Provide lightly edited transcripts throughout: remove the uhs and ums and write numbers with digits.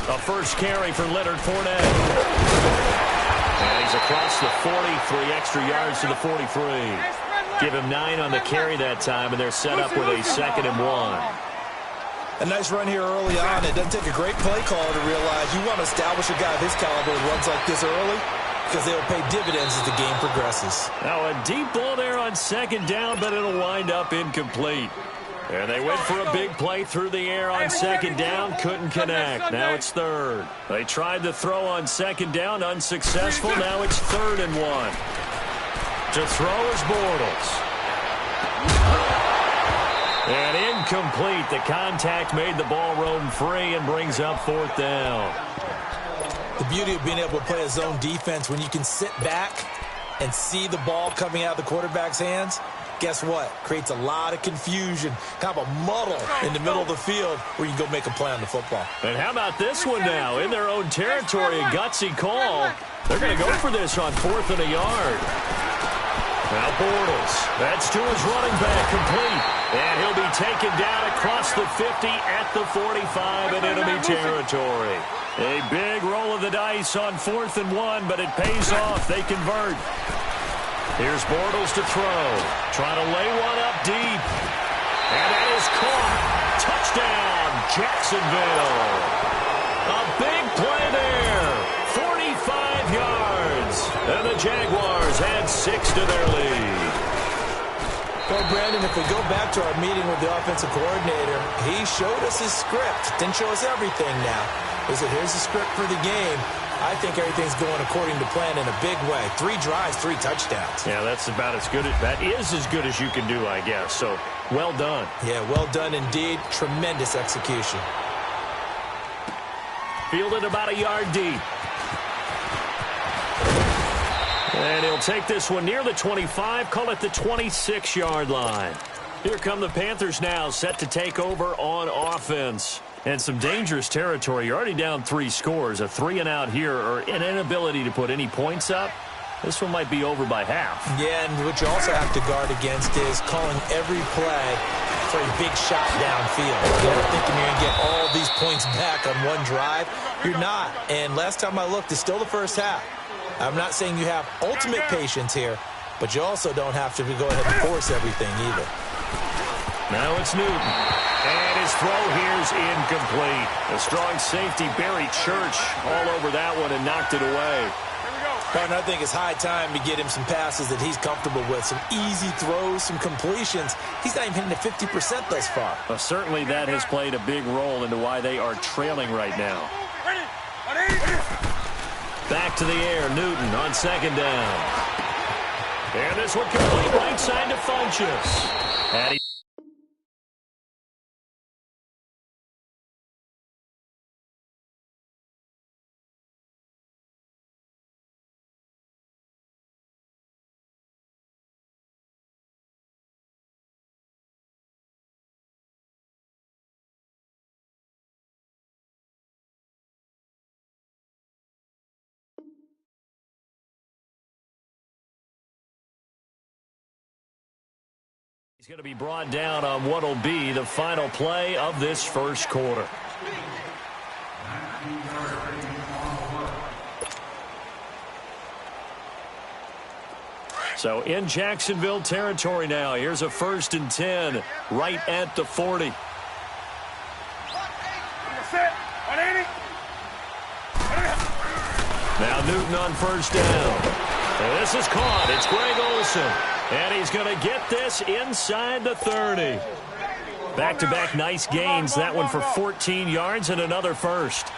A first carry for Leonard Fournette. And he's across the 40, 3 extra yards to the 43. Give him 9 on the carry that time, and they're set up with a 2nd and 1. A nice run here early on. It doesn't take a great play caller to realize you want to establish a guy of his caliber who runs like this early because they will pay dividends as the game progresses. Now a deep ball there on 2nd down, but it'll wind up incomplete. And they went for a big play through the air on 2nd down, couldn't connect. Now it's 3rd. They tried to throw on 2nd down, unsuccessful. Now it's 3rd and 1. To throw is Bortles. And incomplete. The contact made the ball roam free and brings up 4th down. The beauty of being able to play a zone defense when you can sit back and see the ball coming out of the quarterback's hands, guess what? Creates a lot of confusion, kind of a muddle in the middle of the field where you can go make a play on the football. And how about this one now? In their own territory, a gutsy call. They're going to go for this on 4th and a yard. Now Bortles. That's to his running back, complete. And he'll be taken down across the 50 at the 45 in enemy territory. A big roll of the dice on 4th and 1, but it pays off. They convert. Here's Bortles to throw. Trying to lay one up deep. And that is caught. Touchdown, Jacksonville. A big play there. 45 yards. And the Jaguars add 6 to their lead. Well, Brandon, if we go back to our meeting with the offensive coordinator, he showed us his script. Didn't show us everything now. He said, here's the script for the game. I think everything's going according to plan in a big way. 3 drives, 3 touchdowns. Yeah, that's about as good. That is as good as you can do, I guess. So, well done. Yeah, well done indeed. Tremendous execution. Fielded about a yard deep. And he'll take this one near the 25, call it the 26-yard line. Here come the Panthers now, set to take over on offense. And some dangerous territory. You're already down 3 scores. A 3-and-out here, or an inability to put any points up. This one might be over by half. Yeah, and what you also have to guard against is calling every play for a big shot downfield. You're thinking you're going to get all these points back on one drive. You're not. And last time I looked, it's still the first half. I'm not saying you have ultimate patience here, but you also don't have to go ahead and force everything either. Now it's Newton. And his throw here's incomplete. A strong safety, Barry Church, all over that one and knocked it away. Partner, I think it's high time to get him some passes that he's comfortable with. Some easy throws, some completions. He's not even hitting the 50% thus far. Well, certainly that has played a big role into why they are trailing right now. Back to the air, Newton on 2nd down. And this one complete right side to Funchess. And he He's going to be brought down on what will be the final play of this first quarter. So in Jacksonville territory now. Here's a 1st and 10 right at the 40. Now Newton on 1st down. And this is caught. It's Greg Olsen. And he's going to get this inside the 30. Back-to-back nice gains. That one for 14 yards and another first.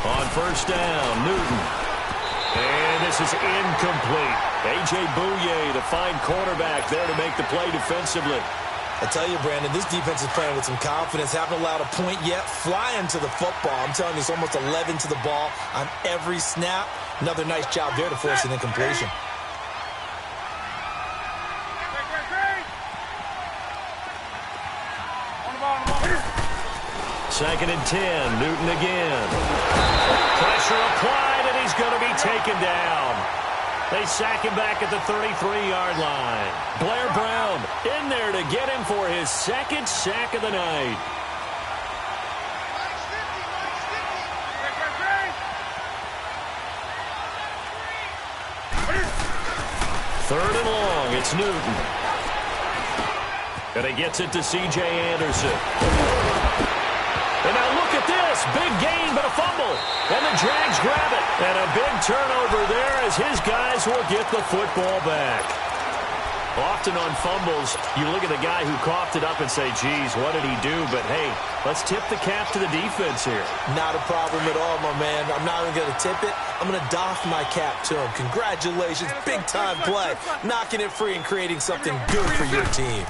On 1st down, Newton. And this is incomplete. A.J. Bouye, the fine cornerback there to make the play defensively. I tell you, Brandon, this defense is playing with some confidence. Haven't allowed a point yet. Flying to the football. I'm telling you, it's almost 11 to the ball on every snap. Another nice job there to force an incompletion. 2nd and 10. Newton again. Pressure applied, and he's going to be taken down. They sack him back at the 33-yard line. Blair Brown in there to get him for his 2nd sack of the night. Third and long, it's Newton. And he gets it to C.J. Anderson. And now look at this. Big gain, but a fumble. And the Jags grab it. And a big turnover there as his guys will get the football back. Often on fumbles, you look at the guy who coughed it up and say, geez, what did he do? But, hey, let's tip the cap to the defense here. Not a problem at all, my man. I'm not even going to tip it. I'm going to doff my cap to him. Congratulations. Big-time play. Knocking it free and creating something good for your team.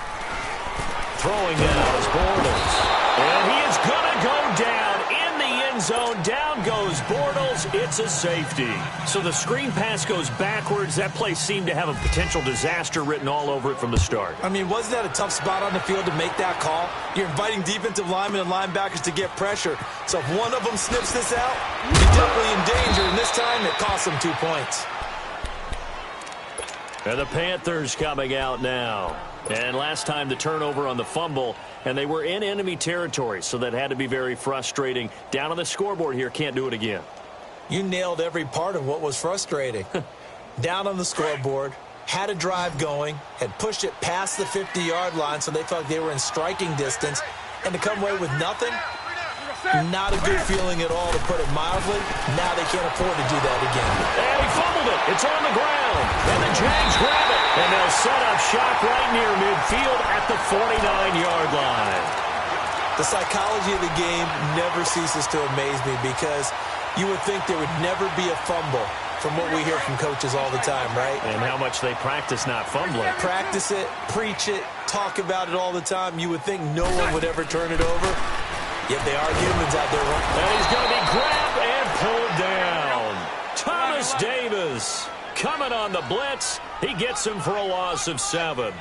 Throwing now is Bortles. And he is going to go down in the end zone. Down goes Bortles. It's a safety. So the screen pass goes backwards. That play seemed to have a potential disaster written all over it from the start. I mean, wasn't that a tough spot on the field to make that call? You're inviting defensive linemen and linebackers to get pressure. So if one of them snips this out, you're definitely in danger. And this time, it cost them 2 points. And the Panthers coming out now. And last time the turnover on the fumble, and they were in enemy territory, so that had to be very frustrating. Down on the scoreboard here, can't do it again. You nailed every part of what was frustrating. Down on the scoreboard, had a drive going, had pushed it past the 50-yard line, so they felt like they were in striking distance, and to come away with nothing, not a good feeling at all, to put it mildly. Now they can't afford to do that again. And he fumbled it. It's on the ground. And the Jags grab it. And they'll set up shop right near midfield at the 49-yard line. The psychology of the game never ceases to amaze me, because you would think there would never be a fumble from what we hear from coaches all the time, right? And how much they practice not fumbling. Practice it, preach it, talk about it all the time. You would think no one would ever turn it over. Yet they are humans out there. And he's going to be grabbed and pulled down. Thomas Davis coming on the blitz. He gets him for a loss of 7.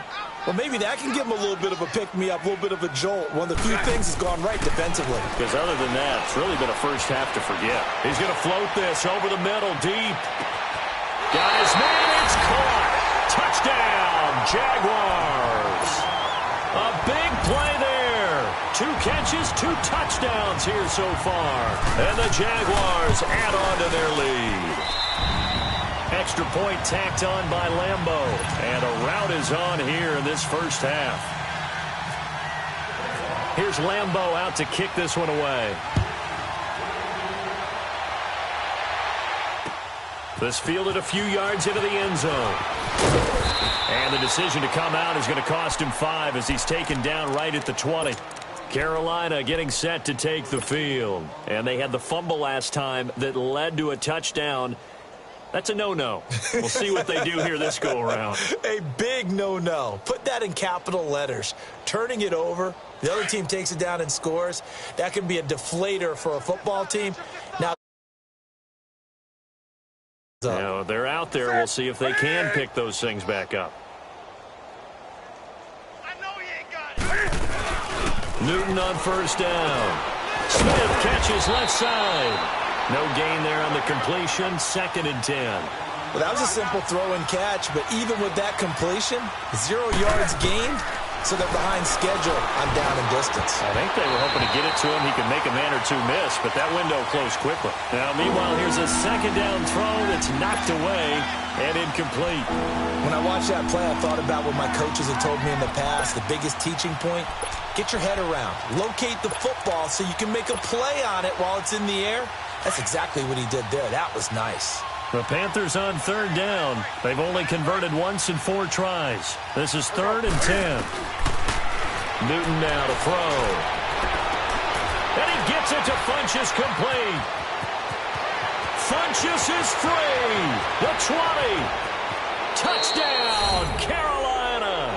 Well, maybe that can give him a little bit of a pick-me-up, a little bit of a jolt. One of the few things has gone right defensively. Because other than that, it's really been a first half to forget. He's going to float this over the middle, deep. Got his man, it's caught. Touchdown, Jaguars. A big play there. 2 catches, 2 touchdowns here so far. And the Jaguars add on to their lead. Extra point tacked on by Lambeau. And a rout is on here in this first half. Here's Lambeau out to kick this one away. This fielded a few yards into the end zone. And the decision to come out is going to cost him 5 as he's taken down right at the 20. Carolina getting set to take the field. And they had the fumble last time that led to a touchdown. That's a no-no. We'll see what they do here this go-around. A big no-no. Put that in capital letters. Turning it over, the other team takes it down and scores. That can be a deflator for a football team. Now, they're out there. We'll see if they can pick those things back up. Newton on first down. Smith catches left side. No gain there on the completion. 2nd and 10. Well, that was a simple throw and catch, but even with that completion, 0 yards gained, so they're behind schedule on down and distance. I think they were hoping to get it to him. He could make a man or two miss, but that window closed quickly. Now, meanwhile, here's a 2nd down throw that's knocked away and incomplete. When I watched that play, I thought about what my coaches have told me in the past. The biggest teaching point, get your head around. Locate the football so you can make a play on it while it's in the air. That's exactly what he did there. That was nice. The Panthers on 3rd down. They've only converted once in 4 tries. This is 3rd and 10. Newton now to throw. And he gets it to Funchess complete. Funchess is free. The 20. Touchdown, Carolina.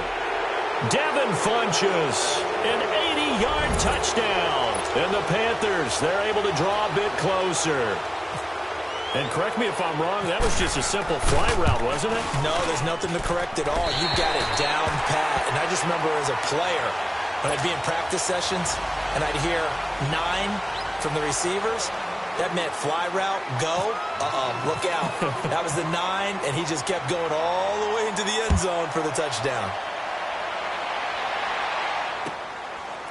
Devin Funchess, an 80-yard touchdown. And the Panthers, they're able to draw a bit closer. And correct me if I'm wrong, that was just a simple fly route, wasn't it? No, there's nothing to correct at all. You got it down pat. And I just remember as a player, When I'd be in practice sessions and I'd hear 9 from the receivers, that meant fly route, go, look out. That was the 9, and he just kept going all the way into the end zone for the touchdown.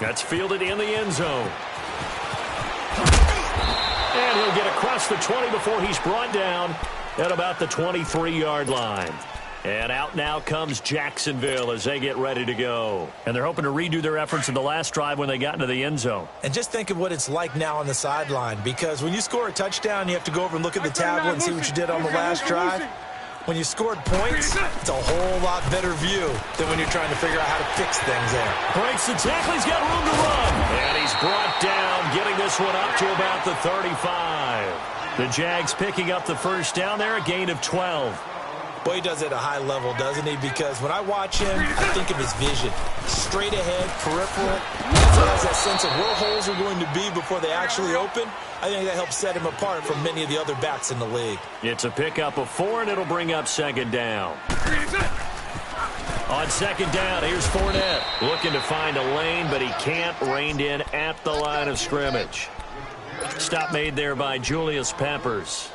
That's fielded in the end zone. And he'll get across the 20 before he's brought down at about the 23-yard line. And out now comes Jacksonville as they get ready to go. And they're hoping to redo their efforts in the last drive when they got into the end zone. And just think of what it's like now on the sideline, because when you score a touchdown, you have to go over and look at the tablet and see what you did on the last drive. When you scored points, it's a whole lot better view than when you're trying to figure out how to fix things there. Breaks the tackle. He's got room to run. And he's brought down, getting this one up to about the 35. The Jags picking up the first down there, a gain of 12. Boy, he does it at a high level, doesn't he? Because when I watch him, I think of his vision. Straight ahead, peripheral. He has that sense of where holes are going to be before they actually open. I think that helps set him apart from many of the other backs in the league. It's a pickup of 4, and it'll bring up second down. On second down, here's Fournette. Looking to find a lane, but he can't. Reined in at the line of scrimmage. Stop made there by Julius Peppers.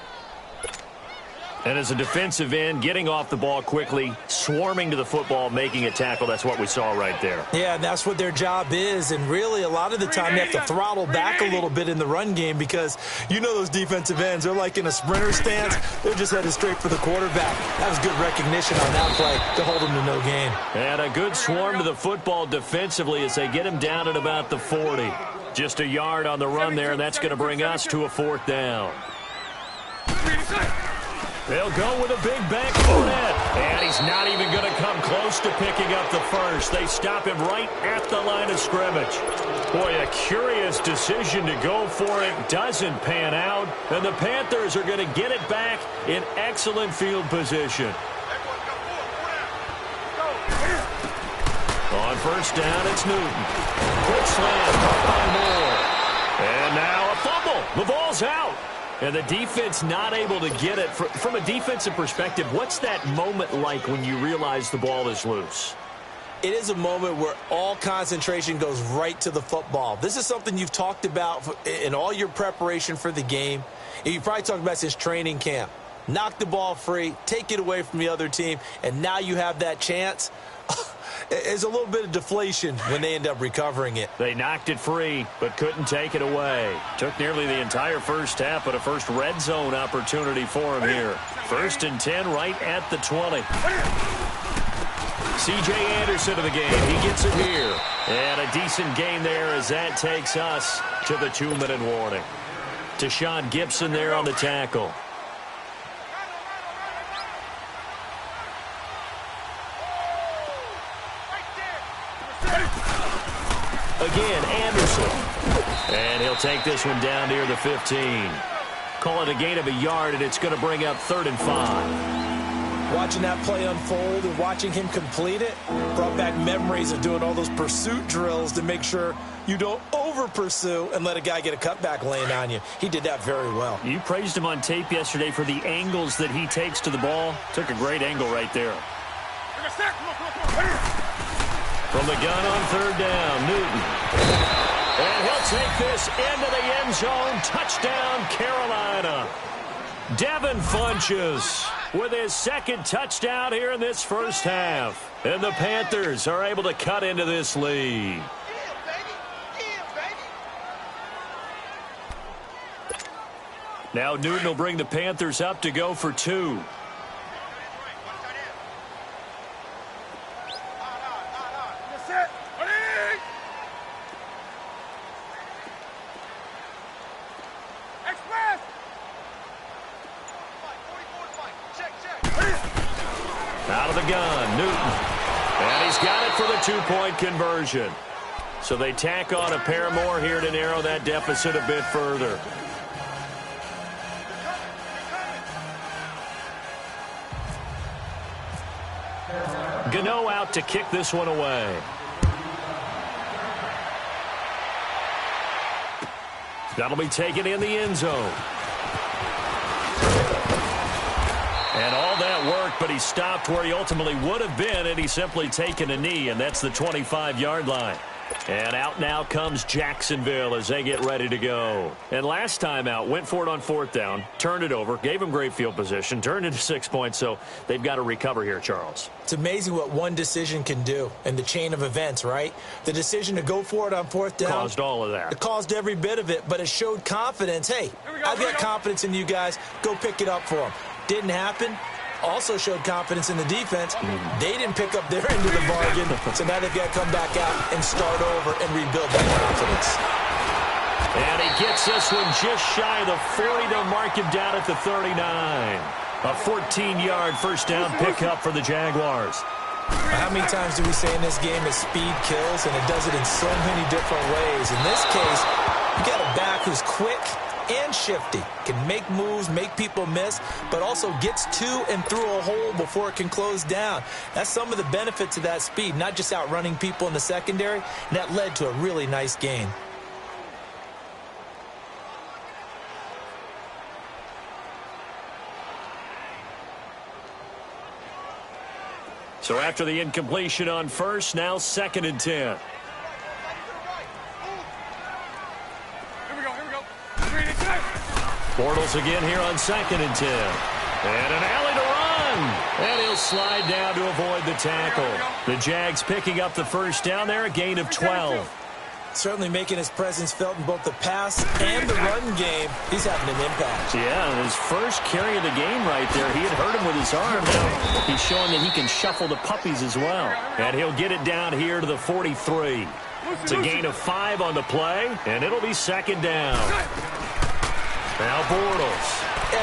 And as a defensive end, getting off the ball quickly, swarming to the football, making a tackle. That's what we saw right there. Yeah, and that's what their job is. And really, a lot of the time, you have to throttle back a little bit in the run game because you know those defensive ends, they're like in a sprinter stance. They're just headed straight for the quarterback. That was good recognition on that play to hold him to no gain. And a good swarm to the football defensively as they get him down at about the 40. Just a yard on the run there, and that's going to bring us to a 4th down. They'll go with a big bank Fournette. And he's not even going to come close to picking up the first. They stop him right at the line of scrimmage. Boy, a curious decision to go for it. Doesn't pan out. And the Panthers are going to get it back in excellent field position. On first down, it's Newton. Quick slam by Moore. And now a fumble. The ball's out. And the defense not able to get it. From a defensive perspective, what's that moment like when you realize the ball is loose? It is a moment where all concentration goes right to the football. This is something you've talked about in all your preparation for the game. And you probably talked about since training camp. Knock the ball free, take it away from the other team, and now you have that chance. There's a little bit of deflation when they end up recovering it. They knocked it free, but couldn't take it away. Took nearly the entire first half, but a first red zone opportunity for him here. 1st and 10 right at the 20. C.J. Anderson of the game. He gets it here. And a decent gain there as that takes us to the 2-minute warning. Tashawn Gibson there on the tackle. Again, Anderson. And he'll take this one down near the 15. Call it a gain of a yard, and it's going to bring up 3rd and 5. Watching that play unfold and watching him complete it brought back memories of doing all those pursuit drills to make sure you don't over-pursue and let a guy get a cutback lane on you. He did that very well. You praised him on tape yesterday for the angles that he takes to the ball. Took a great angle right there. From the gun on 3rd down, Newton. And he'll take this into the end zone. Touchdown, Carolina. Devin Funchess with his 2nd touchdown here in this first half. And the Panthers are able to cut into this lead. Now Newton will bring the Panthers up to go for 2. Out of the gun, Newton. And he's got it for the 2-point conversion. So they tack on a pair more here to narrow that deficit a bit further. Gano out to kick this one away. That'll be taken in the end zone. And all that worked, but he stopped where he ultimately would have been, and he's simply taken a knee, and that's the 25-yard line. And out now comes Jacksonville as they get ready to go. And last time out, went for it on fourth down, turned it over, gave them great field position, turned into 6 points, so they've got to recover here, Charles. It's amazing what one decision can do in the chain of events, right? The decision to go for it on fourth down. Caused all of that. It caused every bit of it, but it showed confidence. Hey, I've got confidence in you guys. Go pick it up for them. Didn't happen. Also showed confidence in the defense. They didn't pick up their end of the bargain, so now they've got to come back out and start over and rebuild that confidence. And he gets this one just shy of the 40. They'll mark him down at the 39. A 14-yard first down pickup for the Jaguars. How many times do we say in this game that speed kills, and it does it in so many different ways? In this case, you got a back who's quick and shifty, can make moves, make people miss, but also gets to and through a hole before it can close down. That's some of the benefits of that speed, not just outrunning people in the secondary, and that led to a really nice gain. So after the incompletion on first, now 2nd and 10. Bortles again here on 2nd and 10. And an alley to run. And he'll slide down to avoid the tackle. The Jags picking up the first down there, a gain of 12. Certainly making his presence felt in both the pass and the run game. He's having an impact. Yeah, his first carry of the game right there. He had hurt him with his arm. Now he's showing that he can shuffle the puppies as well. And he'll get it down here to the 43. It's a gain of 5 on the play, and it'll be 2nd down. Now Bortles.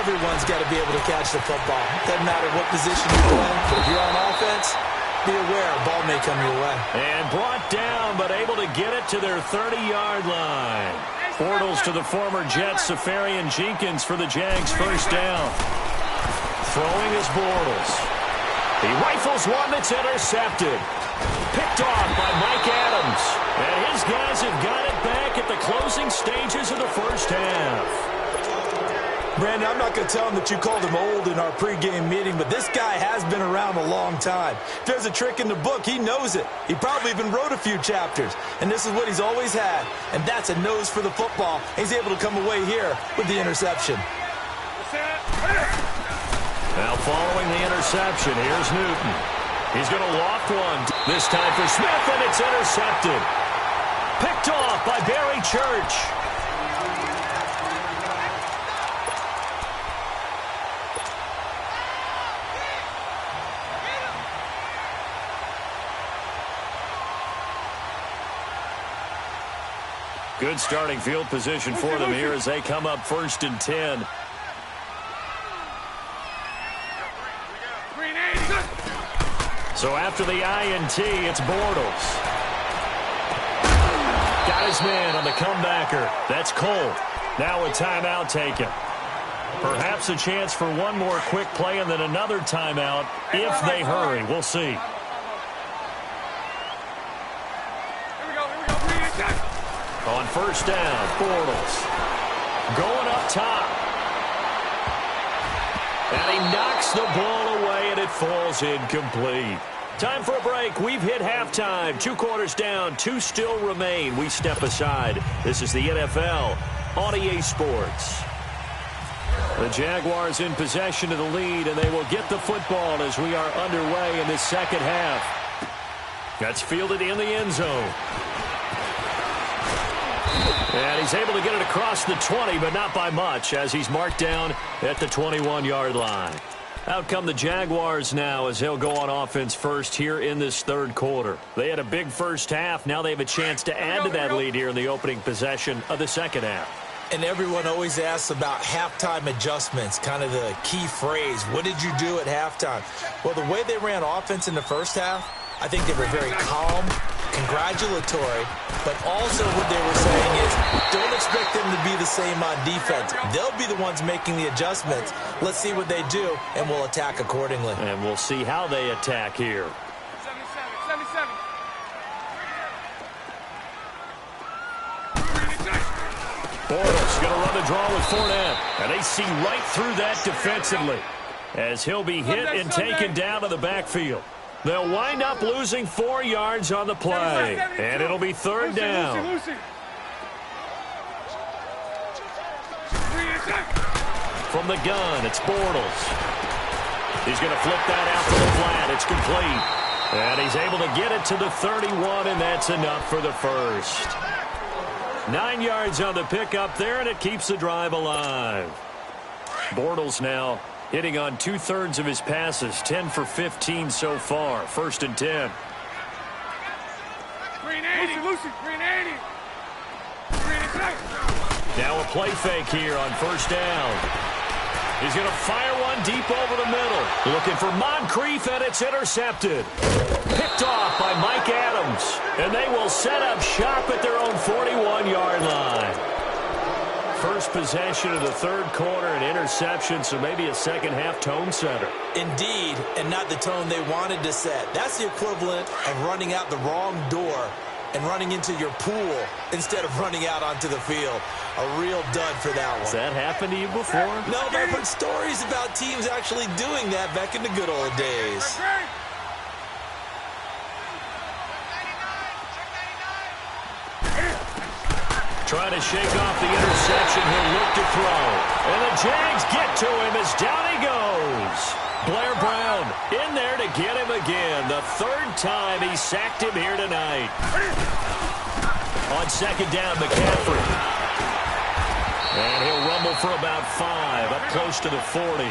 Everyone's got to be able to catch the football. Doesn't matter what position you're in. If you're on offense, be aware a ball may come your way. And brought down, but able to get it to their 30-yard line. Bortles to the former Jet, Safarian Jenkins for the Jags first down. Throwing is Bortles. He rifles one that's intercepted. Picked off by Mike Adams. And his guys have got it back at the closing stages of the first half. Brandon, I'm not going to tell him that you called him old in our pregame meeting, but this guy has been around a long time. If there's a trick in the book, he knows it. He probably even wrote a few chapters, and this is what he's always had, and that's a nose for the football. He's able to come away here with the interception. Now following the interception, here's Newton. He's going to loft one. This time for Smith, and it's intercepted. Picked off by Barry Church. Good starting field position for them here as they come up 1st and 10. So after the INT, it's Bortles. Got his man on the comebacker. That's Cole. Now a timeout taken. Perhaps a chance for one more quick play and then another timeout if they hurry. We'll see. On first down, Bortles going up top. And he knocks the ball away, and it falls incomplete. Time for a break. We've hit halftime. 2 quarters down, 2 still remain. We step aside. This is the NFL on EA Sports. The Jaguars in possession of the lead, and they will get the football as we are underway in this second half. That's fielded in the end zone. And he's able to get it across the 20, but not by much, as he's marked down at the 21-yard line. Out come the Jaguars now as they'll go on offense first here in this third quarter. They had a big first half. Now they have a chance to add to that lead here in the opening possession of the second half. And everyone always asks about halftime adjustments, kind of the key phrase. What did you do at halftime? Well, the way they ran offense in the first half, I think they were very calm, congratulatory, but also what they were saying is don't expect them to be the same on defense. They'll be the ones making the adjustments. Let's see what they do, and we'll attack accordingly. And we'll see how they attack here. 77. Bortles going to run the draw with Fournette, and they see right through that defensively as he'll be hit and taken down to the backfield. They'll wind up losing 4 yards on the play, and it'll be third down. From the gun, it's Bortles. He's going to flip that out to the flat. It's complete. And he's able to get it to the 31, and that's enough for the first. 9 yards on the pickup there, and it keeps the drive alive. Bortles now hitting on 2/3 of his passes, 10 for 15 so far. 1st and 10. Green 80. Green 80. Now a play fake here on 1st down. He's going to fire one deep over the middle. Looking for Moncrief, and it's intercepted. Picked off by Mike Adams. And they will set up shop at their own 41-yard line. First possession of the 3rd quarter, an interception, so maybe a second-half tone setter. Indeed, and not the tone they wanted to set. That's the equivalent of running out the wrong door and running into your pool instead of running out onto the field. A real dud for that one. Has that happened to you before? No, but I've heard stories about teams actually doing that back in the good old days. Trying to shake off the interception. He'll look to throw. And the Jags get to him as down he goes. Blair Brown in there to get him again. The 3rd time he sacked him here tonight. On 2nd down, McCaffrey. And he'll rumble for about 5, up close to the 40.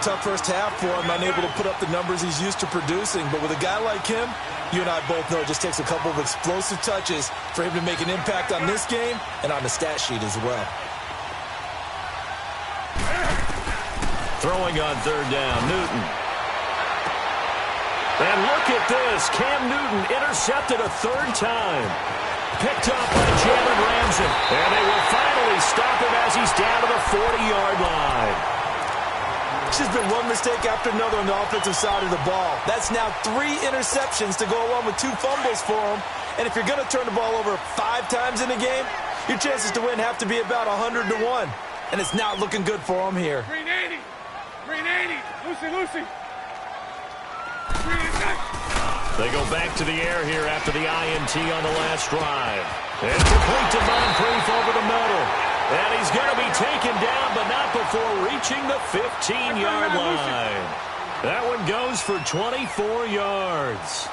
Tough first half for him, unable to put up the numbers he's used to producing. But with a guy like him, you and I both know it just takes a couple of explosive touches for him to make an impact on this game and on the stat sheet as well. Throwing on 3rd down, Newton. And look at this. Cam Newton intercepted a 3rd time. Picked up by Jalen Ramsey. And they will finally stop him as he's down to the 40-yard line. It's just been one mistake after another on the offensive side of the ball. That's now 3 interceptions to go along with 2 fumbles for him. And if you're going to turn the ball over 5 times in a game, your chances to win have to be about 100 to 1. And it's not looking good for him here. Green 80. Green 80. Lucy. They go back to the air here after the INT on the last drive. And complete to Moncrief over the middle. And he's going to be taken down, but not before reaching the 15-yard line. That one goes for 24 yards.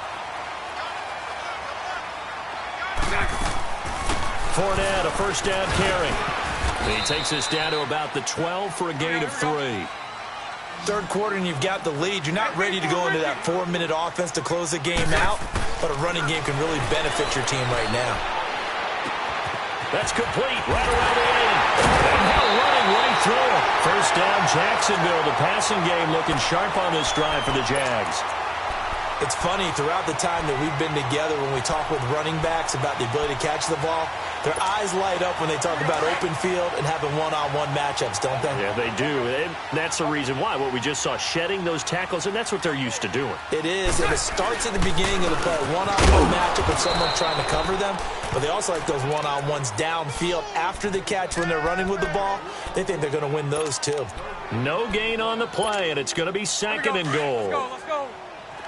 Fournette, a 1st down carry. He takes us down to about the 12 for a gain of 3. 3rd quarter and you've got the lead. You're not ready to go into that 4-minute offense to close the game out, but a running game can really benefit your team right now. That's complete right around the 80. And now running right through it. 1st down, Jacksonville. The passing game looking sharp on this drive for the Jags. It's funny, throughout the time that we've been together, when we talk with running backs about the ability to catch the ball, their eyes light up when they talk about open field and having one-on-one matchups, don't they? Yeah, they do. And that's the reason why. What we just saw, shedding those tackles, and that's what they're used to doing. It is, and it starts at the beginning of the play, one-on-one matchup with someone trying to cover them, but they also like those one-on-ones downfield after the catch when they're running with the ball. They think they're going to win those, too. No gain on the play, and it's going to be 2nd and goal. Let's go.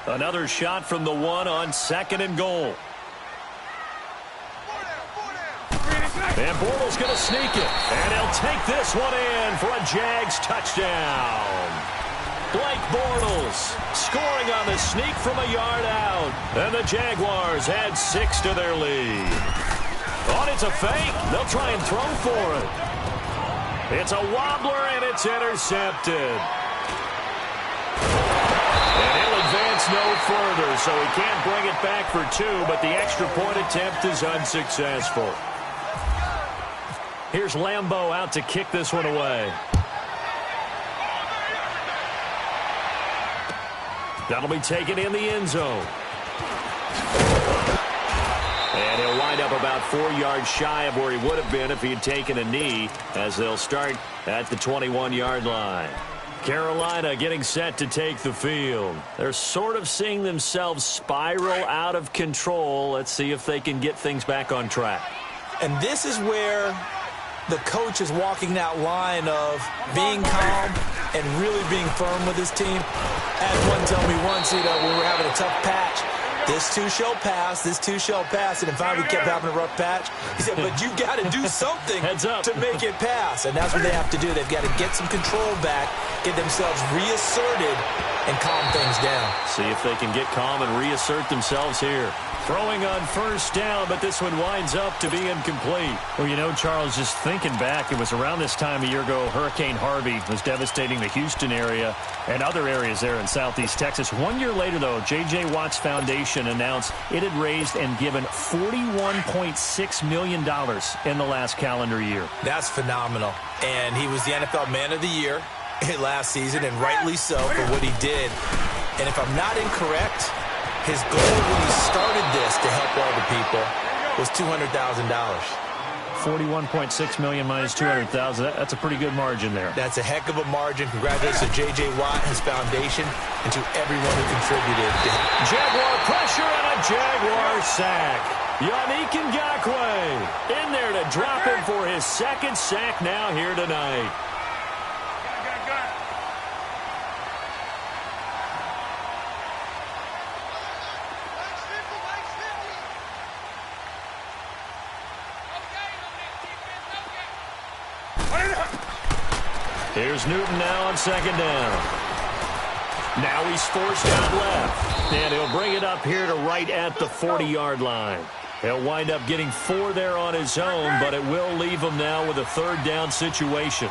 Another shot from the 1 on 2nd and goal. And Bortles going to sneak it. And he'll take this one in for a Jags touchdown. Blake Bortles scoring on the sneak from a yard out. And the Jaguars add 6 to their lead. Oh, it's a fake. They'll try and throw for it. It's a wobbler, and it's intercepted. And he'll advance no further, so he can't bring it back for 2, but the extra point attempt is unsuccessful. Here's Lambeau out to kick this one away. That'll be taken in the end zone. And he'll wind up about 4 yards shy of where he would have been if he had taken a knee, as they'll start at the 21-yard line. Carolina getting set to take the field. They're sort of seeing themselves spiral out of control. Let's see if they can get things back on track. And this is where the coach is walking that line of being calm and really being firm with his team. I had one tell me once, when we were having a tough patch, this too shall pass, this too shall pass. And if finally we kept having a rough patch, he said, but you've got to do something to make it pass. And that's what they have to do. They've got to get some control back, get themselves reasserted, and calm things down. See if they can get calm and reassert themselves here. Throwing on first down, but this one winds up to be incomplete. Well, you know, Charles, just thinking back, it was around this time a year ago, Hurricane Harvey was devastating the Houston area and other areas there in southeast Texas. 1 year later, though, J.J. Watt's Foundation announced it had raised and given $41.6 million in the last calendar year. That's phenomenal. And he was the NFL Man of the Year last season, and rightly so for what he did. And if I'm not incorrect, his goal when he started this to help all the people was $200,000. $41.6 million minus $200,000. That's a pretty good margin there. That's a heck of a margin. Congratulations to J.J. Watt, his foundation, and to everyone who contributed. Jaguar pressure and a Jaguar sack. Yannick Ngakoue in there to drop him for his second sack now here tonight. Here's Newton now on second down. Now he's forced out left. And he'll bring it up here to right at the 40-yard line. He'll wind up getting 4 there on his own, but it will leave him now with a third down situation.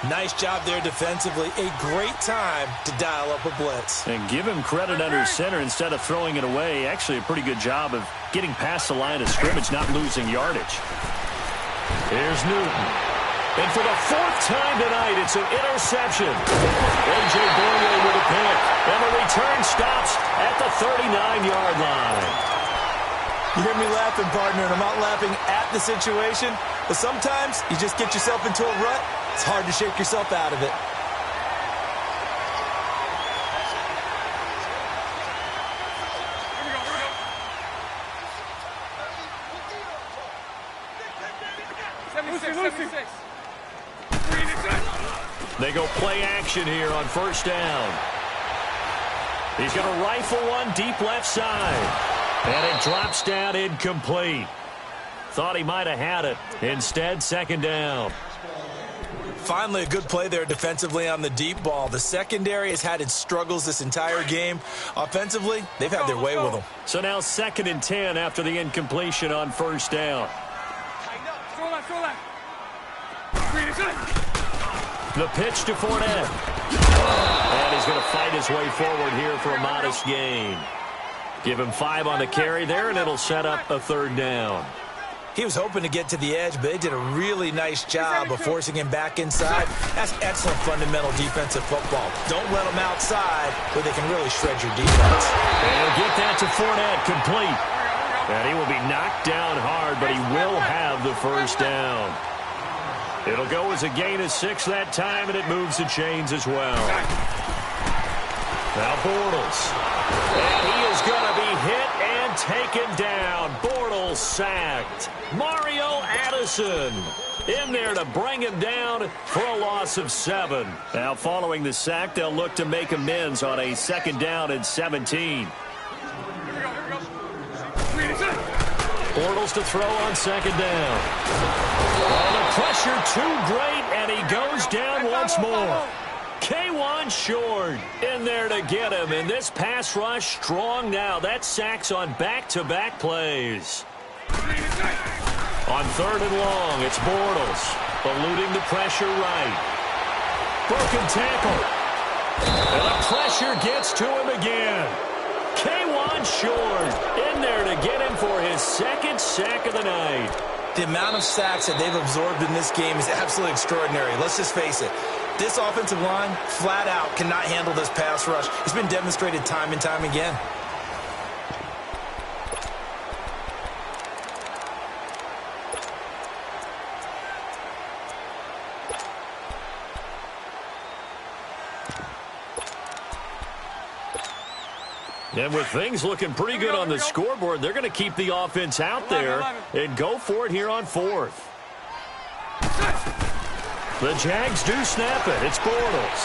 Nice job there defensively. A great time to dial up a blitz. And give him credit under center instead of throwing it away. Actually a pretty good job of getting past the line of scrimmage, not losing yardage. Here's Newton. And for the 4th time tonight, it's an interception. A.J. Boye with a pick. And the return stops at the 39-yard line. You hear me laughing, partner, and I'm not laughing at the situation. But sometimes you just get yourself into a rut. It's hard to shake yourself out of it. They go play action here on first down. He's going to rifle one deep left side. And it drops down incomplete. Thought he might have had it. Instead, second down. Finally, a good play there defensively on the deep ball. The secondary has had its struggles this entire game. Offensively, they've had their way with them. So now 2nd and 10 after the incompletion on first down. The pitch to Fournette. And he's going to fight his way forward here for a modest gain. Give him 5 on the carry there, and it'll set up a third down. He was hoping to get to the edge, but they did a really nice job of forcing him back inside. That's excellent fundamental defensive football. Don't let them outside where they can really shred your defense. And he'll get that to Fournette, complete. And he will be knocked down hard, but he will have the first down. It'll go as a gain of 6 that time, and it moves the chains as well. Now Bortles. And he is going to be hit and taken down. Bortles sacked. Mario Addison in there to bring him down for a loss of 7. Now following the sack, they'll look to make amends on a 2nd down and 17. Bortles to throw on 2nd down. Oh, the pressure too great, and he goes down once more. K1 Short in there to get him, and this pass rush strong now. That sacks on back-to-back plays. On 3rd and long, it's Bortles eluding the pressure right. Broken tackle. And the pressure gets to him again. K1 Short in there to get him for his 2nd sack of the night. The amount of sacks that they've absorbed in this game is absolutely extraordinary. Let's just face it. This offensive line, flat out, cannot handle this pass rush. It's been demonstrated time and time again. And with things looking pretty good on the scoreboard, they're going to keep the offense out there and go for it here on 4th. The Jags do snap it. It's Bortles.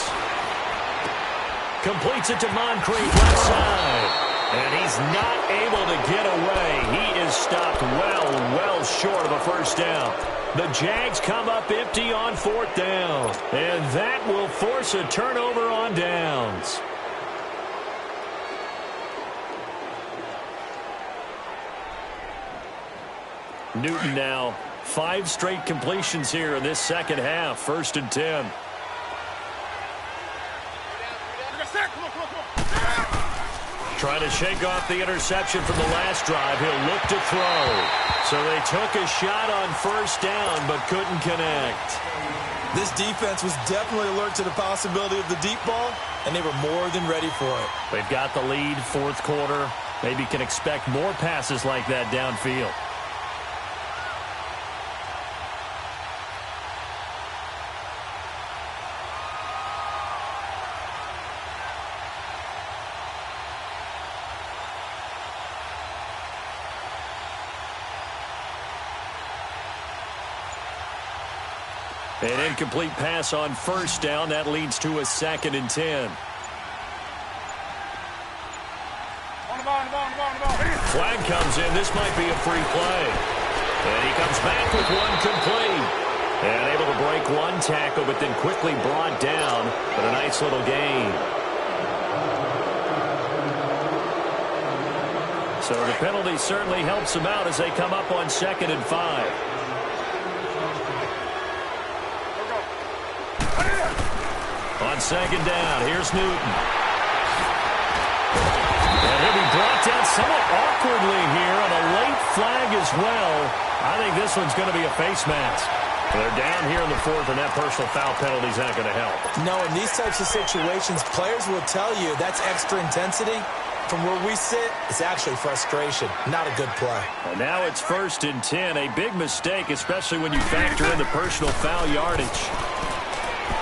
Completes it to Moncrief left side. And he's not able to get away. He is stopped well short of a first down. The Jags come up empty on fourth down. And that will force a turnover on downs. Newton now 5 straight completions here in this second half. 1st and 10. Trying to shake off the interception from the last drive. He'll look to throw. So they took a shot on first down but couldn't connect. This defense was definitely alert to the possibility of the deep ball, and they were more than ready for it. They've got the lead, 4th quarter. Maybe can expect more passes like that downfield. An incomplete pass on first down. That leads to a 2nd and 10. Flag comes in. This might be a free play. And he comes back with one complete. And able to break one tackle, but then quickly brought down. But a nice little gain. So the penalty certainly helps them out as they come up on 2nd and 5. On 2nd down, here's Newton. And he'll be brought down somewhat awkwardly here on a late flag as well. I think this one's going to be a face mask. They're down here in the 4th, and that personal foul penalty is not going to help. No, in these types of situations, players will tell you that's extra intensity. From where we sit, it's actually frustration. Not a good play. And now it's 1st and 10. A big mistake, especially when you factor in the personal foul yardage.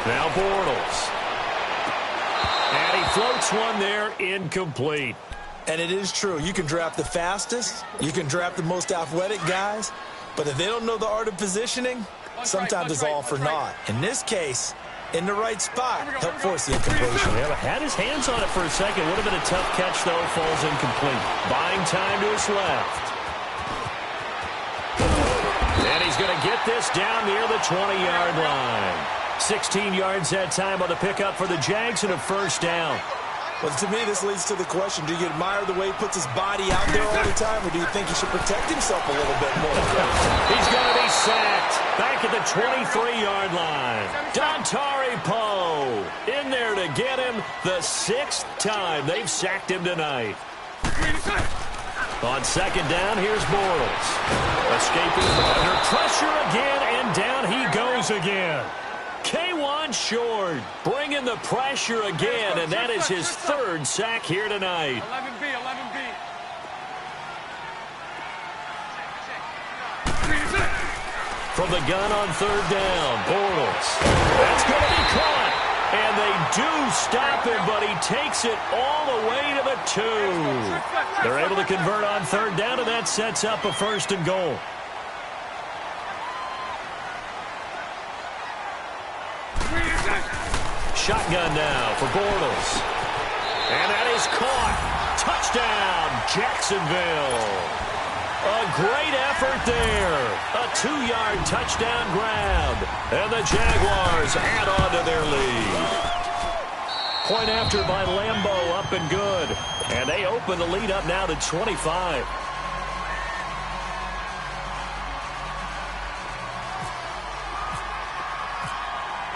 Now Bortles. And he floats one there, incomplete. And it is true. You can draft the fastest. You can draft the most athletic guys. But if they don't know the art of positioning, sometimes it's all for naught. In this case, in the right spot, help force the incompletion. Yeah, had his hands on it for a second. Would have been a tough catch, though. Falls incomplete. Buying time to his left. And he's going to get this down near the 20-yard line. 16 yards that time on the pickup for the Jags and a first down. Well, to me, this leads to the question, do you admire the way he puts his body out there all the time, or do you think he should protect himself a little bit more? He's going to be sacked back at the 23-yard line. Dontari Poe in there to get him the 6th time they've sacked him tonight. On 2nd down, here's Bortles. Escaping under pressure again, and down he goes again. K1 Short bringing the pressure again, and that is his 3rd sack here tonight. 11B. From the gun on 3rd down, Bortles. That's going to be caught. And they do stop him, but he takes it all the way to the 2. They're able to convert on 3rd down, and that sets up a 1st and goal. Shotgun now for Bortles. And that is caught. Touchdown, Jacksonville. A great effort there. A 2-yard touchdown grab. And the Jaguars add on to their lead. Point after by Lambeau, up and good. And they open the lead up now to 25.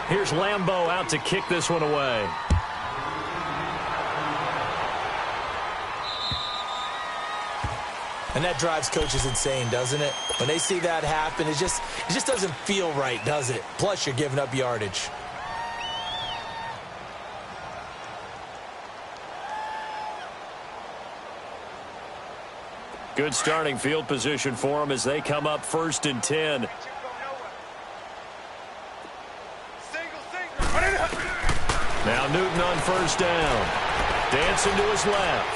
Here's Lambeau out to kick this one away. And that drives coaches insane, doesn't it? When they see that happen, it just doesn't feel right, does it? Plus, you're giving up yardage. Good starting field position for them as they come up 1st and 10. Now Newton on 1st down. Dancing to his left.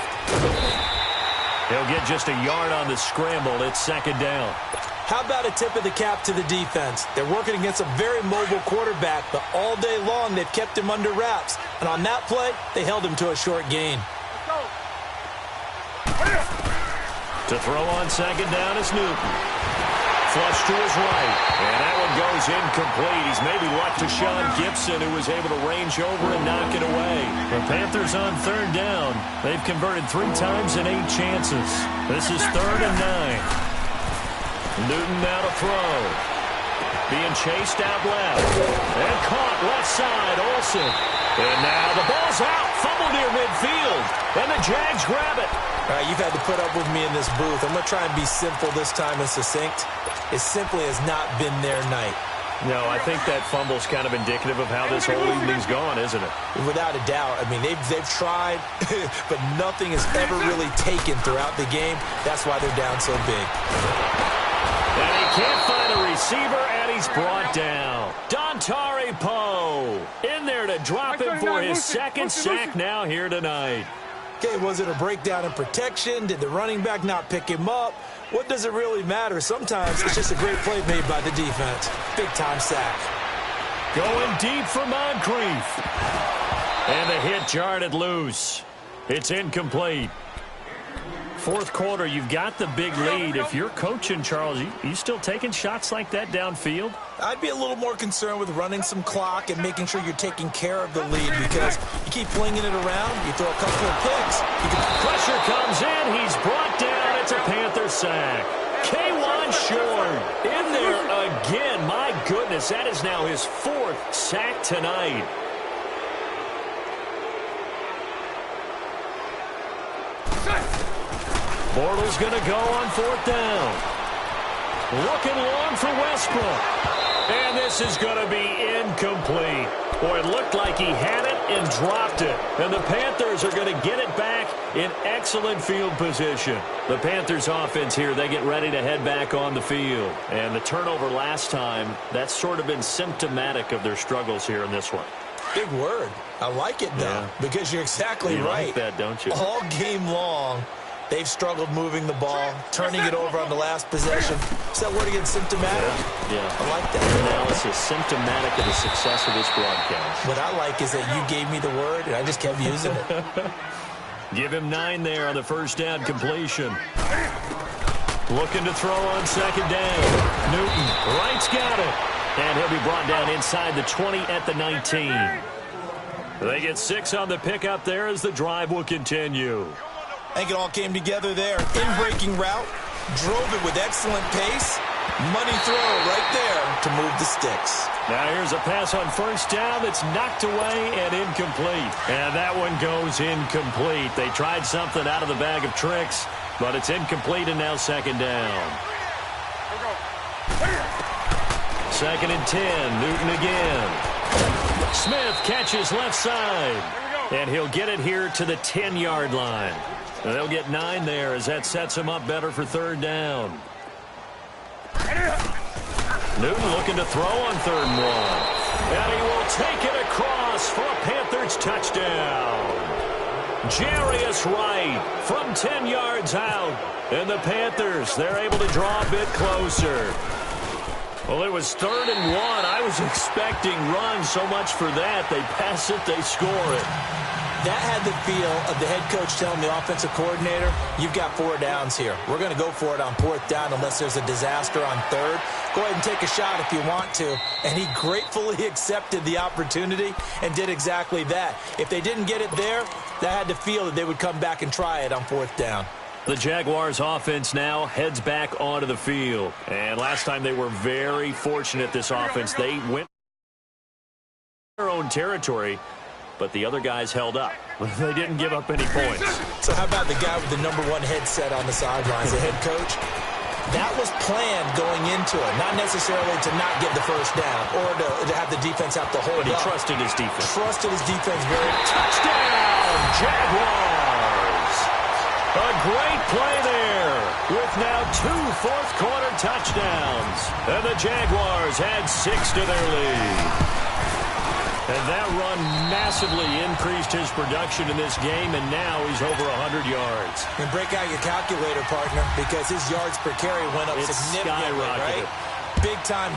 He'll get just a yard on the scramble. It's second down. How about a tip of the cap to the defense? They're working against a very mobile quarterback, but all day long they've kept him under wraps. And on that play, they held him to a short gain. To throw on second down is Newton. Flush to his right, and that one goes incomplete. He's maybe left to Sean Gibson, who was able to range over and knock it away. The Panthers on third down. They've converted 3 times in 8 chances. This is 3rd and 9. Newton now to throw. Being chased out left. And caught left side, Olsen. And now the ball's out. Fumble near midfield. And the Jags grab it. All right, you've had to put up with me in this booth. I'm going to try and be simple this time and succinct. It simply has not been their night. No, I think that fumble's kind of indicative of how this whole evening's gone, isn't it? Without a doubt. I mean, they've tried, but nothing has ever really taken throughout the game. That's why they're down so big. And he can't find a receiver, and he's brought down. Dontari Poe in there to drop him for his second sack now here tonight. Okay, was it a breakdown in protection? Did the running back not pick him up? What does it really matter? Sometimes it's just a great play made by the defense. Big-time sack. Going deep for Moncrief. And the hit jarred it loose. It's incomplete. Fourth quarter, you've got the big lead. If you're coaching, Charles, you still taking shots like that downfield? I'd be a little more concerned with running some clock and making sure you're taking care of the lead, because you keep flinging it around, you throw a couple of picks. Pressure comes in. He's brought down. It's a Panther sack. K1 short. In there again. My goodness, that is now his 4th sack tonight. Bortles going to go on 4th down. Looking long for Westbrook. And this is going to be incomplete. Boy, it looked like he had it and dropped it. And the Panthers are going to get it back in excellent field position. The Panthers offense here, they get ready to head back on the field. And the turnover last time, that's sort of been symptomatic of their struggles here in this one. Big word. I like it, though, because you're exactly right. You like that, don't you? All game long, they've struggled moving the ball, turning it over on the last possession. Is that word again, symptomatic? Yeah. I like that. Analysis, symptomatic of the success of this broadcast. What I like is that you gave me the word, and I just kept using it. Give him 9 there on the first down completion. Looking to throw on second down. Newton, right's got it. And he'll be brought down inside the 20 at the 19. They get 6 on the pickup there as the drive will continue. I think it all came together there. In-breaking route, drove it with excellent pace. Money throw right there to move the sticks. Now here's a pass on first down that's knocked away and incomplete. And that one goes incomplete. They tried something out of the bag of tricks, but it's incomplete and now second down. 2nd and 10. Newton again. Smith catches left side. And he'll get it here to the 10-yard line. And they'll get 9 there as that sets him up better for 3rd down. Newton looking to throw on 3rd and 1. And he will take it across for a Panthers touchdown. Jarius Wright from 10 yards out. And the Panthers, they're able to draw a bit closer. Well, it was 3rd and 1. I was expecting runs so much for that. They pass it, they score it. That had the feel of the head coach telling the offensive coordinator, you've got 4 downs here. We're going to go for it on 4th down unless there's a disaster on 3rd. Go ahead and take a shot if you want to. And he gratefully accepted the opportunity and did exactly that. If they didn't get it there, that had the feel that they would come back and try it on 4th down. The Jaguars offense now heads back onto the field. And last time they were very fortunate, this offense. They went their own territory, but the other guys held up. They didn't give up any points. So how about the guy with the #1 headset on the sidelines, the head coach? That was planned going into it, not necessarily to not get the first down or to have the defense have to hold But he up. trusted his defense. Trusted his defense very much. Touchdown, Jaguars! A great play there with now 2 fourth-quarter touchdowns. And the Jaguars add 6 to their lead. And that run massively increased his production in this game, and now he's over 100 yards. And break out your calculator, partner, because his yards per carry went up significantly, right? Big time.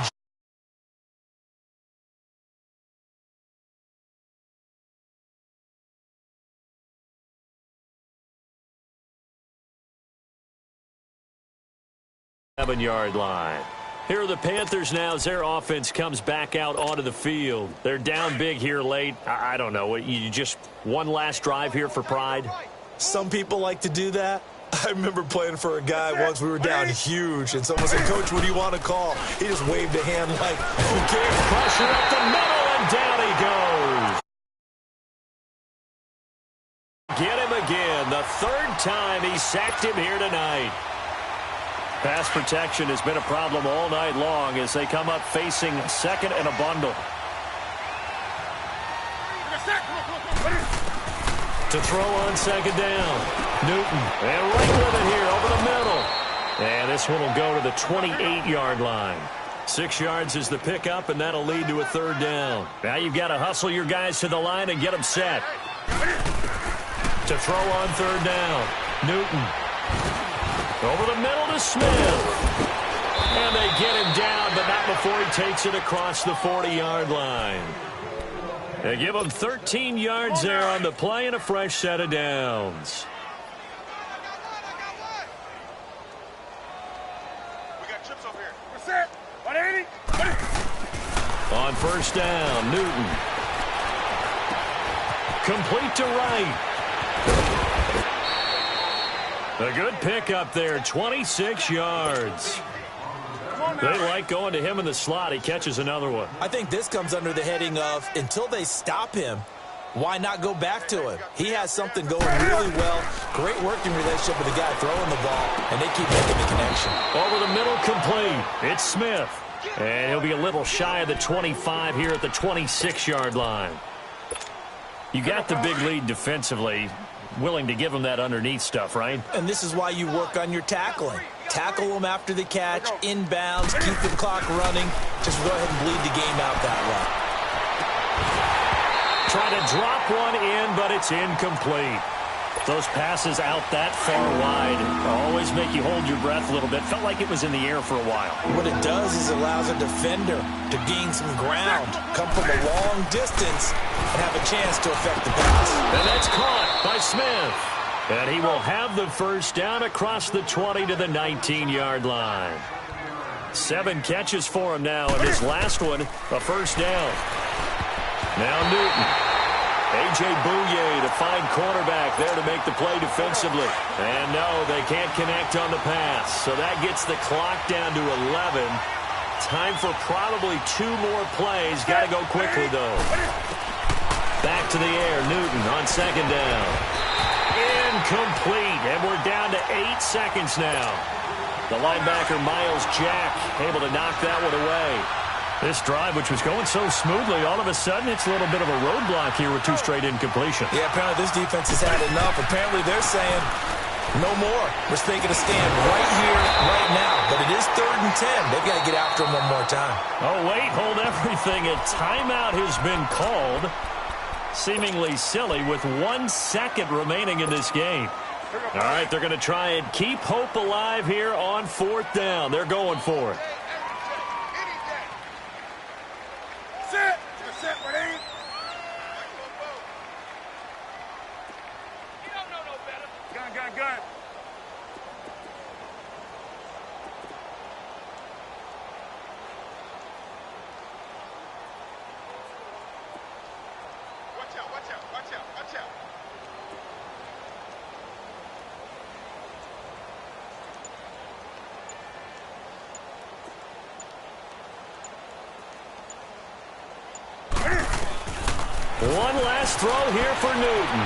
7-yard line. Here are the Panthers now as their offense comes back out onto the field. They're down big here late. I don't know. You just one last drive here for pride? Some people like to do that. I remember playing for a guy once. We were down huge, and someone said, "Coach, what do you want to call?" He just waved a hand like, "Who cares?" Pressure up the middle, and down he goes. Get him again. The third time he sacked him here tonight. Pass protection has been a problem all night long as they come up facing second and a bundle. To throw on second down. Newton. And right with it here over the middle. And this one will go to the 28-yard line. 6 yards is the pickup, and that'll lead to a third down. Now you've got to hustle your guys to the line and get them set. To throw on third down. Newton. Over the middle to Smith. And they get him down, but not before he takes it across the 40-yard line. They give him 13 yards there on the play and a fresh set of downs. We got chips over here. What's that? 180? On first down, Newton. Complete to Wright. A good pickup there, 26 yards. They like going to him in the slot. He catches another one. I think this comes under the heading of, until they stop him, why not go back to him? He has something going really well. Great working relationship with the guy throwing the ball, and they keep making the connection. Over the middle, complete. It's Smith. And he'll be a little shy of the 25 here at the 26-yard line. You got the big lead defensively. Willing to give him that underneath stuff, right? And this is why you work on your tackling. Tackle them after the catch, inbounds, keep the clock running. Just go ahead and bleed the game out that way. Try to drop one in, but it's incomplete. Those passes out that far wide always make you hold your breath a little bit. Felt like it was in the air for a while. What it does is it allows a defender to gain some ground, come from a long distance, and have a chance to affect the pass. And that's caught by Smith. And he will have the first down across the 20 to the 19-yard line. 7 catches for him now, and his last one, a first down. Now Newton. A.J. Bouye to find cornerback there to make the play defensively. And no, they can't connect on the pass. So that gets the clock down to 11. Time for probably 2 more plays. Got to go quickly, though. Back to the air. Newton on second down. Incomplete. And we're down to 8 seconds now. The linebacker, Miles Jack, able to knock that one away. This drive, which was going so smoothly, all of a sudden it's a little bit of a roadblock here with 2 straight incompletions. Yeah, apparently this defense has had enough. Apparently they're saying no more. We're taking a stand right here, right now. But it is 3rd and 10. They've got to get after him one more time. Oh, wait, hold everything. A timeout has been called. Seemingly silly with 1 second remaining in this game. All right, they're going to try and keep hope alive here on 4th down. They're going for it. Set, 180. Gun. Watch out. One last throw here for Newton.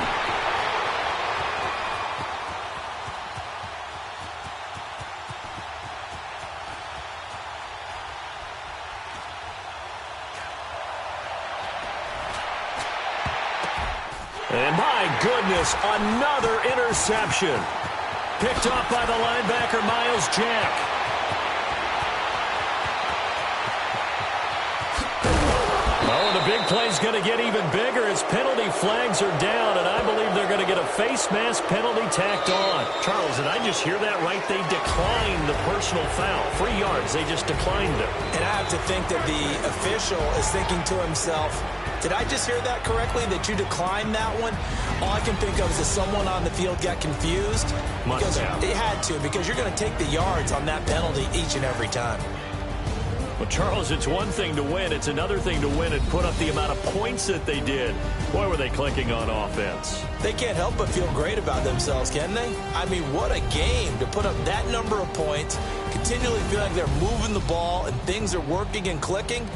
And my goodness, another interception. Picked up by the linebacker, Miles Jack. Oh, and the big play's going to get even bigger as penalty flags are down, and I believe they're going to get a face mask penalty tacked on. Charles, did I just hear that right? They declined the personal foul. 3 yards, they just declined it. And I have to think that the official is thinking to himself, did I just hear that correctly, that you declined that one? All I can think of is that someone on the field got confused. Must have. They had to, because you're going to take the yards on that penalty each and every time. Well, Charles, it's one thing to win. It's another thing to win and put up the amount of points that they did. Boy, were they clicking on offense. They can't help but feel great about themselves, can they? I mean, what a game to put up that number of points, continually feel like they're moving the ball and things are working and clicking.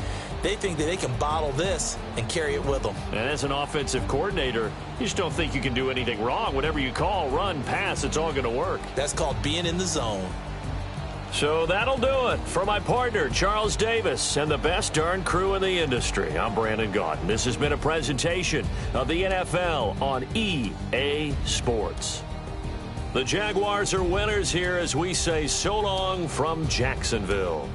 They think that they can bottle this and carry it with them. And as an offensive coordinator, you just don't think you can do anything wrong. Whatever you call, run, pass, it's all going to work. That's called being in the zone. So that'll do it for my partner, Charles Davis, and the best darn crew in the industry. I'm Brandon Gaudin. This has been a presentation of the NFL on EA Sports. The Jaguars are winners here as we say so long from Jacksonville.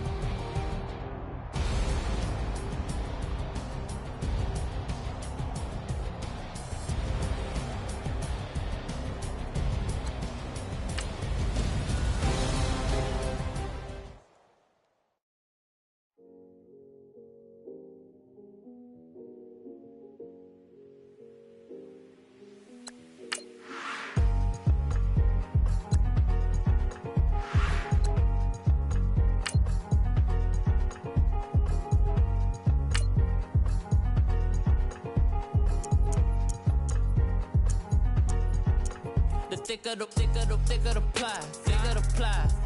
Thicker the pie,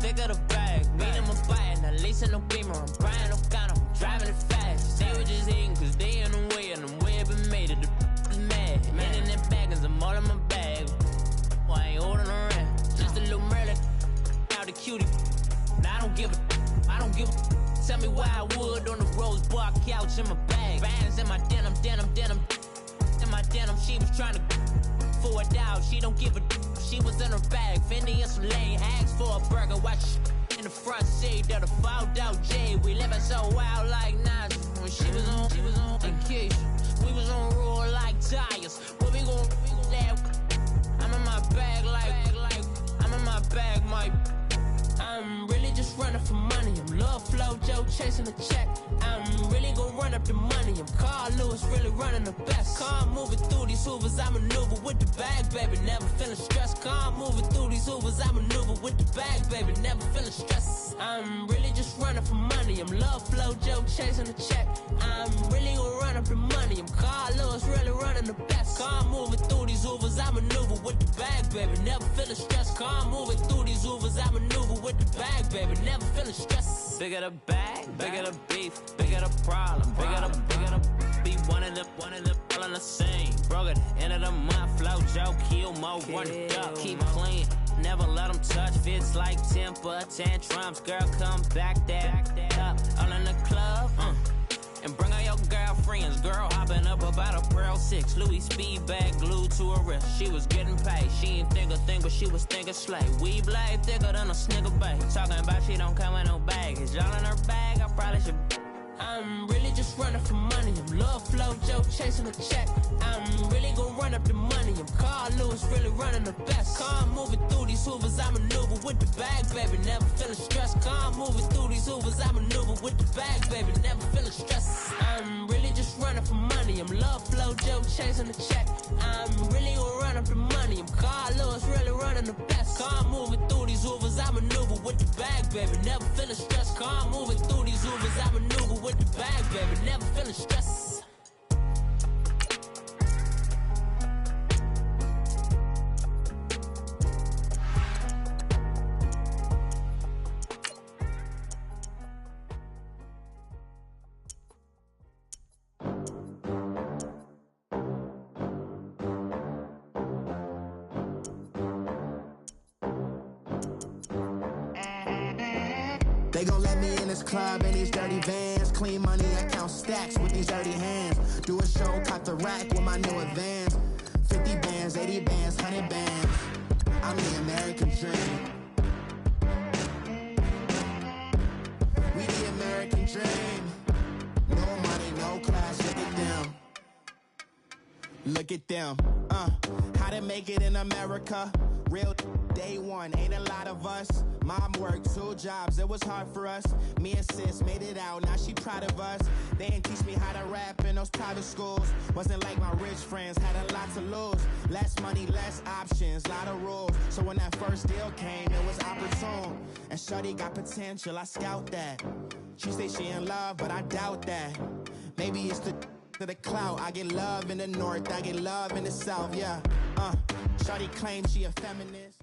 thicker the bag. Mean I'm a bite, not lacing no beamer. I'm Brian O'Connor, I'm driving it fast. They were just hating cause they in the way, and the way I've been made it. The is mad. Man in that bag, cause I'm all in my bag. Well, I ain't holding around. Just a little Merlin, out the cutie. Now I don't give a. Tell me why I would on the rose bar couch in my bag. Bands in my denim. In my denim, she was trying to for it out. She don't give a. She was in her bag, Fendi and some lane. Asked for a burger, watch in the front seat of the fouled out J. We living so wild like Nas. When she was on vacation, we was on roll like tires. What we gon' I'm in my bag like I'm in my bag, my. I'm really just running for money. I'm Love Flow Joe chasing the check. I'm really gonna run up the money. I'm Carl Lewis, really running the best. Car moving through these hoovers, I maneuver with the bag, baby. Never feeling stressed. Car moving through these hoovers, I maneuver with the bag, baby. Never feeling stressed. I'm really just running for money. I'm Love Flow Joe chasing the check. I'm really gonna run up the money. I'm Carl Lewis, really running the best. Car moving through these hoovers, I maneuver with the bag, baby. Never feeling stressed. Car moving through these hoovers, I maneuver with the bag, baby. Never feeling stressed. Bigger the bag, bigger the beef, bigger the problem, bigger the be one of them all in the same. Broke at the end of the month, flow Joe, kill mo, run it up, keep clean. Never let them touch, fits like temper tantrums. Girl, come back that up, all in the club, and bring all your girlfriends. Girl hopping up about a Pearl 6 Louis speed bag glued to her wrist. She was getting paid. She ain't think a thing, but she was thinking slay. We blade thicker than a snicker bag. Talking about she don't come with no baggage. Y'all in her bag, I probably should. I'm really just running for money. I'm Love Flow Joe chasing a check. I'm really gonna run up the money. I'm Carl Lewis, really running the best. Car moving through these hoovers, I maneuver with the bag, baby. Never feeling stressed. Car moving through these hoovers, I maneuver with the bag, baby. Never feeling stressed. I'm really just running for money. I'm Love Flow Joe chasing a check. I'm really gonna run up the money. I'm Carl Lewis, really running the best. Car moving through these hoovers, I maneuver with the bag, baby. Never feeling stressed. Car moving through these hoovers, I maneuver with the bag, baby. Never feeling stressed. They gon' let me in this club in these dirty vans. Clean money, I count stacks with these dirty hands. Do a show, caught the rack with my new advance. 50 bands, 80 bands, 100 bands. I'm the American dream. We the American dream. No money, no class, look at them. Look at them. How to make it in America. Real day one, ain't a lot of us. Mom worked 2 jobs, it was hard for us. Me and sis made it out, now she proud of us. They didn't teach me how to rap in those private schools. Wasn't like my rich friends, had a lot to lose. Less money, less options, lot of rules. So when that first deal came, it was opportune. And shorty got potential, I scout that. She say she in love, but I doubt that. Maybe it's to the clout. I get love in the north, I get love in the south, yeah. Shorty claims she a feminist.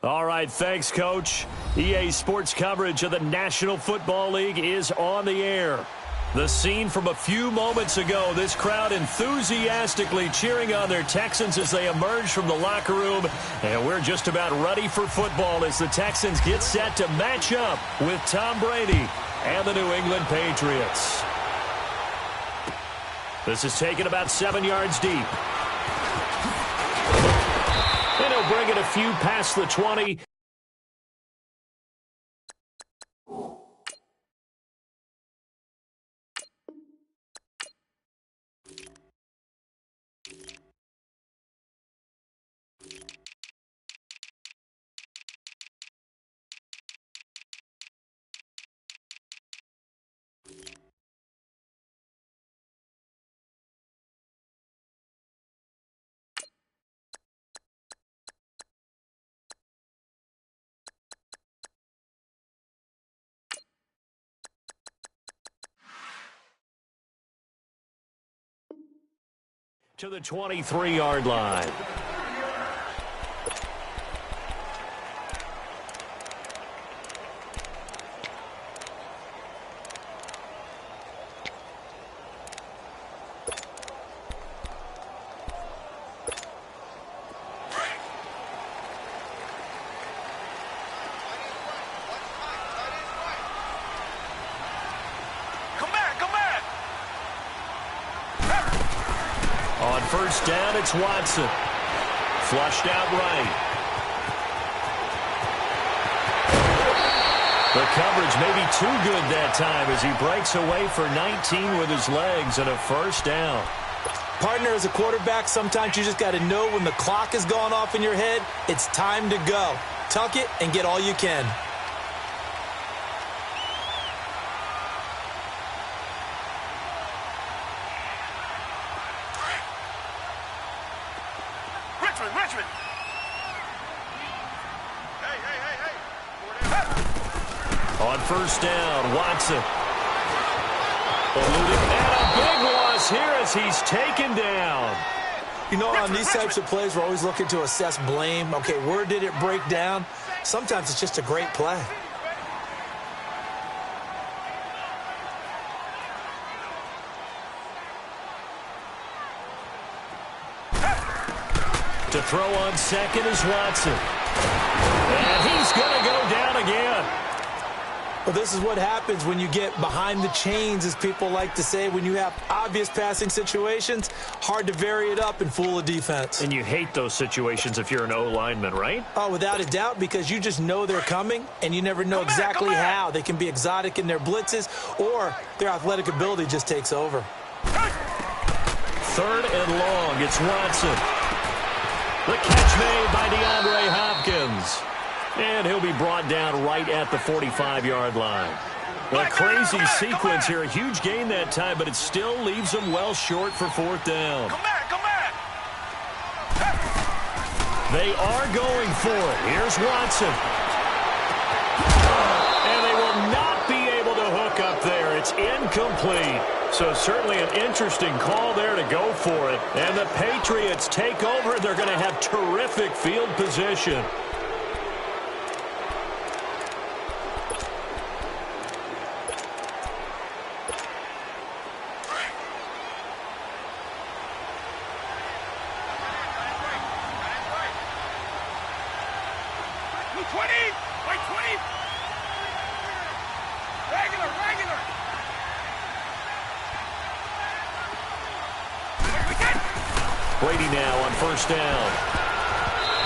All right, thanks, Coach. EA Sports coverage of the National Football League is on the air. The scene from a few moments ago, this crowd enthusiastically cheering on their Texans as they emerge from the locker room. And we're just about ready for football as the Texans get set to match up with Tom Brady and the New England Patriots. This is taken about 7 yards deep. And he'll bring it a few past the 20. To the 23-yard line. On first down, it's Watson. Flushed out right. The coverage may be too good that time as he breaks away for 19 with his legs and a first down. Partner, as a quarterback, sometimes you just got to know when the clock has gone off in your head, it's time to go. Tuck it and get all you can. Richmond. On first down, Watson. And a big loss here as he's taken down. You know, on these types of plays, we're always looking to assess blame. Okay, where did it break down? Sometimes it's just a great play. To throw on second is Watson. And he's going to go down again. Well, this is what happens when you get behind the chains, as people like to say. When you have obvious passing situations, hard to vary it up and fool a defense. And you hate those situations if you're an O-lineman, right? Oh, without a doubt, because you just know they're coming, and you never know exactly how. They can be exotic in their blitzes, or their athletic ability just takes over. Third and long, it's Watson. The catch made by DeAndre Hopkins. And he'll be brought down right at the 45-yard line. A crazy sequence here. A huge gain that time, but it still leaves them well short for fourth down. Come back. They are going for it. Here's Watson. And they will not be able to hook up there. It's incomplete. So certainly an interesting call there to go for it. And the Patriots take over. They're going to have terrific field position. Brady now on first down.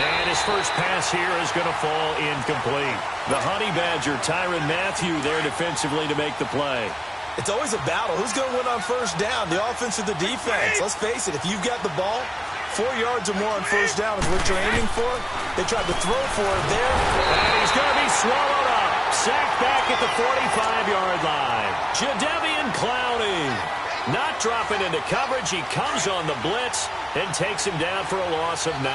And his first pass here is going to fall incomplete. The Honey Badger, Tyrann Mathieu, there defensively to make the play. It's always a battle. Who's going to win on first down, the offense or the defense? Let's face it, if you've got the ball, 4 yards or more on first down is what you're aiming for. They tried to throw for it there. And he's going to be swallowed up. Sacked back at the 45-yard line. Jadeveon Clowney not dropping into coverage. He comes on the blitz and takes him down for a loss of 9.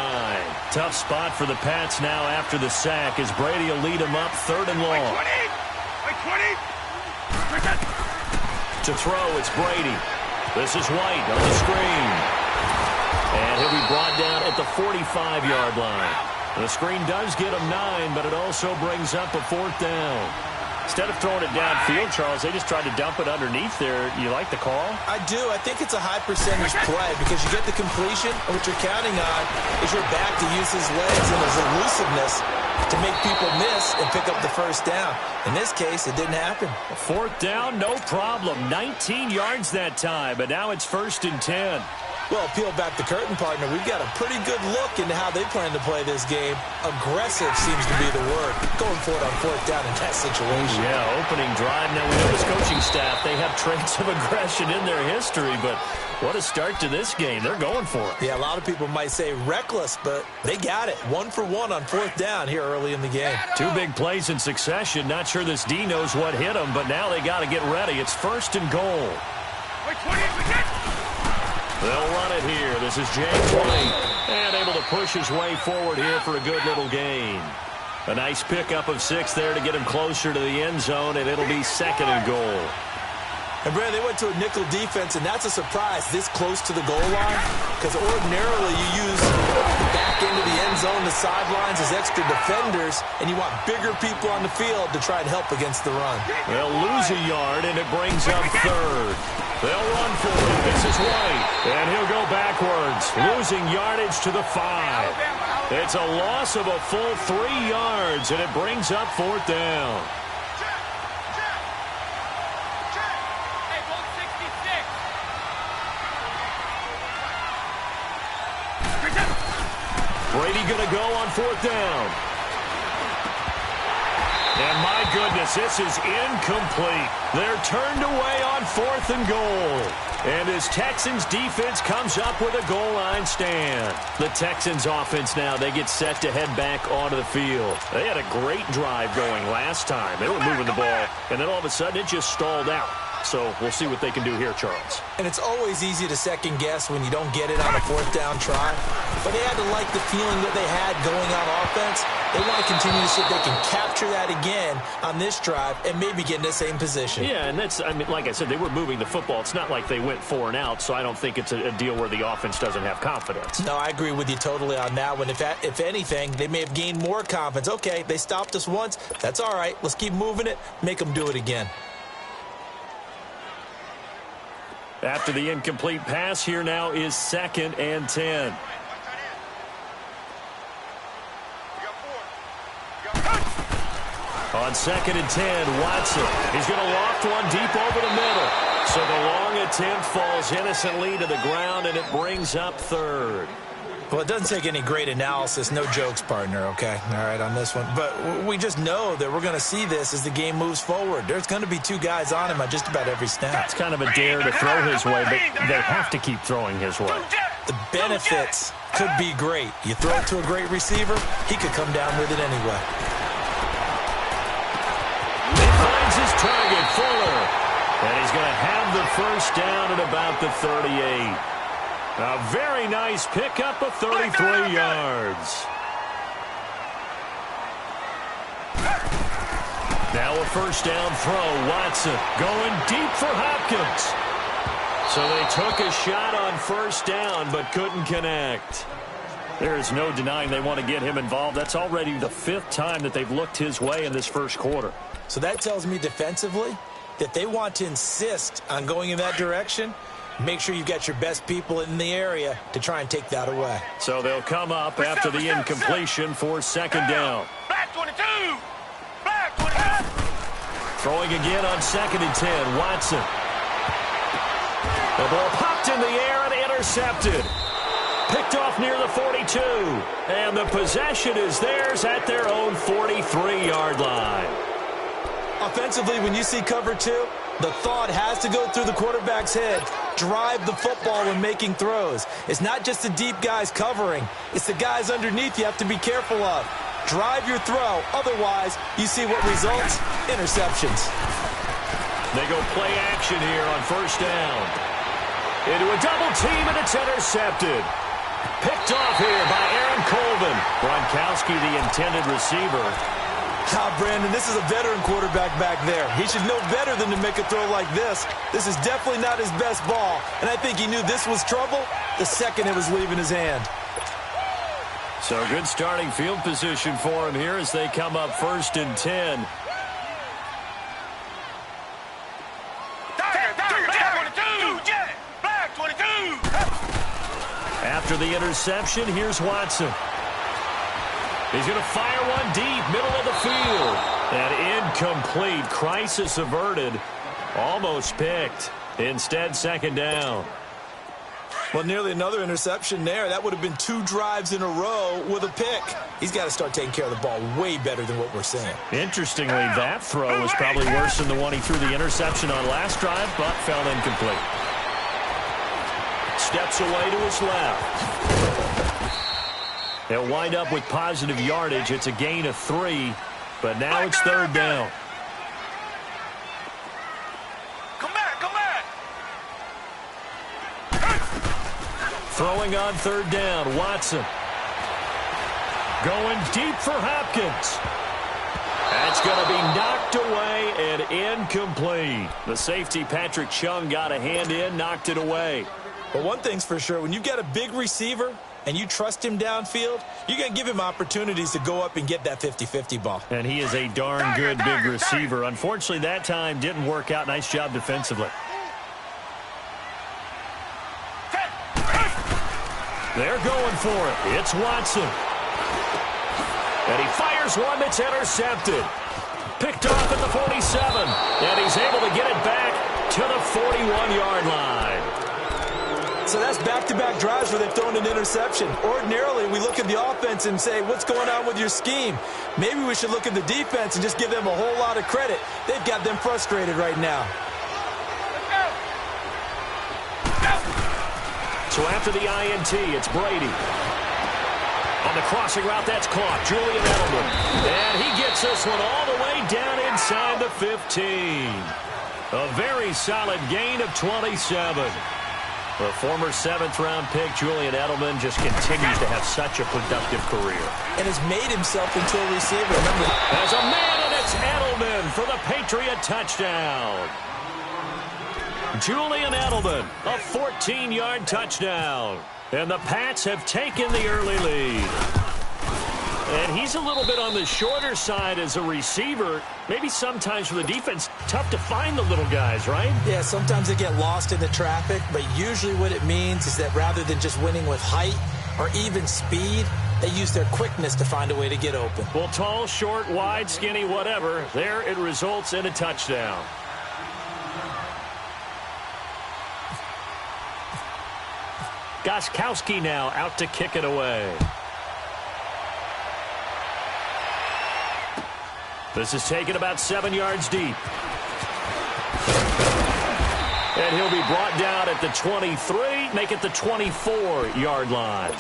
Tough spot for the Pats now after the sack as Brady will lead him up 3rd and long. To throw, it's Brady. This is White on the screen. And he'll be brought down at the 45-yard line. The screen does get him 9, but it also brings up a 4th down. Instead of throwing it downfield, Charles, they just tried to dump it underneath there. You like the call? I do. I think it's a high percentage play because you get the completion, and what you're counting on is your back to use his legs and his elusiveness to make people miss and pick up the first down. In this case, it didn't happen. 4th down, no problem. 19 yards that time, but now it's 1st and 10. Well, peel back the curtain, partner. We've got a pretty good look into how they plan to play this game. Aggressive seems to be the word. Going for it on 4th down in that situation. Yeah, opening drive. Now, we know this coaching staff, they have traits of aggression in their history, but what a start to this game. They're going for it. Yeah, a lot of people might say reckless, but they got it. 1 for 1 on 4th down here early in the game. 2 big plays in succession. Not sure this D knows what hit him, but now they got to get ready. It's 1st and goal. They'll run it here. This is James White. And able to push his way forward here for a good little gain. A nice pickup of 6 there to get him closer to the end zone, and it'll be 2nd and goal. And, Brad, they went to a nickel defense, and that's a surprise this close to the goal line because ordinarily you use the back end of the end zone, the sidelines as extra defenders, and you want bigger people on the field to try and help against the run. They'll lose a yard, and it brings up 3rd. They'll run for it. This is White, and he'll go backwards, losing yardage to the 5. It's a loss of a full 3 yards, and it brings up 4th down. Brady going to go on 4th down. And my goodness, this is incomplete. They're turned away on 4th and goal. And as Texans defense comes up with a goal line stand. The Texans offense now, they get set to head back onto the field. They had a great drive going last time. They were moving the ball, and then all of a sudden it just stalled out. So we'll see what they can do here, Charles. And it's always easy to second guess when you don't get it on a 4th down try. But they had to like the feeling that they had going on offense. They want to continue to see if they can capture that again on this drive and maybe get in the same position. Yeah, and that's, I mean, like I said, they were moving the football. It's not like they went 4 and out, so I don't think it's a deal where the offense doesn't have confidence. No, I agree with you totally on that one. If anything, they may have gained more confidence. Okay, they stopped us once. That's all right. Let's keep moving it. Make them do it again. After the incomplete pass, here now is 2nd and 10. On 2nd and 10, Watson. He's going to loft one deep over the middle. So the long attempt falls innocently to the ground, and it brings up 3rd. Well, it doesn't take any great analysis. No jokes, partner, okay? All right, on this one. But we just know that we're going to see this as the game moves forward. There's going to be 2 guys on him on just about every snap. It's kind of a dare to throw his way, but they have to keep throwing his way. The benefits could be great. You throw it to a great receiver, he could come down with it anyway. He finds his target, Fuller. And he's going to have the first down at about the 38. A very nice pickup of 33 yards. Now a first down throw. Watson going deep for Hopkins. So they took a shot on first down but couldn't connect. There is no denying they want to get him involved. That's already the 5th time that they've looked his way in this first quarter. So that tells me defensively that they want to insist on going in that direction. Make sure you've got your best people in the area to try and take that away. So they'll come up after the incompletion for 2nd down. Black 22. Black 22. Throwing again on 2nd and 10. Watson. The ball popped in the air and intercepted. Picked off near the 42. And the possession is theirs at their own 43-yard line. Offensively, when you see cover two, the thought has to go through the quarterback's head. Drive the football when making throws. It's not just the deep guys covering. It's the guys underneath you have to be careful of. Drive your throw. Otherwise, you see what results? Interceptions. They go play action here on first down. Into a double team, and it's intercepted. Picked off here by Aaron Colvin. Gronkowski, the intended receiver. Brandon, this is a veteran quarterback back there. He should know better than to make a throw like this. This is definitely not his best ball, and I think he knew this was trouble the second it was leaving his hand. So good starting field position for him here as they come up 1st and 10. After the interception, here's Watson. He's going to fire one deep, middle of the field. And incomplete. Crisis averted. Almost picked. Instead, 2nd down. Well, nearly another interception there. That would have been 2 drives in a row with a pick. He's got to start taking care of the ball way better than what we're seeing. Interestingly, that throw was probably worse than the one he threw the interception on last drive, but fell incomplete. Steps away to his left. They'll wind up with positive yardage. It's a gain of 3, but now it's 3rd down. Come back. Throwing on 3rd down, Watson. Going deep for Hopkins. That's going to be knocked away and incomplete. The safety, Patrick Chung, got a hand in, knocked it away. But one thing's for sure, when you've got a big receiver and you trust him downfield, you're going to give him opportunities to go up and get that 50-50 ball. And he is a darn good big receiver. Unfortunately, that time didn't work out. Nice job defensively. They're going for it. It's Watson. And he fires one that's intercepted. Picked off at the 47. And he's able to get it back to the 41-yard line. So that's back-to-back drives where they've thrown an interception. Ordinarily, we look at the offense and say, what's going on with your scheme? Maybe we should look at the defense and just give them a whole lot of credit. They've got them frustrated right now. So after the INT, it's Brady. On the crossing route, that's caught. Julian Edelman. And he gets this one all the way down inside the 15. A very solid gain of 27. The former 7th-round pick, Julian Edelman, just continues to have such a productive career. And has made himself into a receiver. Remember, as a man, and it's Edelman for the Patriot touchdown. Julian Edelman, a 14-yard touchdown. And the Pats have taken the early lead. And he's a little bit on the shorter side as a receiver. Maybe sometimes for the defense, tough to find the little guys, right? Yeah, sometimes they get lost in the traffic, but usually what it means is that rather than just winning with height or even speed, they use their quickness to find a way to get open. Well, tall, short, wide, skinny, whatever, there it results in a touchdown. Gostkowski now out to kick it away. This is taken about 7 yards deep. And he'll be brought down at the 23, make it the 24-yard line.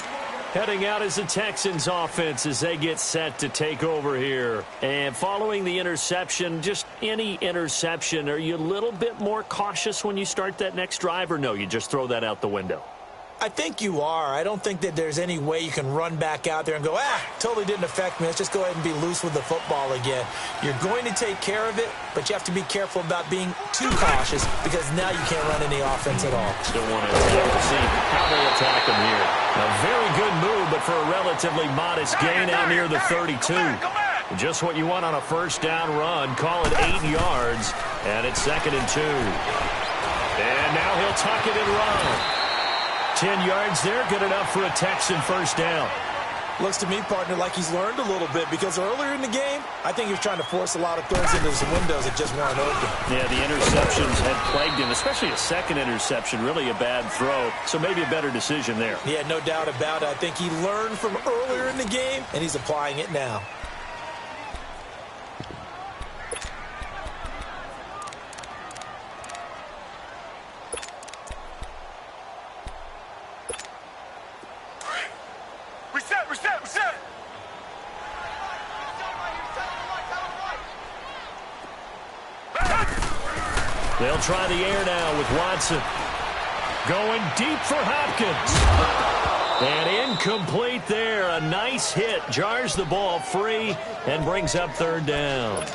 Heading out as the Texans offense as they get set to take over here. And following the interception, just any interception, are you a little bit more cautious when you start that next drive, or no, you just throw that out the window? I think you are. I don't think that there's any way you can run back out there and go, totally didn't affect me. Let's just go ahead and be loose with the football again. You're going to take care of it, but you have to be careful about being too cautious because now you can't run any offense at all. Still want to attack to see how they attack them here. A very good move, but for a relatively modest gain out near the 32. Just what you want on a first down run. Call it 8 yards, and it's 2nd and 2. And now he'll tuck it and run. 10 yards there, good enough for a Texan first down. Looks to me, partner, like he's learned a little bit because earlier in the game, I think he was trying to force a lot of throws into some windows that just weren't open. Yeah, the interceptions had plagued him, especially a second interception, really a bad throw. So maybe a better decision there. Yeah, no doubt about it. I think he learned from earlier in the game, and he's applying it now. They'll try the air now with Watson. Going deep for Hopkins. And incomplete there. A nice hit. Jars the ball free and brings up third down.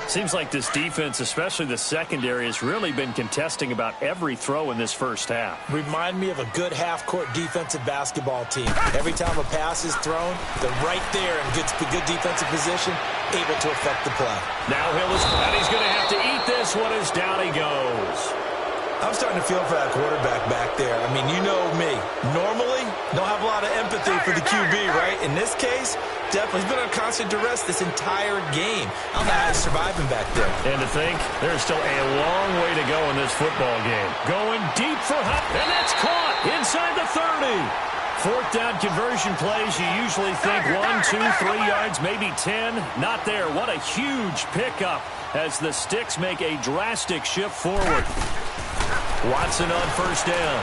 Seems like this defense, especially the secondary, has really been contesting about every throw in this first half. Remind me of a good half-court defensive basketball team. Every time a pass is thrown, they're right there in good defensive position, able to affect the play. Now he's going to have to eat this one as down he goes. I'm starting to feel for that quarterback back there. I mean, you know me. Normally, don't have a lot of empathy for the QB, right? In this case, definitely. He's been on constant duress this entire game. I don't know how he's surviving back there. And to think, there's still a long way to go in this football game. Going deep for Hopkins. And that's caught inside the 30. Fourth down conversion plays, you usually think 1, 2, 3 yards, maybe 10. Not there. What a huge pickup as the Sticks make a drastic shift forward. Watson on first down.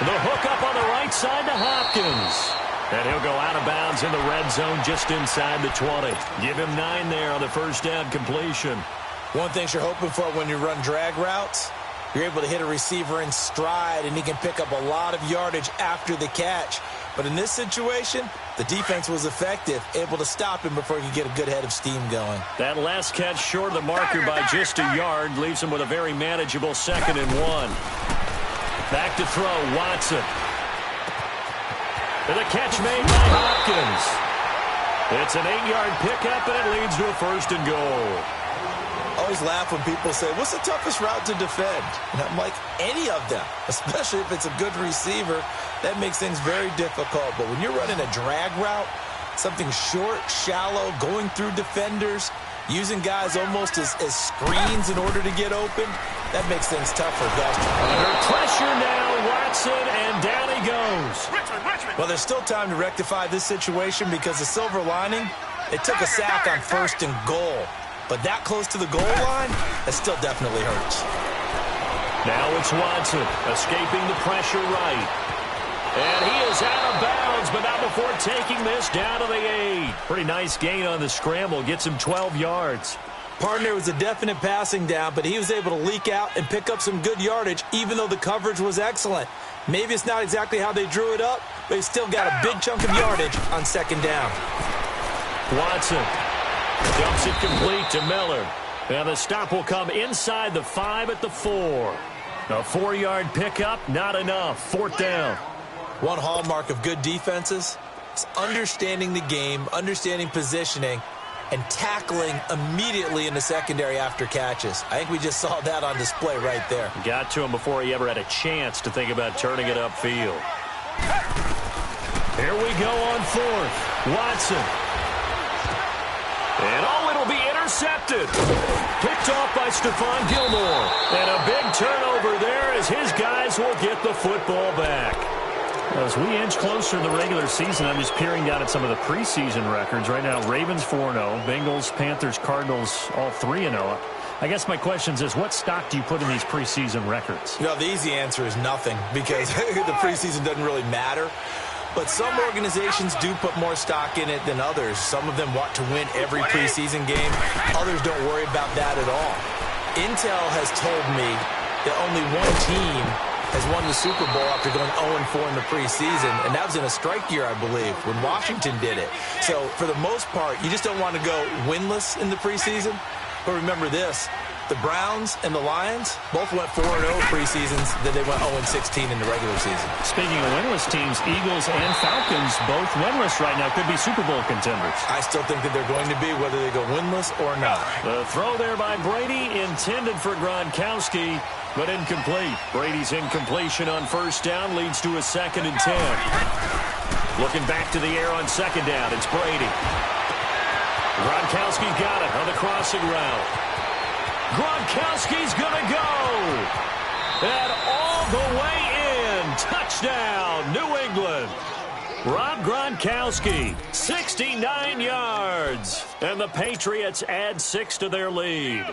The hook up on the right side to Hopkins. And he'll go out of bounds in the red zone just inside the 20. Give him 9 there on the first down completion. One thing you're hoping for when you run drag routes, you're able to hit a receiver in stride, and he can pick up a lot of yardage after the catch. But in this situation, the defense was effective, able to stop him before he could get a good head of steam going. That last catch short of the marker by just a yard leaves him with a very manageable 2nd and 1. Back to throw, Watson. And the catch made by Hopkins. It's an 8-yard pickup, and it leads to a 1st and goal. I always laugh when people say, what's the toughest route to defend? And I'm like, any of them, especially if it's a good receiver. That makes things very difficult. But when you're running a drag route, something short, shallow, going through defenders, using guys almost as screens in order to get open, that makes things tougher. Under pressure now, Watson, and down he goes. Well, there's still time to rectify this situation because the silver lining, they took a sack on 1st and goal. But that close to the goal line, that still definitely hurts. Now it's Watson escaping the pressure right. And he is out of bounds, but not before taking this down to the 8. Pretty nice gain on the scramble. Gets him 12 yards. Partner was a definite passing down, but he was able to leak out and pick up some good yardage, even though the coverage was excellent. Maybe it's not exactly how they drew it up, but he still got a big chunk of yardage on 2nd down. Watson dumps it complete to Miller. And the stop will come inside the 5 at the 4. A 4-yard pickup, not enough. 4th down. One hallmark of good defenses is understanding the game, understanding positioning, and tackling immediately in the secondary after catches. I think we just saw that on display right there. Got to him before he ever had a chance to think about turning it upfield. Here we go on 4th. Watson. And it'll be intercepted. Picked off by Stephon Gilmore. And a big turnover there as his guys will get the football back. As we inch closer to the regular season, I'm just peering down at some of the preseason records. Right now, Ravens 4-0, Bengals, Panthers, Cardinals, all 3-0. I guess my question is, what stock do you put in these preseason records? The easy answer is nothing because the preseason doesn't really matter. But some organizations do put more stock in it than others. Some of them want to win every preseason game. Others don't worry about that at all. Intel has told me that only one team has won the Super Bowl after going 0-4 in the preseason, and that was in a strike year, I believe, when Washington did it. So, for the most part, you just don't want to go winless in the preseason. But remember this, the Browns and the Lions both went 4-0 preseasons, then they went 0-16 in the regular season. Speaking of winless teams, Eagles and Falcons both winless right now, could be Super Bowl contenders. I still think that they're going to be, whether they go winless or not. The throw there by Brady, intended for Gronkowski, but incomplete. Brady's incompletion on 1st down leads to a 2nd and 10. Looking back to the air on 2nd down, it's Brady. Gronkowski's got it on the crossing route. Gronkowski's gonna go. And all the way in. Touchdown, New England. Rob Gronkowski, 69 yards. And the Patriots add 6 to their lead.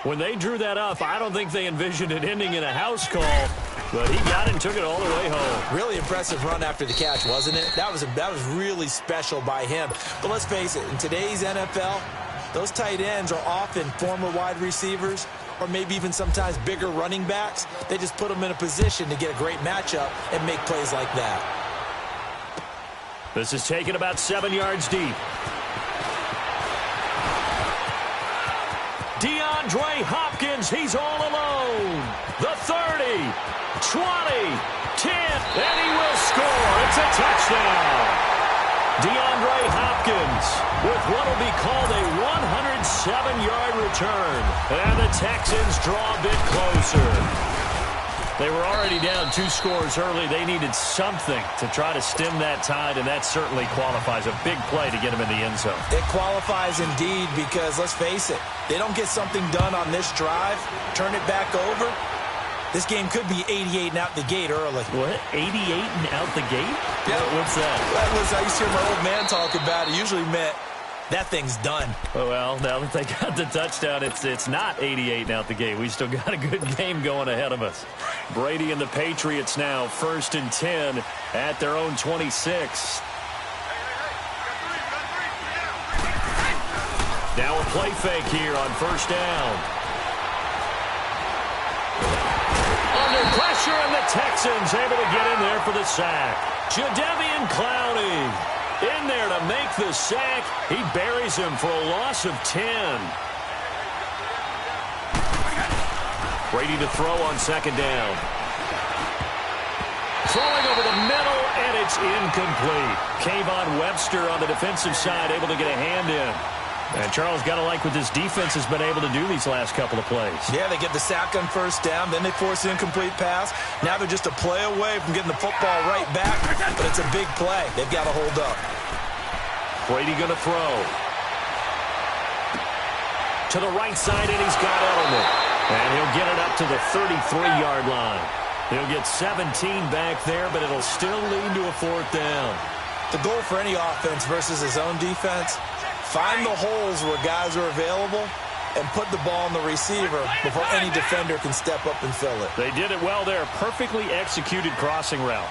When they drew that up, I don't think they envisioned it ending in a house call, but he got it and took it all the way home. Really impressive run after the catch, wasn't it? That was really special by him. But let's face it, in today's NFL, Those tight ends are often former wide receivers or maybe even sometimes bigger running backs. They just put them in a position to get a great matchup and make plays like that. This is taken about 7 yards deep. DeAndre Hopkins, he's all alone. The 30, 20, 10, and he will score. It's a touchdown. DeAndre Hopkins with what will be called a 107-yard return. And the Texans draw a bit closer. They were already down 2 scores early. They needed something to try to stem that tide, and that certainly qualifies. A big play to get them in the end zone. It qualifies indeed because, let's face it, they don't get something done on this drive, turn it back over, this game could be 88 and out the gate early. What? 88 and out the gate? Yeah. What's that? I used to hear my old man talk about it. Usually meant that thing's done. Well, now that they got the touchdown, it's not 88 and out the gate. We still got a good game going ahead of us. Brady and the Patriots now 1st and 10 at their own 26. Now a play fake here on 1st down. Under pressure, and the Texans able to get in there for the sack. Jadeveon Clowney in there to make the sack. He buries him for a loss of 10. Brady to throw on 2nd down. Throwing over the middle, and it's incomplete. Kayvon Webster on the defensive side able to get a hand in. And Charles, got to like what this defense has been able to do these last couple of plays. Yeah, they get the sack on 1st down, then they force an incomplete pass. Now they're just a play away from getting the football right back, but it's a big play. They've got to hold up. Brady going to throw. To the right side, and he's got Edelman. And he'll get it up to the 33-yard line. He'll get 17 back there, but it'll still lead to a 4th down. The goal for any offense versus his own defense, find the holes where guys are available and put the ball on the receiver before any defender can step up and fill it. They did it well there. Perfectly executed crossing route.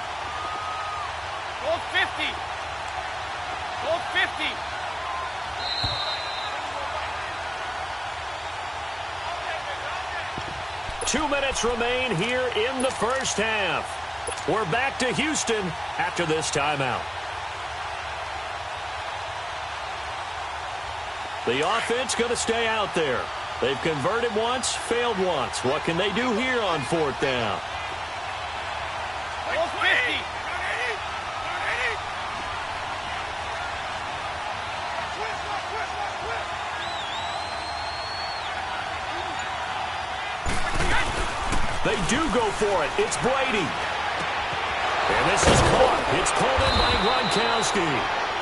Goal 50. Goal 50. 2 minutes remain here in the 1st half. We're back to Houston after this timeout. The offense going to stay out there. They've converted once, failed once. What can they do here on 4th down? Goal 50. They do go for it. It's Brady. And this is caught. It's pulled in by Gronkowski.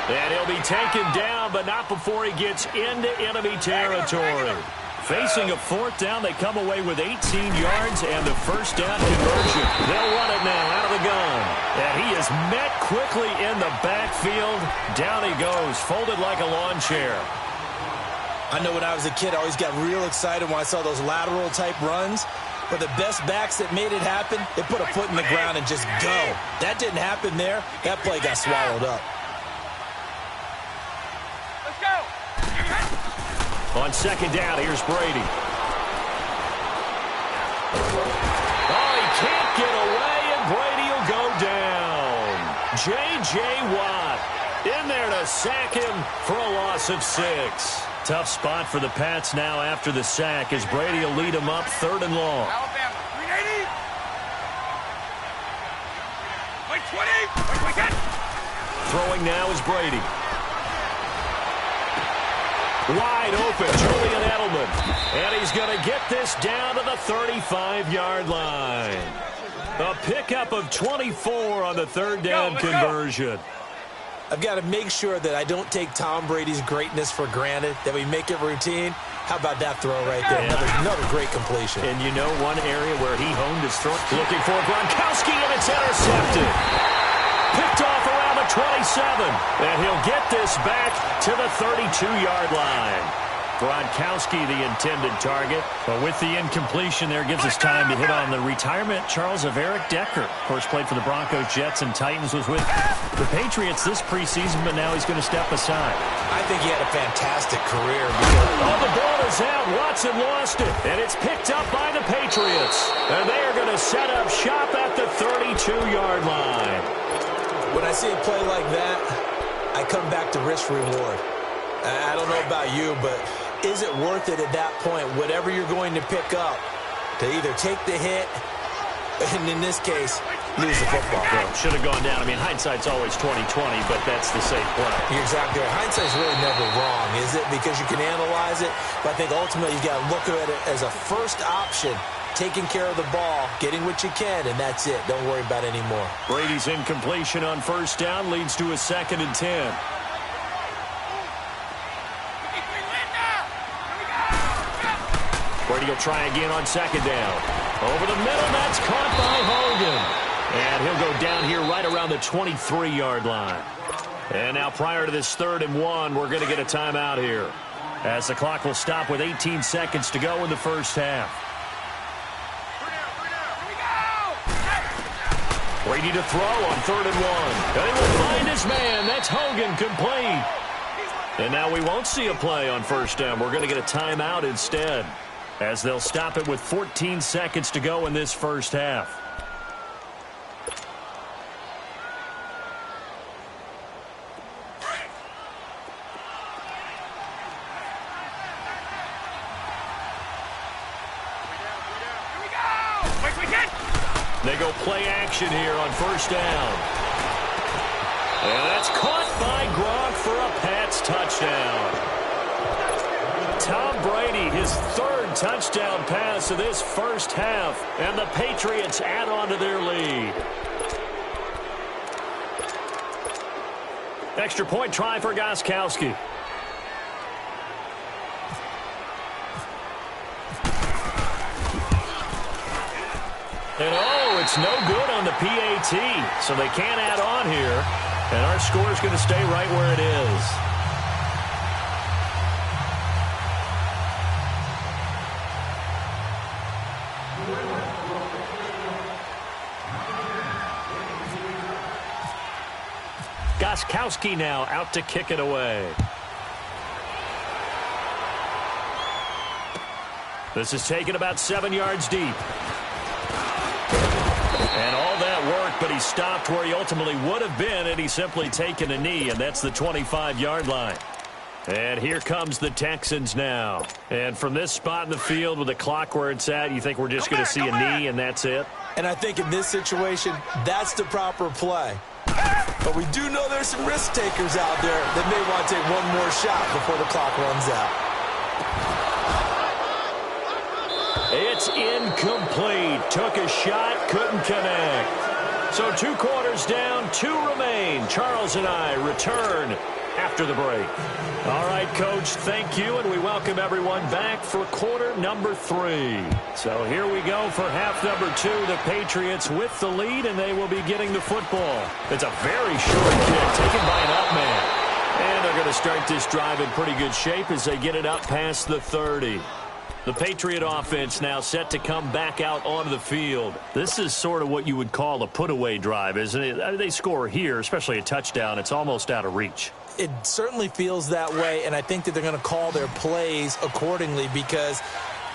And he'll be taken down, but not before he gets into enemy territory. Facing a 4th down, they come away with 18 yards and the 1st down conversion. They'll run it now out of the gun. And he is met quickly in the backfield. Down he goes, folded like a lawn chair. I know when I was a kid, I always got real excited when I saw those lateral-type runs. But the best backs that made it happen, they put a foot in the ground and just go. That didn't happen there. That play got swallowed up. Let's go. On 2nd down, here's Brady. Oh, he can't get away, and Brady will go down. J.J. Watt in there to sack him for a loss of 6. Tough spot for the Pats now after the sack as Brady will lead them up 3rd and long. Alabama. 380. Wait, 20. Wait, get. Throwing now is Brady. Wide open, Julian Edelman. And he's going to get this down to the 35-yard line. A pickup of 24 on the 3rd down conversion. I've got to make sure that I don't take Tom Brady's greatness for granted, that we make it routine. How about that throw right there? Another great completion. And you know one area where he honed his throw? Looking for Gronkowski, and it's intercepted. Picked off around the 27. And he'll get this back to the 32-yard line. Gronkowski, the intended target. But with the incompletion there, gives us time to hit on the retirement, Charles, of Eric Decker. Of course, played for the Broncos, Jets, and Titans. Was with the Patriots this preseason, but now he's going to step aside. I think he had a fantastic career. Oh, the ball is out. Watson lost it. And it's picked up by the Patriots. And they are going to set up shop at the 32-yard line. When I see a play like that, I come back to risk-reward. I don't know about you, but is it worth it at that point, whatever you're going to pick up, to either take the hit, and in this case, lose the football? Well, should have gone down. I mean, hindsight's always 20/20, but that's the safe play. You're exactly right. Hindsight's really never wrong, is it? Because you can analyze it, but I think ultimately you got to look at it as a first option, taking care of the ball, getting what you can, and that's it. Don't worry about it anymore. Brady's incompletion on first down leads to a 2nd and 10. Brady will try again on 2nd down. Over the middle, that's caught by Hogan. And he'll go down here right around the 23-yard line. And now prior to this 3rd and 1, we're going to get a timeout here, as the clock will stop with 18 seconds to go in the first half. Brady to throw on 3rd and 1. And he will find his man. That's Hogan, complete. And now we won't see a play on first down. We're going to get a timeout instead, as they'll stop it with 14 seconds to go in this first half. They go play action here on first down. And that's caught by Gronk for a Pats touchdown. Tom Brady, his 3rd touchdown pass of this first half, and the Patriots add on to their lead. Extra point try for Gronkowski. And oh, it's no good on the PAT, so they can't add on here. And our score is going to stay right where it is. Gronkowski now out to kick it away. This is taken about 7 yards deep. And all that work, but he stopped where he ultimately would have been, and he's simply taken a knee, and that's the 25-yard line. And here comes the Texans now. And from this spot in the field with the clock where it's at, you think we're just going to see a knee and that's it? And I think in this situation, that's the proper play. But we do know there's some risk takers out there that may want to take one more shot before the clock runs out. It's incomplete. Took a shot, couldn't connect. So 2 quarters down, 2 remain. Charles and I return after the break. All right, Coach, thank you, and we welcome everyone back for quarter number 3. So here we go for half number 2. The Patriots with the lead, and they will be getting the football. It's a very short kick taken by an up man. And they're going to start this drive in pretty good shape as they get it up past the 30. The Patriot offense now set to come back out onto the field. This is sort of what you would call a put-away drive, isn't it? They score here, especially a touchdown. It's almost out of reach. It certainly feels that way, and I think that they're going to call their plays accordingly, because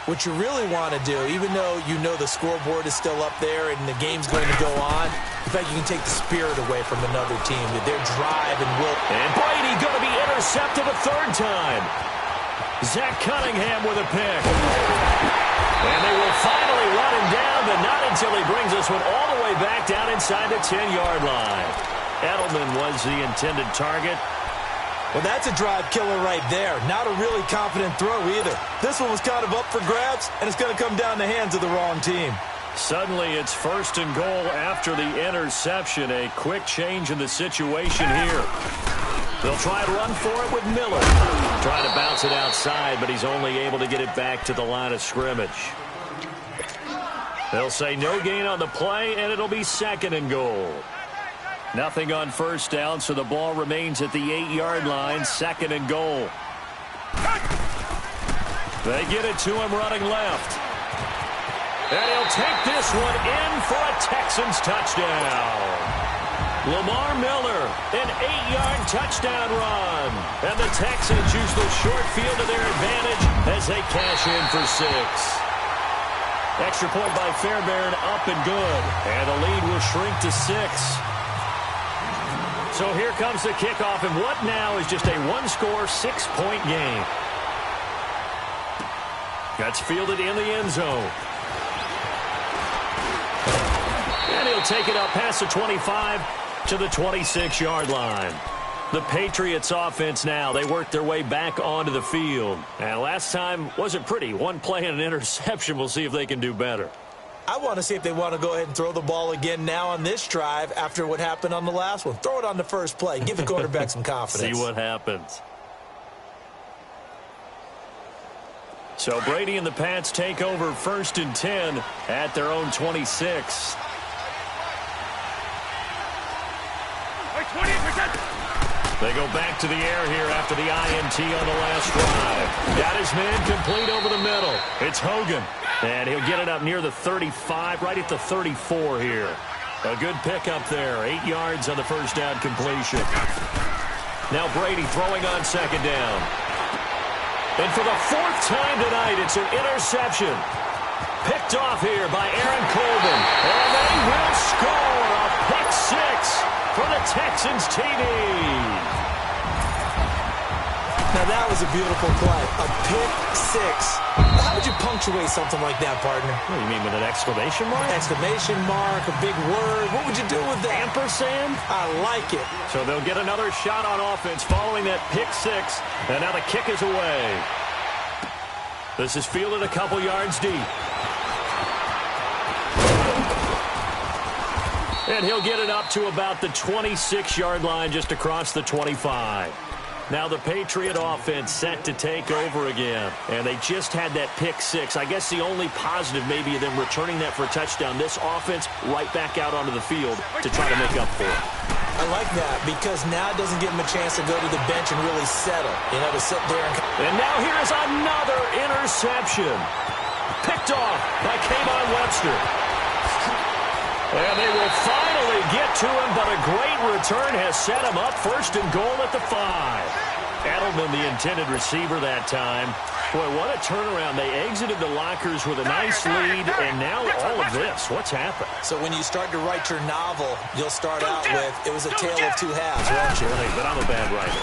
what you really want to do, even though you know the scoreboard is still up there and the game's going to go on, in fact, you can take the spirit away from another team, that their drive and will. And Brady going to be intercepted a 3rd time. Zach Cunningham with a pick. And they will finally run him down, but not until he brings this one all the way back down inside the 10-yard line. Edelman was the intended target. Well, that's a drive killer right there. Not a really confident throw either. This one was kind of up for grabs, and it's going to come down the hands of the wrong team. Suddenly, it's 1st and goal after the interception. A quick change in the situation here. They'll try to run for it with Miller. Trying to bounce it outside, but he's only able to get it back to the line of scrimmage. They'll say no gain on the play, and it'll be 2nd and goal. Nothing on first down, so the ball remains at the 8-yard line, 2nd and goal. They get it to him running left. And he'll take this one in for a Texans touchdown. Lamar Miller, an 8-yard touchdown run. And the Texans use the short field to their advantage as they cash in for 6. Extra point by Fairbairn, up and good. And the lead will shrink to 6. So here comes the kickoff, and what now is just a one-score, 6-point game. That's fielded in the end zone. And he'll take it up past the 25 to the 26-yard line. The Patriots offense now, they work their way back onto the field. And last time wasn't pretty. One play and an interception. We'll see if they can do better. I want to see if they want to go ahead and throw the ball again now on this drive after what happened on the last one. Throw it on the first play. Give the quarterback some confidence. See what happens. So Brady and the Pats take over 1st and 10 at their own 26. 20%. They go back to the air here after the INT on the last drive. Got his man complete over the middle. It's Hogan. And he'll get it up near the 35, right at the 34 here. A good pickup there. 8 yards on the first down completion. Now Brady throwing on 2nd down. And for the 4th time tonight, it's an interception. Picked off here by Aaron Colvin. And they will score a pick 6 for the Texans TD. Now that was a beautiful play. A pick 6. How would you punctuate something like that, partner? What do you mean, with an exclamation mark? Exclamation mark, a big word. What would you do with that? Ampersand? I like it. So they'll get another shot on offense following that pick 6. And now the kick is away. This is fielded a couple yards deep. And he'll get it up to about the 26-yard line just across the 25. Now the Patriot offense set to take over again. And they just had that pick 6. I guess the only positive maybe of them returning that for a touchdown. This offense right back out onto the field to try to make up for it. I like that because now it doesn't give him a chance to go to the bench and really settle. You know, to sit there. And now here's another interception. Picked off by Kayvon Webster. And they will finally get to him, but a great return has set him up 1st and goal at the 5. Edelman, the intended receiver that time. Boy, what a turnaround. They exited the lockers with a nice lead, and now all of this. What's happened? So when you start to write your novel, you'll start out with, it was a tale of 2 halves, won't you? Right, but I'm a bad writer.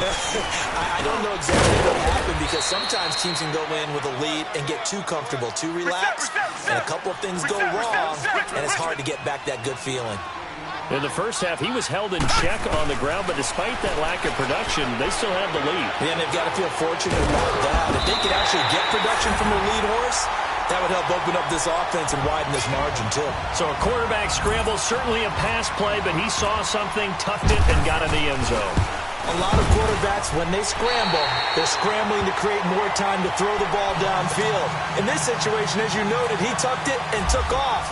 I don't know exactly what happened because sometimes teams can go in with a lead and get too comfortable, too relaxed, and a couple of things go wrong, and it's hard to get back that good feeling. In the first half, he was held in check on the ground, but despite that lack of production, they still have the lead. Yeah, and they've got to feel fortunate about that. If they could actually get production from their lead horse, that would help open up this offense and widen this margin, too. So a quarterback scramble, certainly a pass play, but he saw something, tucked it, and got in the end zone. A lot of quarterbacks, when they scramble, they're scrambling to create more time to throw the ball downfield. In this situation, as you noted, he tucked it and took off.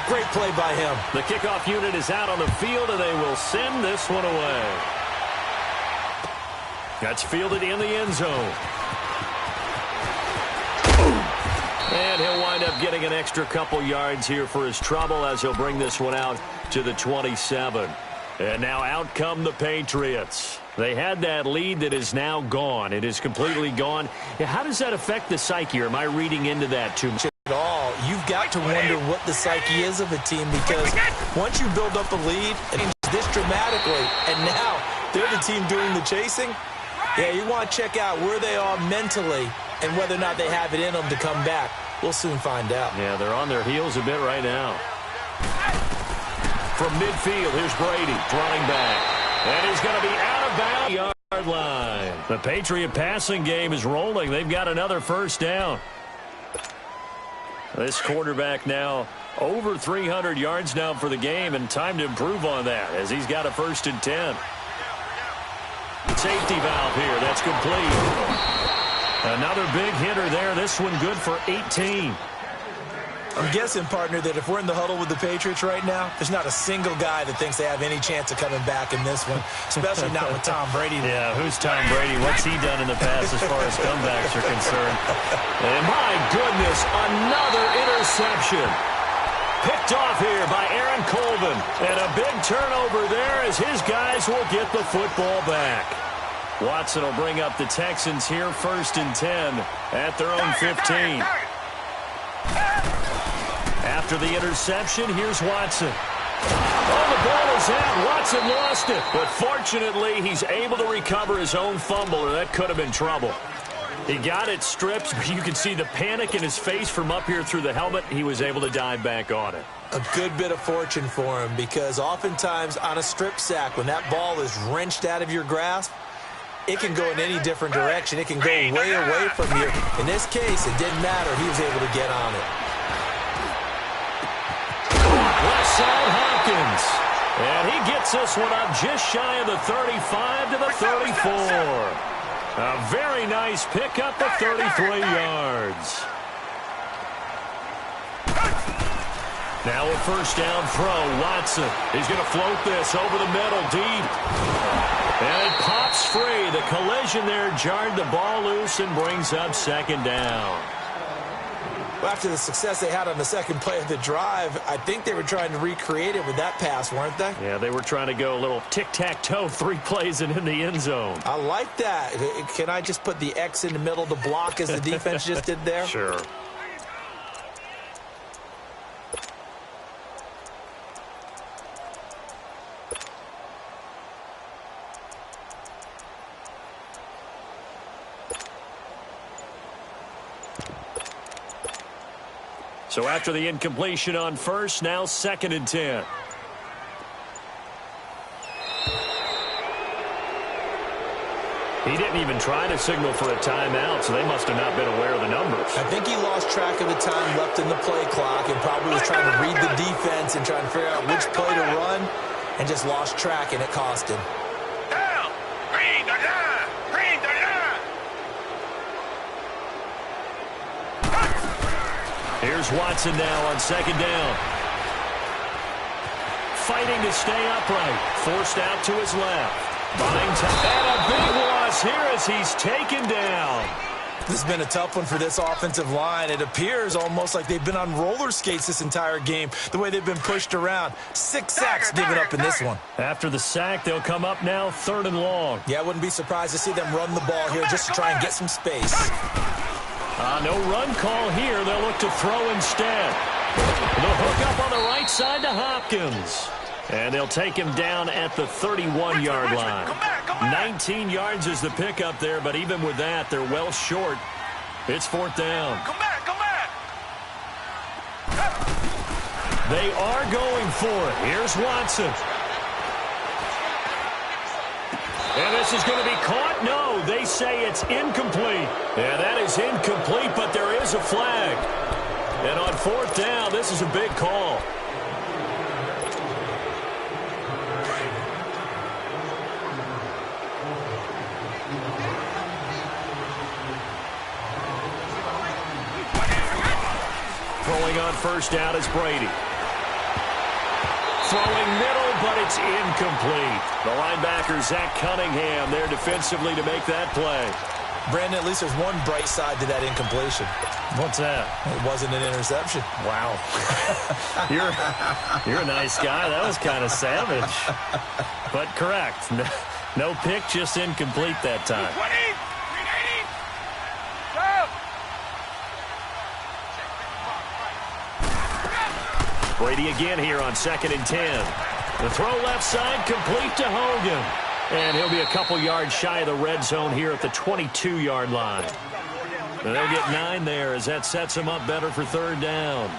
Great play by him. The kickoff unit is out on the field, and they will send this one away. That's fielded in the end zone. And he'll wind up getting an extra couple yards here for his trouble as he'll bring this one out to the 27. And now out come the Patriots. They had that lead that is now gone. It is completely gone. How does that affect the psyche? Or am I reading into that too much? At all. You've got to wonder what the psyche is of a team because once you build up a lead, it changes this dramatically, and now they're the team doing the chasing. Yeah, you want to check out where they are mentally and whether or not they have it in them to come back. We'll soon find out. Yeah, they're on their heels a bit right now. From midfield, here's Brady running back. And he's going to be out of bounds. Yard line. The Patriot passing game is rolling. They've got another 1st down. This quarterback now over 300 yards now for the game, and time to improve on that as he's got a 1st and 10. Safety valve here. That's complete. Another big hitter there. This one good for 18. I'm guessing, partner, that if we're in the huddle with the Patriots right now, there's not a single guy that thinks they have any chance of coming back in this one, especially not with Tom Brady. Yeah, who's Tom Brady? What's he done in the past as far as comebacks are concerned? And my goodness, another interception. Picked off here by Aaron Colvin. And a big turnover there as his guys will get the football back. Watson will bring up the Texans here 1st and 10 at their own 15. After the interception, here's Watson. Oh, the ball is out. Watson lost it. But fortunately, he's able to recover his own fumble, or that could have been trouble. He got it stripped, but you can see the panic in his face from up here through the helmet. He was able to dive back on it. A good bit of fortune for him, because oftentimes on a strip sack, when that ball is wrenched out of your grasp, it can go in any different direction. It can go way away from you. In this case, it didn't matter. He was able to get on it. Left side Hopkins. And he gets this one up just shy of the 35 to the 34. A very nice pickup of 33 yards. Now a first down throw. Watson. He's going to float this over the middle deep. And it pops free. The collision there jarred the ball loose and brings up 2nd down. Well, after the success they had on the second play of the drive, I think they were trying to recreate it with that pass, weren't they? Yeah, they were trying to go a little tic-tac-toe, 3 plays and in the end zone. I like that. Can I just put the X in the middle to block as the defense just did there? Sure. So after the incompletion on first, now 2nd and 10. He didn't even try to signal for a timeout, so they must have not been aware of the numbers. I think he lost track of the time left in the play clock and probably was trying to read the defense and trying to figure out which play to run and just lost track, and it cost him. Down. Green the line. Green the line. Here's Watson now on 2nd down. Fighting to stay upright. Forced out to his left. Buying time. And a big loss here as he's taken down. This has been a tough one for this offensive line. It appears almost like they've been on roller skates this entire game, the way they've been pushed around. 6 sacks given up in this one. After the sack, they'll come up now 3rd and long. Yeah, I wouldn't be surprised to see them run the ball here just to try and get some space. No run call here. They'll look to throw instead. They'll hook up on the right side to Hopkins. And they'll take him down at the 31-yard line. 19 yards is the pickup there, but even with that, they're well short. It's 4th down. Come back, come back. They are going for it. Here's Watson. And this is going to be caught. No, they say it's incomplete. Yeah, that is incomplete, but there is a flag. And on 4th down, this is a big call. Throwing on first down is Brady. Throwing middle, but it's incomplete. The linebacker, Zach Cunningham, there defensively to make that play. Brandon, at least there's one bright side to that incompletion. What's that? It wasn't an interception. Wow. You're a nice guy. That was kind of savage. But correct. No pick, just incomplete that time. 20. 380. Go. Brady again here on 2nd and 10. The throw left side complete to Hogan. And he'll be a couple yards shy of the red zone here at the 22-yard line. And they'll get 9 there as that sets them up better for 3rd down.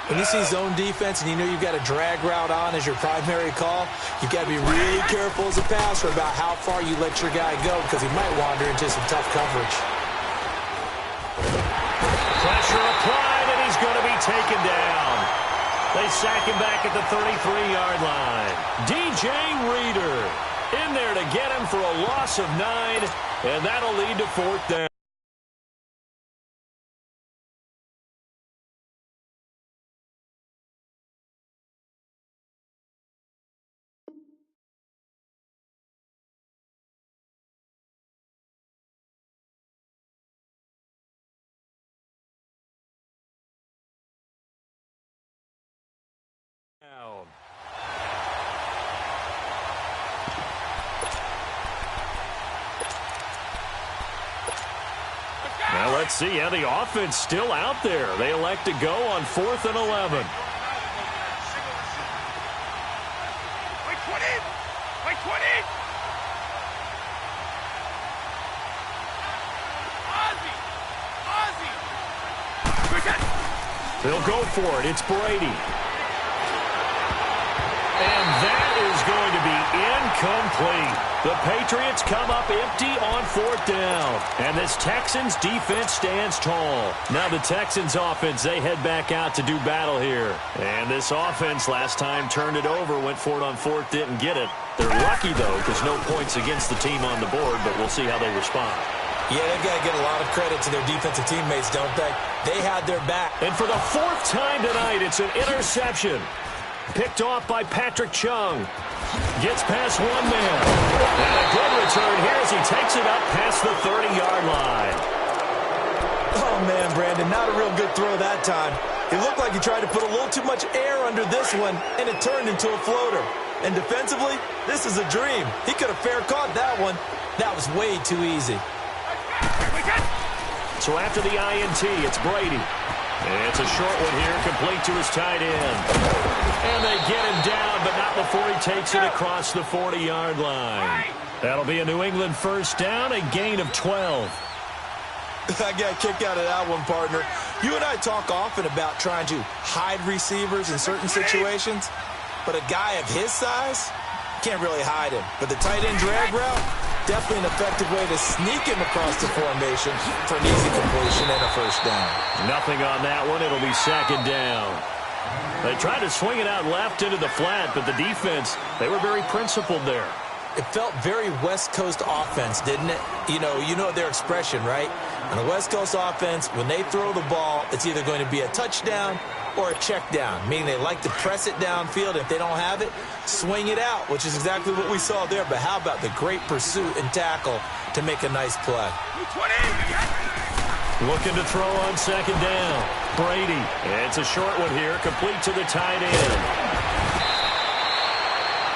When you see zone defense and you know you've got a drag route on as your primary call, you've got to be really careful as a passer about how far you let your guy go because he might wander into some tough coverage. Pressure applied, and he's going to be taken down. They sack him back at the 33-yard line. DJ Reader in there to get him for a loss of 9, and that'll lead to 4th down. see, yeah, the offense still out there. They elect to go on 4th and 11. They'll go for it. It's Brady. And that is going to be incomplete. The Patriots come up empty on 4th down. And this Texans defense stands tall. Now the Texans offense, they head back out to do battle here. And this offense last time turned it over, went for it on 4th, didn't get it. They're lucky, though, because no points against the team on the board, but we'll see how they respond. Yeah, they've got to get a lot of credit to their defensive teammates, don't they? They had their back. And for the 4th time tonight, it's an interception. Picked off by Patrick Chung. Gets past one man. And a good return here as he takes it up past the 30-yard line. Oh, man, Brandon, not a real good throw that time. It looked like he tried to put a little too much air under this one, and it turned into a floater. And defensively, this is a dream. He could have fair caught that one. That was way too easy. So after the INT, it's Brady. And it's a short one here, complete to his tight end. And they get him down, but not before he takes it across the 40-yard line. That'll be a New England first down, a gain of 12. I got a kick out of that one, partner. You and I talk often about trying to hide receivers in certain situations, but a guy of his size can't really hide him. But the tight end drag route, definitely an effective way to sneak him across the formation for an easy completion and a first down. Nothing on that one. It'll be 2nd down. They tried to swing it out left into the flat, but the defense, they were very principled there. It felt very West Coast offense, didn't it? You know their expression, right? On a West Coast offense, when they throw the ball, it's either going to be a touchdown or a check down, meaning they like to press it downfield. If they don't have it, swing it out, which is exactly what we saw there. But how about the great pursuit and tackle to make a nice play? Looking to throw on 2nd down. Brady. And it's a short one here, complete to the tight end.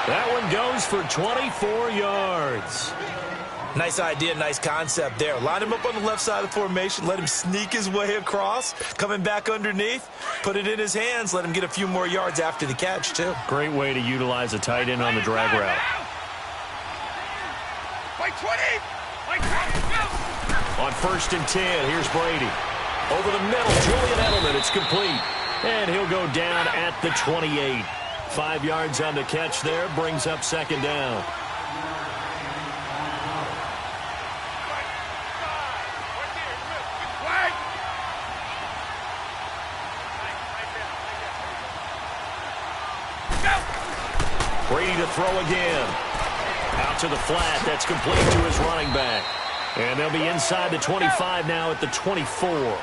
That one goes for 24 yards. Nice idea, nice concept there. Line him up on the left side of the formation, let him sneak his way across, coming back underneath, put it in his hands, let him get a few more yards after the catch, too. Great way to utilize a tight end on the drag route. On 1st and 10, here's Brady. Over the middle, Julian Edelman, it's complete. And he'll go down at the 28. 5 yards on the catch there, brings up 2nd down. Brady to throw again. Out to the flat. That's complete to his running back. And they'll be inside the 25 now at the 24.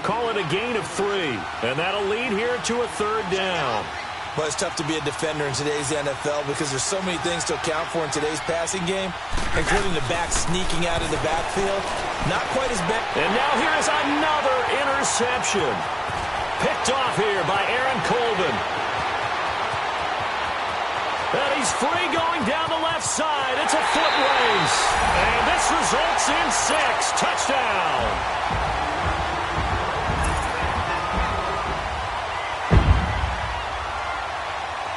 Call it a gain of 3. And that'll lead here to a 3rd down. Well, it's tough to be a defender in today's NFL because there's so many things to account for in today's passing game, including the back sneaking out of the backfield. Not quite as bad. And now here's another interception. Picked off here by Aaron Colvin. And he's free going down the left side. It's a foot race. And this results in 6. Touchdown.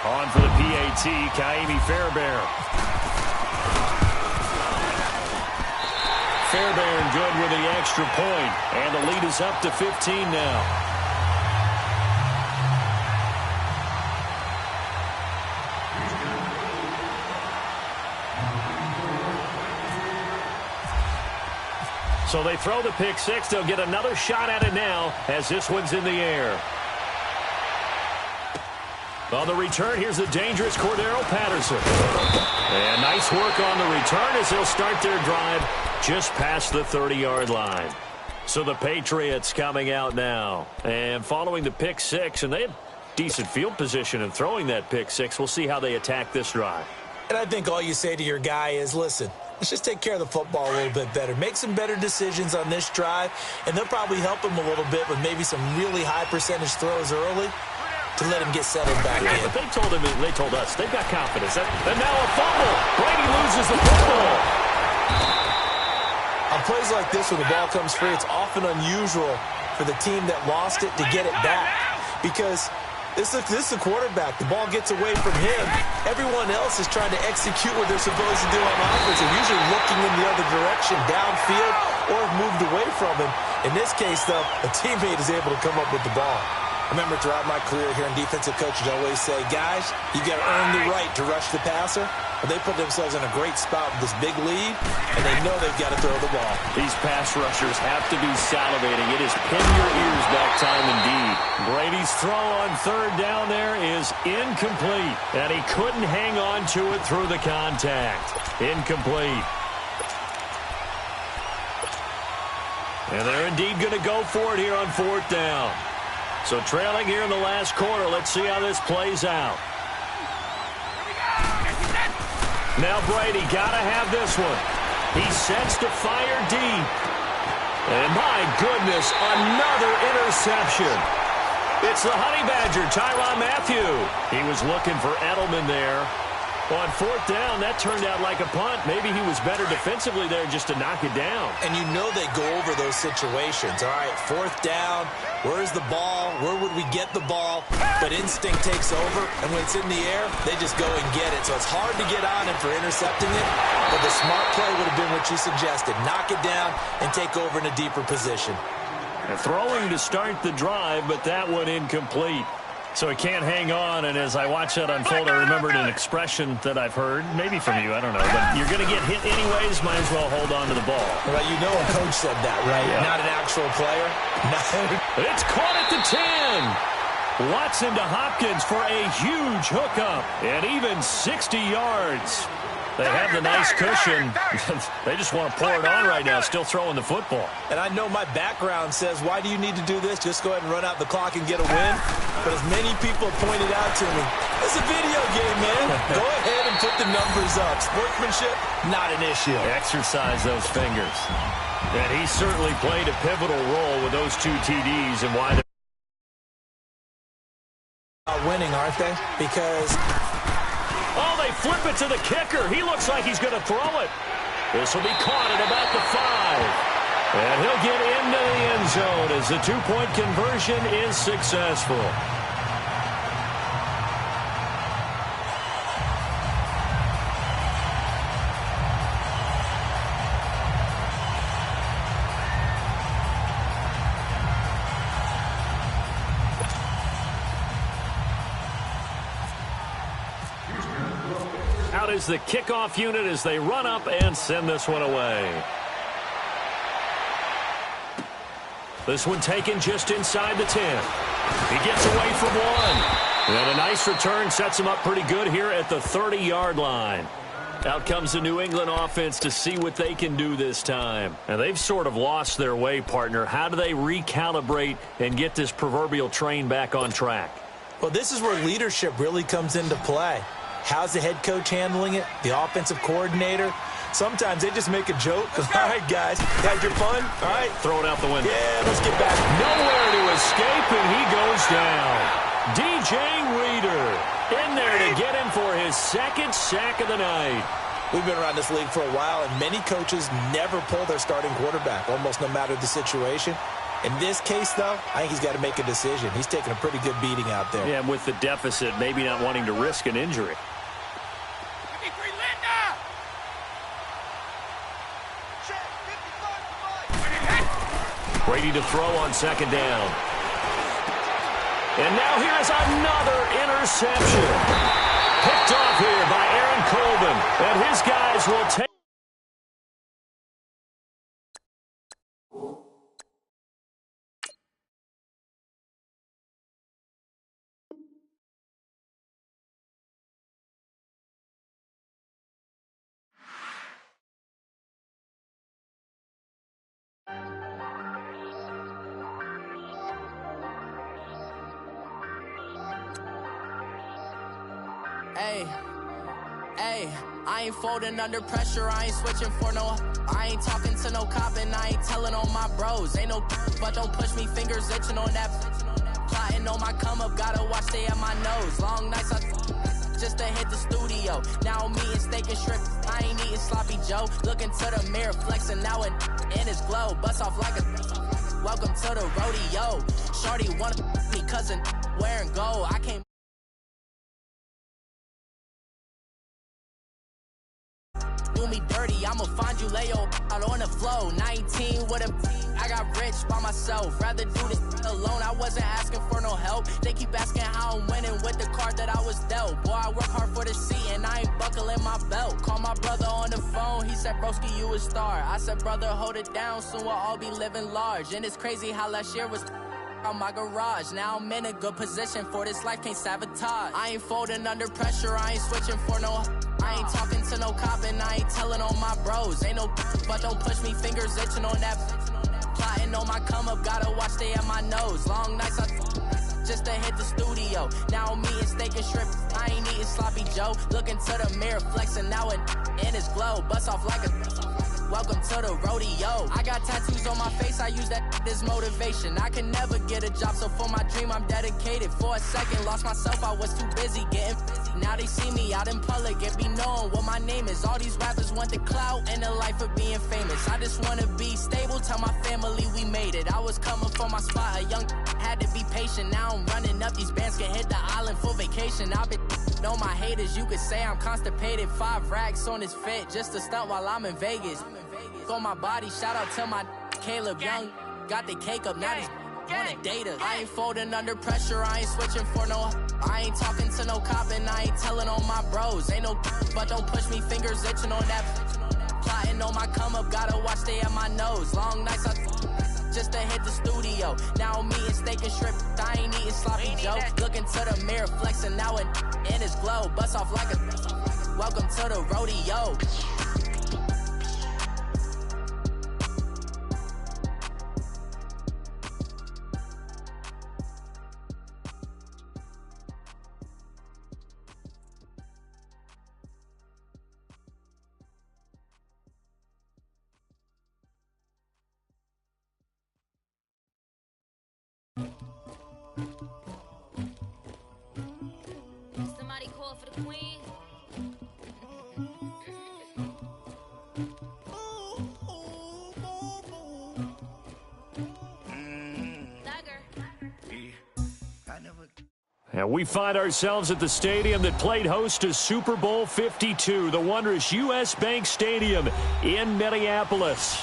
On for the PAT, Kaimi Fairbairn. Fairbairn good with the extra point. And the lead is up to 15 now. So they throw the pick 6. They'll get another shot at it now as this one's in the air. On the return, here's the dangerous Cordero Patterson. And nice work on the return as they'll start their drive just past the 30-yard line. So the Patriots coming out now. And following the pick 6, and they had decent field position in throwing that pick 6. We'll see how they attack this drive. And I think all you say to your guy is, listen, let's just take care of the football a little bit better. Make some better decisions on this drive, and they'll probably help him a little bit with maybe some really high percentage throws early to let him get settled back in. But they told us, they've got confidence. And now a fumble. Brady loses the football. A On plays like this when the ball comes free, it's often unusual for the team that lost it to get it back because this is the quarterback. The ball gets away from him. Everyone else is trying to execute what they're supposed to do on offense. They're usually looking in the other direction, downfield, or have moved away from him. In this case, though, a teammate is able to come up with the ball. I remember throughout my career hearing defensive coaches always say, guys, you got to earn the right to rush the passer. But they put themselves in a great spot with this big lead, and they know they've got to throw the ball. These pass rushers have to be salivating. It is pin your ears back time indeed. Brady's throw on third down there is incomplete, and he couldn't hang on to it through the contact. Incomplete. And they're indeed going to go for it here on fourth down. So trailing here in the last quarter. Let's see how this plays out. Now Brady got to have this one. He sets to fire deep. And my goodness, another interception. It's the Honey Badger, Tyrann Mathieu. He was looking for Edelman there. On fourth down, that turned out like a punt. Maybe he was better defensively there just to knock it down. And you know they go over those situations. All right, fourth down, where's the ball? Where would we get the ball? But instinct takes over, and when it's in the air, they just go and get it. So it's hard to get on him for intercepting it, but the smart play would have been what you suggested. Knock it down and take over in a deeper position. And throwing to start the drive, but that one incomplete. So he can't hang on, and as I watch that unfold, I remembered an expression that I've heard, maybe from you, I don't know, but you're going to get hit anyways, might as well hold on to the ball. Well, you know a coach said that, right? Yeah. Not an actual player. No. It's caught at the 10. Watson to Hopkins for a huge hookup, and even 60 yards. They have the nice cushion. They just want to pour it on right now, still throwing the football. And I know my background says, why do you need to do this? Just go ahead and run out the clock and get a win. But as many people pointed out to me, it's a video game, man. Go ahead and put the numbers up. Sportsmanship, not an issue. Exercise those fingers. And he certainly played a pivotal role with those two TDs and why they're winning, aren't they? Because oh, they flip it to the kicker. He looks like he's going to throw it. This will be caught at about the 5. And he'll get into the end zone as the two-point conversion is successful. Out is the kickoff unit as they run up and send this one away. This one taken just inside the 10. He gets away from one. And a nice return sets him up pretty good here at the 30-yard line. Out comes the New England offense to see what they can do this time. And they've sort of lost their way, partner. How do they recalibrate and get this proverbial train back on track? Well, this is where leadership really comes into play. How's the head coach handling it? The offensive coordinator? Sometimes they just make a joke. All right, guys, had your fun? All right. Throw it out the window. Yeah, let's get back. Nowhere to escape, and he goes down. DJ Reader in there to get him for his second sack of the night. We've been around this league for a while, and many coaches never pull their starting quarterback, almost no matter the situation. In this case, though, I think he's got to make a decision. He's taking a pretty good beating out there. Yeah, with the deficit, maybe not wanting to risk an injury. Brady to throw on second down. And now here's another interception. Picked off here by Aaron Colvin. And his guys will take. Hey, I ain't folding under pressure, I ain't switching for no. I ain't talking to no cop and I ain't telling on my bros. Ain't no but don't push me, fingers itching on that. Plotting on my come up, gotta watch stay at my nose. Long nights just to hit the studio. Now I'm eating steak and shrimp, I ain't eating sloppy Joe. Looking to the mirror, flexing now and in his glow, bust off like a welcome to the rodeo. Shorty wanna me cousin wearing gold. I can't do me dirty, I'ma find you lay your out on the floor. 19 with a I got rich by myself, rather do this alone. I wasn't asking for no help. They keep asking how I'm winning with the card that I was dealt. Boy, I work hard for the seat and I ain't buckling my belt. Call my brother on the phone, he said, broski, you a star. I said, brother, hold it down, soon we'll all be living large. And it's crazy how last year was on my garage. Now I'm in a good position for this life, can't sabotage. I ain't folding under pressure, I ain't switching for no. I ain't talking to no cop and I ain't telling on my bros. Ain't no but don't push me, fingers itching on that. Plotting on my come up, gotta watch stay at my nose. Long nights I just to hit the studio. Now I'm eating steak and shrimp, I ain't eating sloppy Joe. Looking to the mirror, flexing now it in his glow. Bust off like a welcome to the rodeo. I got tattoos on my face, I use that as motivation. I can never get a job, so for my dream I'm dedicated. For a second, lost myself, I was too busy getting busy. Now they see me out in public and be knowing what my name is. All these rappers want the clout and the life of being famous. I just wanna be stable, tell my family we made it. I was coming for my spot, a young had to be patient. Now I'm running up, these bands can hit the island for vacation. I've been on my haters, you could say I'm constipated. 5 racks on his fit, just to stunt while I'm in Vegas. On my body, shout out to my Caleb Young. Got the cake up, now these wanna date us. I ain't folding under pressure, I ain't switching for no. I ain't talking to no cop and I ain't telling on my bros. Ain't no but don't push me, fingers itching on that. Plotting on my come up, gotta watch stay at my nose. Long nights I just to hit the studio. Now I'm eating steak and shrimp, I ain't eating sloppy Joe. Looking to the mirror, flexing now it in his glow. Bust off like a welcome to the rodeo. Somebody call for the queen. And we find ourselves at the stadium that played host to Super Bowl 52, the wondrous U.S. Bank Stadium in Minneapolis.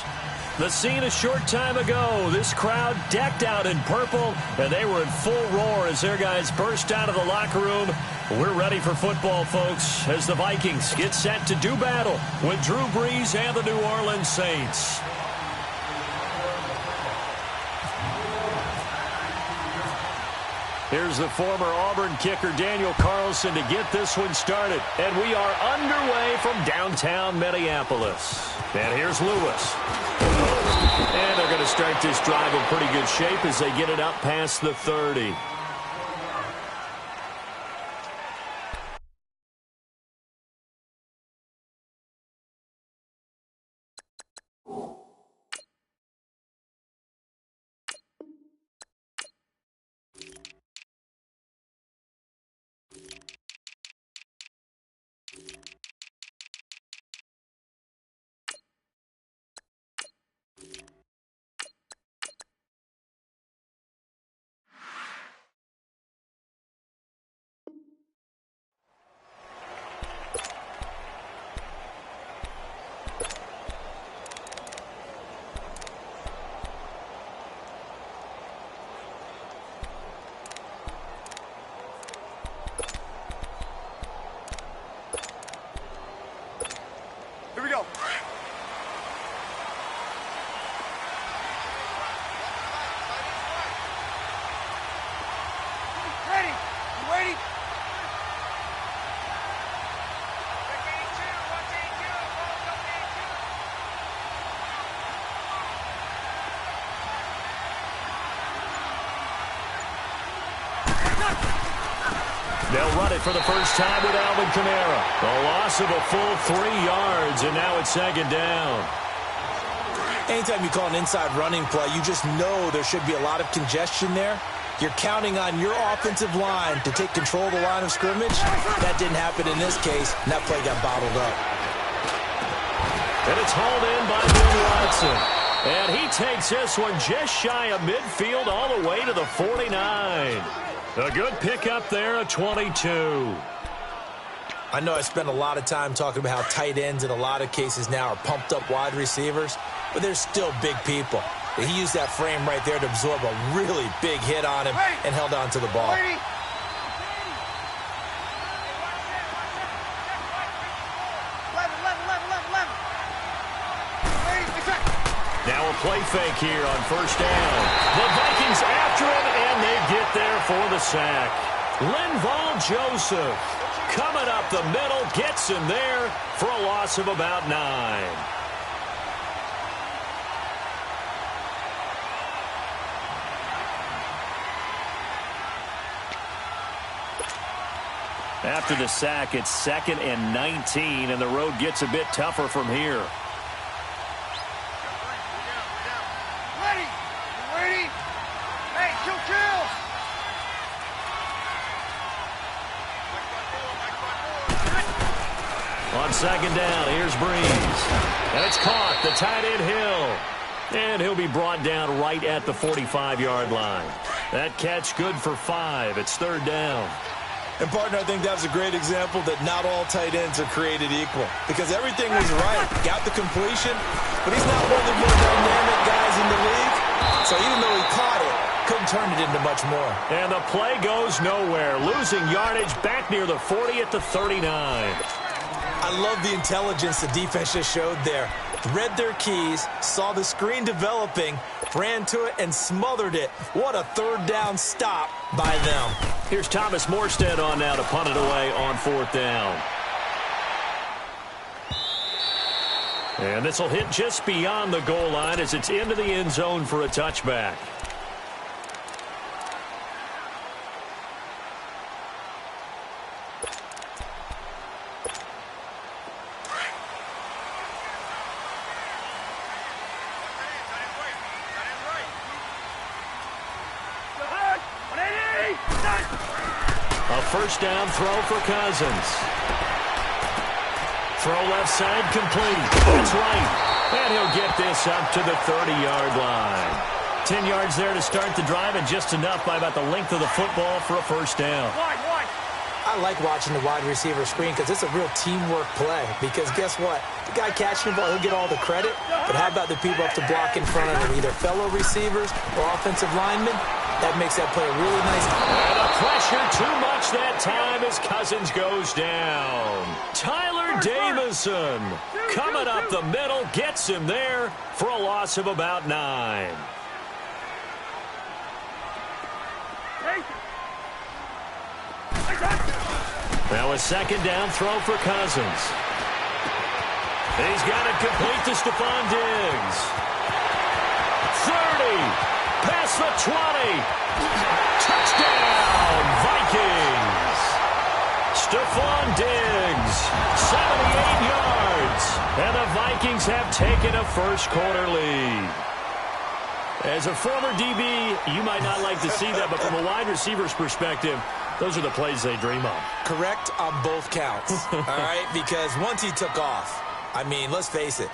The scene a short time ago, this crowd decked out in purple, and they were in full roar as their guys burst out of the locker room. We're ready for football, folks, as the Vikings get set to do battle with Drew Brees and the New Orleans Saints. Here's the former Auburn kicker, Daniel Carlson, to get this one started. And we are underway from downtown Minneapolis. And here's Lewis. And they're going to start this drive in pretty good shape as they get it up past the 30. They'll run it for the first time with Alvin Kamara. A loss of a full 3 yards, and now it's second down. Anytime you call an inside running play, you just know there should be a lot of congestion there. You're counting on your offensive line to take control of the line of scrimmage. That didn't happen in this case, and that play got bottled up. And it's hauled in by Bill Watson. And he takes this one just shy of midfield all the way to the 49. A good pickup there, a 22. I know I spent a lot of time talking about how tight ends in a lot of cases now are pumped up wide receivers, but they're still big people. He used that frame right there to absorb a really big hit on him and held on to the ball. Now a play fake here on first down. The Vikings after him, and they get there for the sack. Linval Joseph coming up the middle, gets him there for a loss of about 9. After the sack, it's 2nd and 19, and the road gets a bit tougher from here. Ready? Hey, chill. On 2nd down, here's Breeze. And it's caught, the tight end Hill. And he'll be brought down right at the 45-yard line. That catch good for 5. It's 3rd down. And, partner, I think that's a great example that not all tight ends are created equal. Because everything was right. Got the completion, but he's not one of the more dynamic guys in the league. So even though he caught it, couldn't turn it into much more. And the play goes nowhere. Losing yardage back near the 40 at the 39. I love the intelligence the defense just showed there. Read their keys, saw the screen developing, ran to it, and smothered it. What a 3rd down stop by them. Here's Thomas Morstead on now to punt it away on 4th down. And this will hit just beyond the goal line as it's into the end zone for a touchback. A first down throw for Cousins. Throw left side complete. That's right. And he'll get this up to the 30-yard line. 10 yards there to start the drive, and just enough by about the length of the football for a first down. I like watching the wide receiver screen because it's a real teamwork play. Because guess what? The guy catching the ball, he'll get all the credit. But how about the people up to block in front of him, either fellow receivers or offensive linemen? That makes that play really nice. And the pressure too much that time as Cousins goes down. Tyler Davison coming up the middle, gets him there for a loss of about 9. Now a 2nd down throw for Cousins. He's got it complete to Stephon Diggs. 30. Past the 20. Touchdown, Vikings. Stephon Diggs, 78 yards. And the Vikings have taken a first-quarter lead. As a former DB, you might not like to see that, but from a wide receiver's perspective, those are the plays they dream of. Correct on both counts, all right? Because once he took off, I mean, let's face it,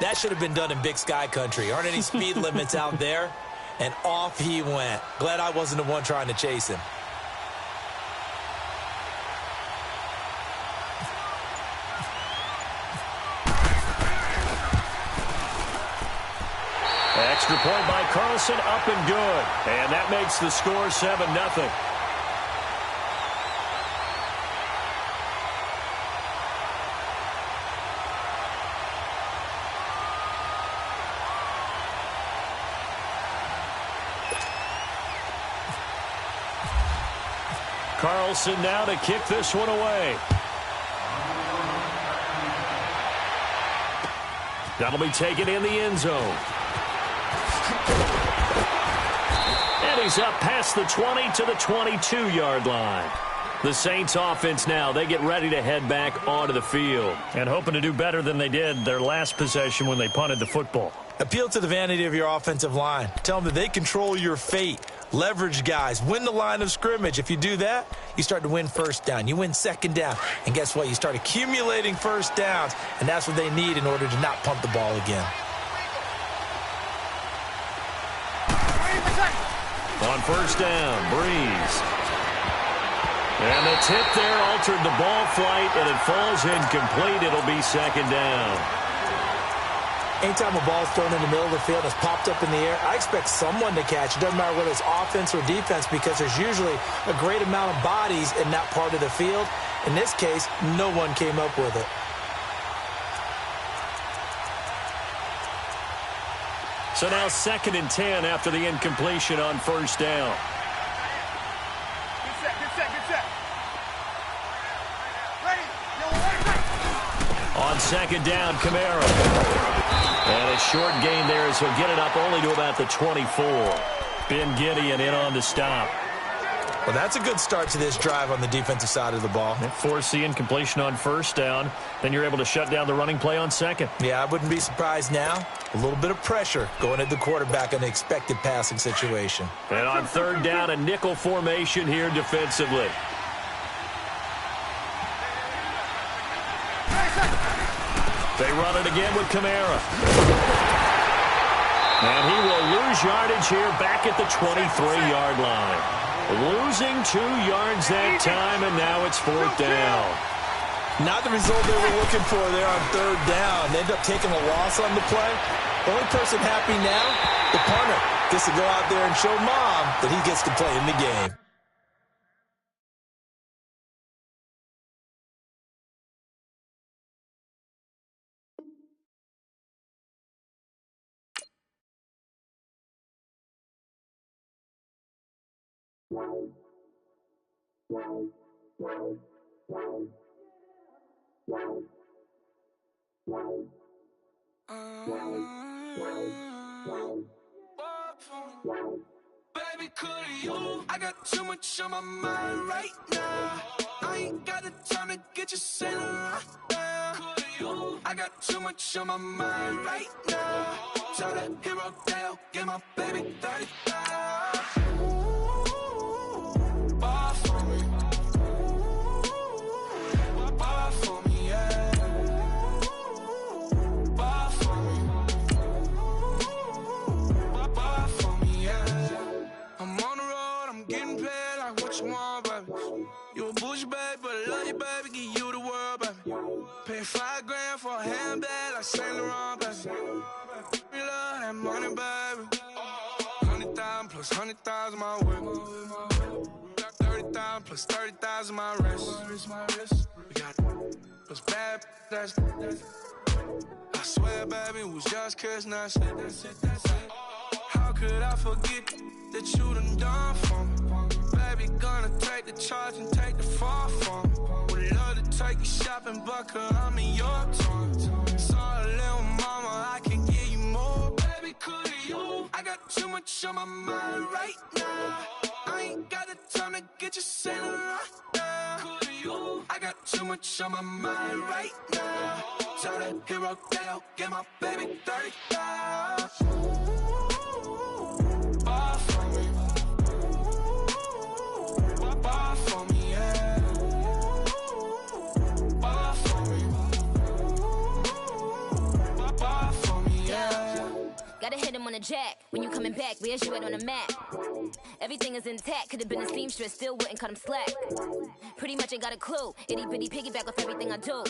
that should have been done in Big Sky country. Aren't any speed limits out there? And off he went. Glad I wasn't the one trying to chase him. Extra point by Carlson, up and good. And that makes the score 7-0. Carlson now to kick this one away. That'll be taken in the end zone. And he's up past the 20 to the 22-yard line. The Saints offense now, they get ready to head back onto the field. And hoping to do better than they did their last possession when they punted the football. Appeal to the vanity of your offensive line. Tell them that they control your fate. Leverage guys. Win the line of scrimmage. If you do that, you start to win first down. You win second down. And guess what? You start accumulating first downs. And that's what they need in order to not punt the ball again. On first down, Breeze. And the tip there altered the ball flight, and it falls incomplete. It'll be second down. Anytime a ball's thrown in the middle of the field and it's popped up in the air, I expect someone to catch it. Doesn't matter whether it's offense or defense, because there's usually a great amount of bodies in that part of the field. In this case, no one came up with it. So now 2nd and 10 after the incompletion on first down. On second down, Kamara. And a short gain there as he'll get it up only to about the 24. Ben Gideon in on the stop. Well, that's a good start to this drive on the defensive side of the ball. Force the incompletion on first down. Then you're able to shut down the running play on second. Yeah, I wouldn't be surprised now. A little bit of pressure going at the quarterback in an expected passing situation. And on third down, a nickel formation here defensively. They run it again with Kamara. And he will lose yardage here back at the 23-yard line. Losing 2 yards that time, and now it's 4th down. Not the result they were looking for there on third down. They end up taking a loss on the play. Only person happy now, the punter, gets to go out there and show Mom that he gets to play in the game. Baby, could you? I got too much on my mind right now. I ain't got the time to get you sitting right now. Could you? I got too much on my mind right now. Tell that hero Dale, get my baby 35. Bar for me. Bar for me, yeah. Bar for me. Bar for me, yeah. I'm on the road, I'm getting paid like what you want, baby. You a bougie, baby, but I love you, baby, give you the world, baby. Pay $5 grand for a handbag like Saint Laurent, baby. We love that money, baby. 100,000 plus 100,000 my way. Got 30,000 plus 30,000 my wrist. We got those bad, that's I swear, baby, it was just kiss, now that's it. How could I forget that you done for me? Baby, gonna take the charge and take the fall from me. Would love to take you shopping, but I'm in your tongue. Sorry, little mama, I can give you more. Baby, could you? I got too much on my mind right now. I ain't got the time to get you sitting right now. Could you? I got too much on my mind right now. Tell that hero Dale, get my baby 35. Bar for me. Bar for me, yeah. Bar for me. Bar for me, yeah. Gotta hit him on the jack. When you coming back, where's you at on the map? Everything is intact. Could've been a seamstress, still wouldn't cut him slack. Pretty much ain't got a clue. Itty bitty piggyback with everything I do.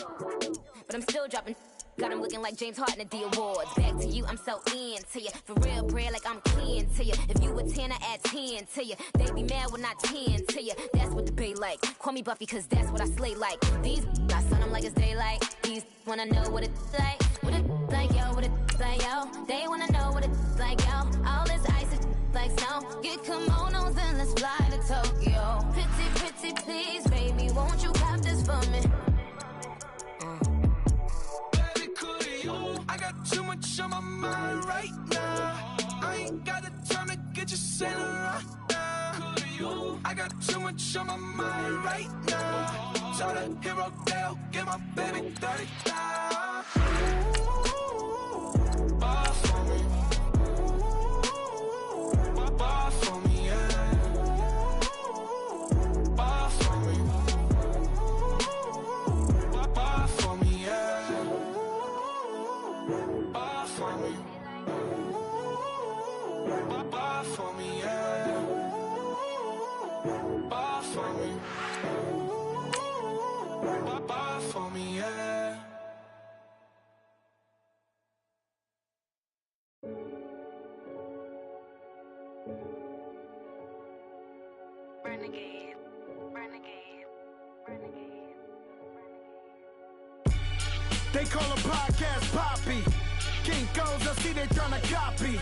But I'm still dropping. Got him looking like James Harden at the awards. Back to you, I'm so into you. For real, bread, like I'm keen to you. If you a 10, I add 10 to you. They be mad when I 10 to you. That's what the bay like. Call me Buffy, cause that's what I slay like. These, I sun them like it's daylight. These wanna know what it's like. What it's like, yo, what it's like, yo. They wanna know what it's like, yo. All this ice is like snow. Get kimonos and let's fly to Tokyo. Pretty, pretty, please, baby, won't you cop this for me? I got too much on my mind right now. I ain't got the time to get you sitting right now. I got too much on my mind right now. Tell that hero Dale, get my baby 35. Bar for me. Bar for me, yeah. Bar for me. Bar for me, yeah. Bar for me. Bar for me, yeah. for me. Buy for me, yeah. Renegade, renegade, renegade. They call a podcast Poppy. Kinkos, I see they tryna copy.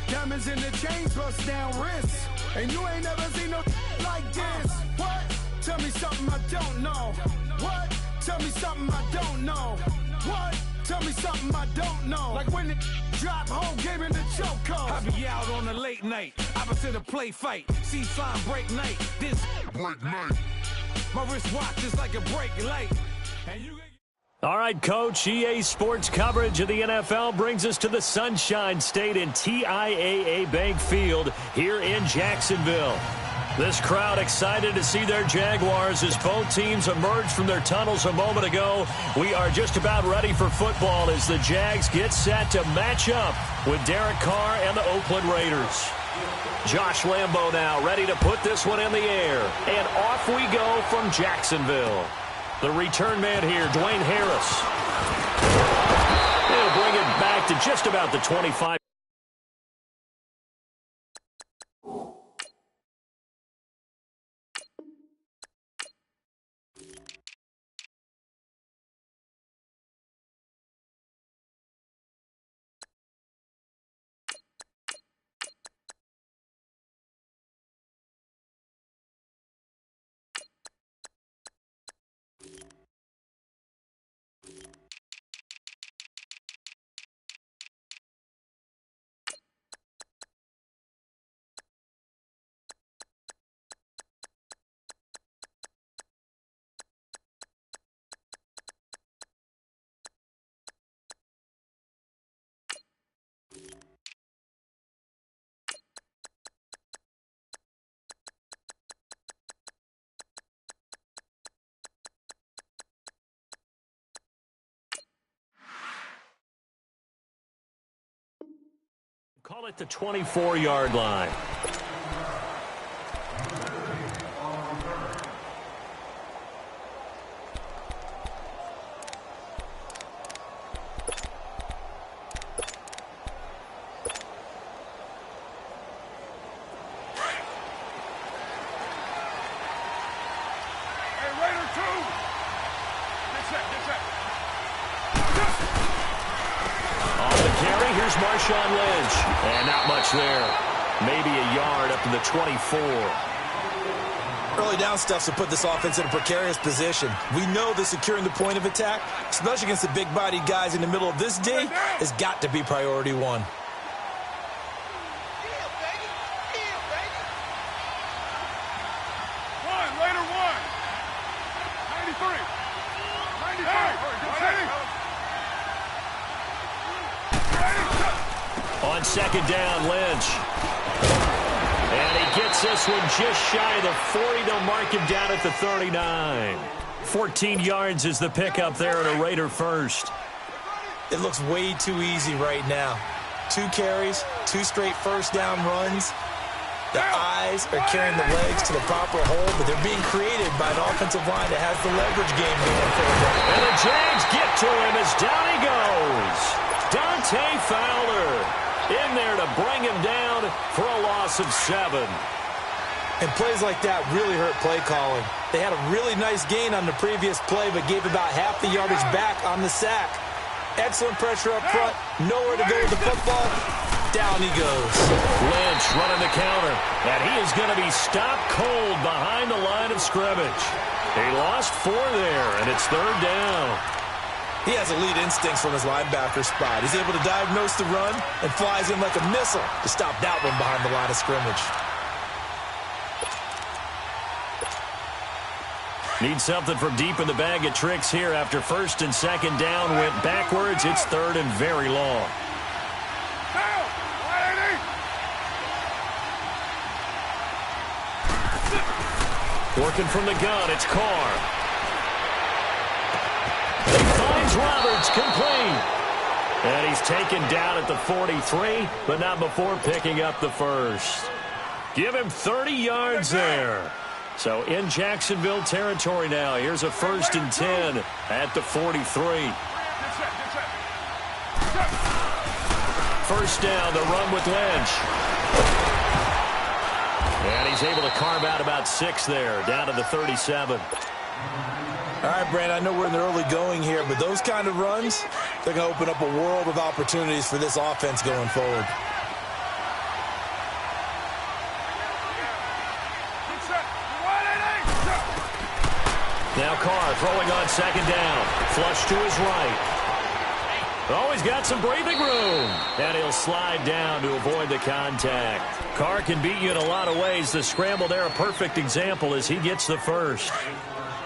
Diamonds in the chains, bust down wrists. And you ain't never seen no like this. What? Tell me something I don't know. What? Tell me something I don't know. What? Tell me something I don't know. Like when it drop, whole game in the chokehold. I be out on a late night, opposite a play fight. See sign break night, this break night. My wristwatch is like a break light. And you. All right, Coach, EA Sports coverage of the NFL brings us to the Sunshine State in TIAA Bank Field here in Jacksonville. This crowd excited to see their Jaguars as both teams emerged from their tunnels a moment ago. We are just about ready for football as the Jags get set to match up with Derek Carr and the Oakland Raiders. Josh Lambo now ready to put this one in the air. And off we go from Jacksonville. The return man here, Dwayne Harris. He'll bring it back to just about the 25. Call it the 24-yard line. Here's Marshawn Lynch. And not much there. Maybe a yard up to the 24. Early down stuff to put this offense in a precarious position. We know that securing the point of attack, especially against the big-bodied guys in the middle of this D, has got to be priority one. On second down, Lynch. And he gets this one just shy of the 40. They'll mark him down at the 39. 14 yards is the pickup there at a Raider first. It looks way too easy right now. 2 carries, 2 straight first down runs. The eyes are carrying the legs to the proper hole, but they're being created by an offensive line that has the leverage game going for them. And the Jags get to him as down he goes. Dante Fowler in there to bring him down for a loss of 7. And plays like that really hurt play calling. They had a really nice gain on the previous play, but gave about half the yardage back on the sack. Excellent pressure up front. Nowhere to go with the football. Down he goes. Lynch running the counter. And he is going to be stopped cold behind the line of scrimmage. He lost 4 there, and it's 3rd down. He has elite instincts from his linebacker spot. He's able to diagnose the run and flies in like a missile to stop that one behind the line of scrimmage. Need something from deep in the bag of tricks here after 1st and 2nd down went backwards. It's 3rd and very long. Working from the gun, it's Carr. He finds Roberts complete. And he's taken down at the 43, but not before picking up the first. Give him 30 yards there. So in Jacksonville territory now. Here's a 1st and 10 at the 43. First down, the run with Lynch. And he's able to carve out about 6 there, down to the 37. All right, Brand, I know we're in the early going here, but those kind of runs, they're going to open up a world of opportunities for this offense going forward. Now Carr throwing on 2nd down. Flush to his right. Oh, he's got some breathing room. And he'll slide down to avoid the contact. Carr can beat you in a lot of ways. The scramble there, a perfect example as he gets the first.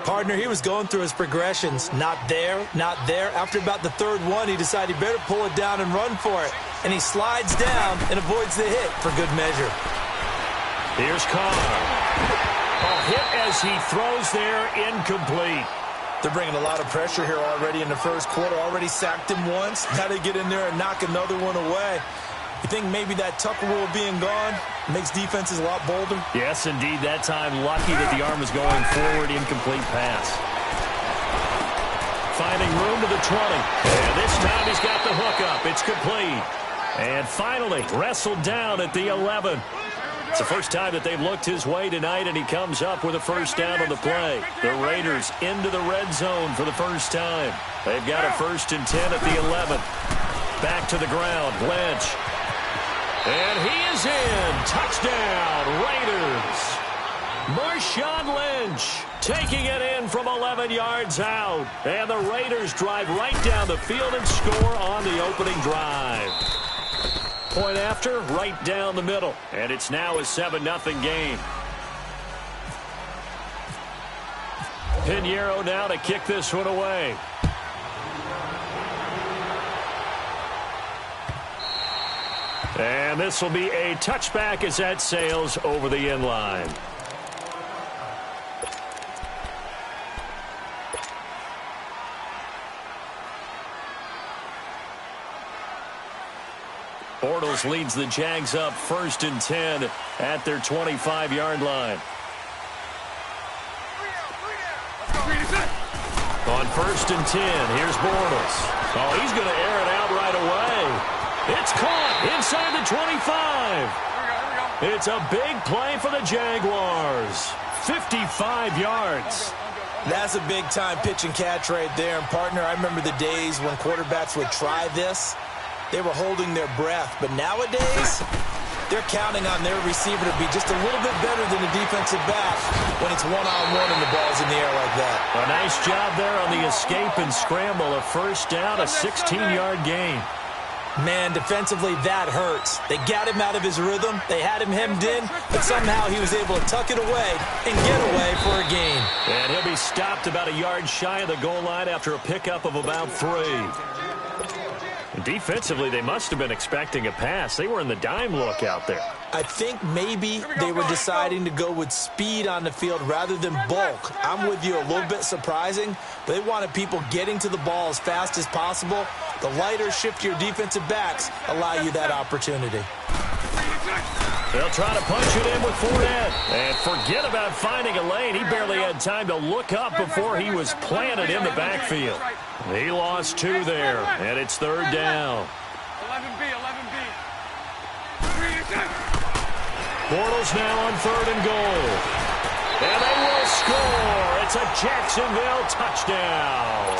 Partner, he was going through his progressions. Not there, not there. After about the 3rd one, he decided he better pull it down and run for it. And he slides down and avoids the hit for good measure. Here's Carr. A hit as he throws there, incomplete. They're bringing a lot of pressure here already in the first quarter. Already sacked him once. Got to get in there and knock another one away. You think maybe that Tucker rule being gone makes defenses a lot bolder? Yes, indeed. That time lucky that the arm was going forward. Incomplete pass. Finding room to the 20. And this time he's got the hook up. It's complete. And finally wrestled down at the 11. It's the first time that they've looked his way tonight, and he comes up with a first down on the play. The Raiders into the red zone for the first time. They've got a 1st and 10 at the 11. Back to the ground. Lynch. And he is in. Touchdown, Raiders. Marshawn Lynch taking it in from 11 yards out. And the Raiders drive right down the field and score on the opening drive. Point after, right down the middle. And it's now a 7-0 game. Pinheiro now to kick this one away. And this will be a touchback as that sails over the end line. Bortles leads the Jags up 1st and 10 at their 25-yard line. On 1st and 10, here's Bortles. Oh, he's going to air it out right away. It's caught inside the 25. It's a big play for the Jaguars. 55 yards. That's a big-time pitch and catch right there. And, partner, I remember the days when quarterbacks would try this. They were holding their breath. But nowadays, they're counting on their receiver to be just a little bit better than the defensive back when it's one-on-one and the ball's in the air like that. A nice job there on the escape and scramble. A first down, a 16-yard gain. Man, defensively, that hurts. They got him out of his rhythm. They had him hemmed in, but somehow he was able to tuck it away and get away for a gain. And he'll be stopped about a yard shy of the goal line after a pickup of about 3. Defensively, they must have been expecting a pass. They were in the dime look out there. I think maybe they were deciding to go with speed on the field rather than bulk. I'm with you, a little bit surprising. They wanted people getting to the ball as fast as possible. The lighter, shiftier defensive backs allow you that opportunity. They'll try to punch it in with Fournette. And forget about finding a lane. He barely had time to look up before he was planted in the backfield. He lost 2 there, and it's 3rd down. 11B. Bortles now on 3rd and goal. And they will score. It's a Jacksonville touchdown.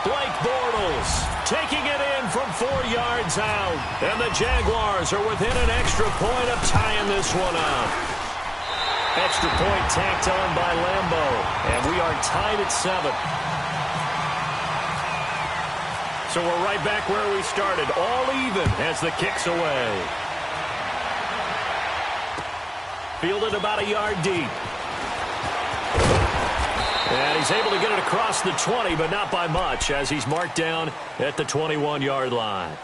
Blake Bortles taking it in from 4 yards out. And the Jaguars are within an extra point of tying this one up. Extra point tacked on by Lambeau. And we are tied at 7. So we're right back where we started. All even as the kick's away. Fielded about a yard deep. And he's able to get it across the 20, but not by much, as he's marked down at the 21-yard line.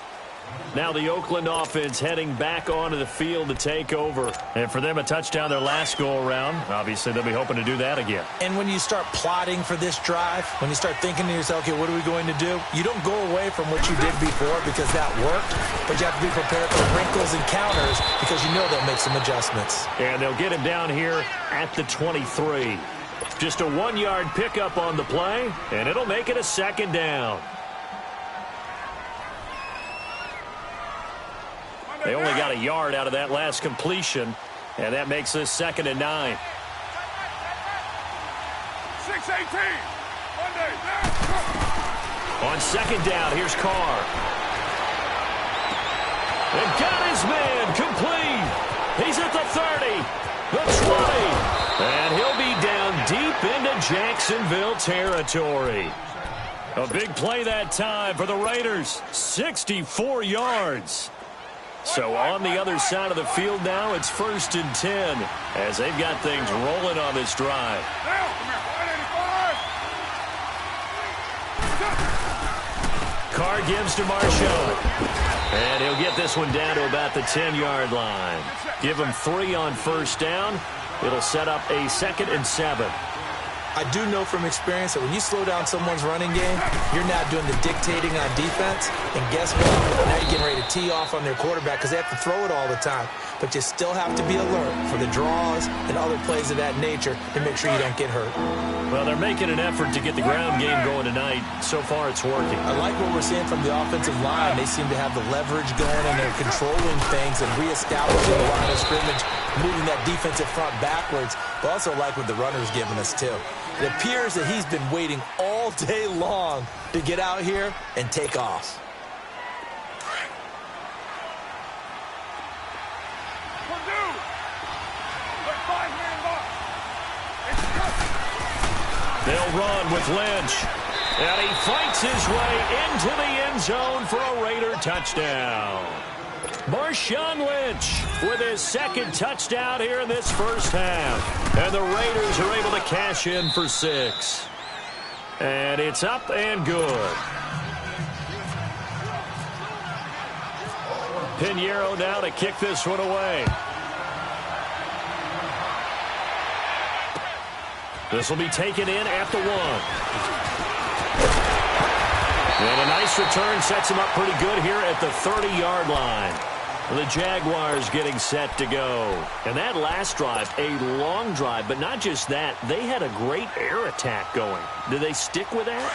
Now the Oakland offense heading back onto the field to take over. And for them, a touchdown their last go-around. Obviously, they'll be hoping to do that again. And when you start plotting for this drive, when you start thinking to yourself, okay, what are we going to do? You don't go away from what you did before because that worked, but you have to be prepared for wrinkles and counters because you know they'll make some adjustments. And they'll get him down here at the 23. Just a 1-yard pickup on the play, and it'll make it a second down. They only got a yard out of that last completion, and that makes this 2nd and 9. 6-18. Monday. On 2nd down, here's Carr. And got his man complete. He's at the 30, the 20, and he'll be down deep into Jacksonville territory. A big play that time for the Raiders, 64 yards. So on the other side of the field now, it's 1st and 10 as they've got things rolling on this drive. Carr gives to Marshawn. And he'll get this one down to about the 10-yard line. Give him 3 on 1st down. It'll set up a 2nd and 7. I do know from experience that when you slow down someone's running game, you're not doing the dictating on defense. And guess what? Now you're getting ready to tee off on their quarterback because they have to throw it all the time. But you still have to be alert for the draws and other plays of that nature to make sure you don't get hurt. Well, they're making an effort to get the ground game going tonight. So far, it's working. I like what we're seeing from the offensive line. They seem to have the leverage going, and they're controlling things and reestablishing the line of scrimmage, moving that defensive front backwards. But also like what the runner's giving us, too. It appears that he's been waiting all day long to get out here and take off. They'll run with Lynch. And he fights his way into the end zone for a Raider touchdown. Marshawn Lynch with his 2nd touchdown here in this first half. And the Raiders are able to cash in for 6. And it's up and good. Pinheiro now to kick this one away. This will be taken in at the 1. And a nice return sets him up pretty good here at the 30-yard line. The Jaguars getting set to go. And that last drive, a long drive, but not just that. They had a great air attack going. Do they stick with that?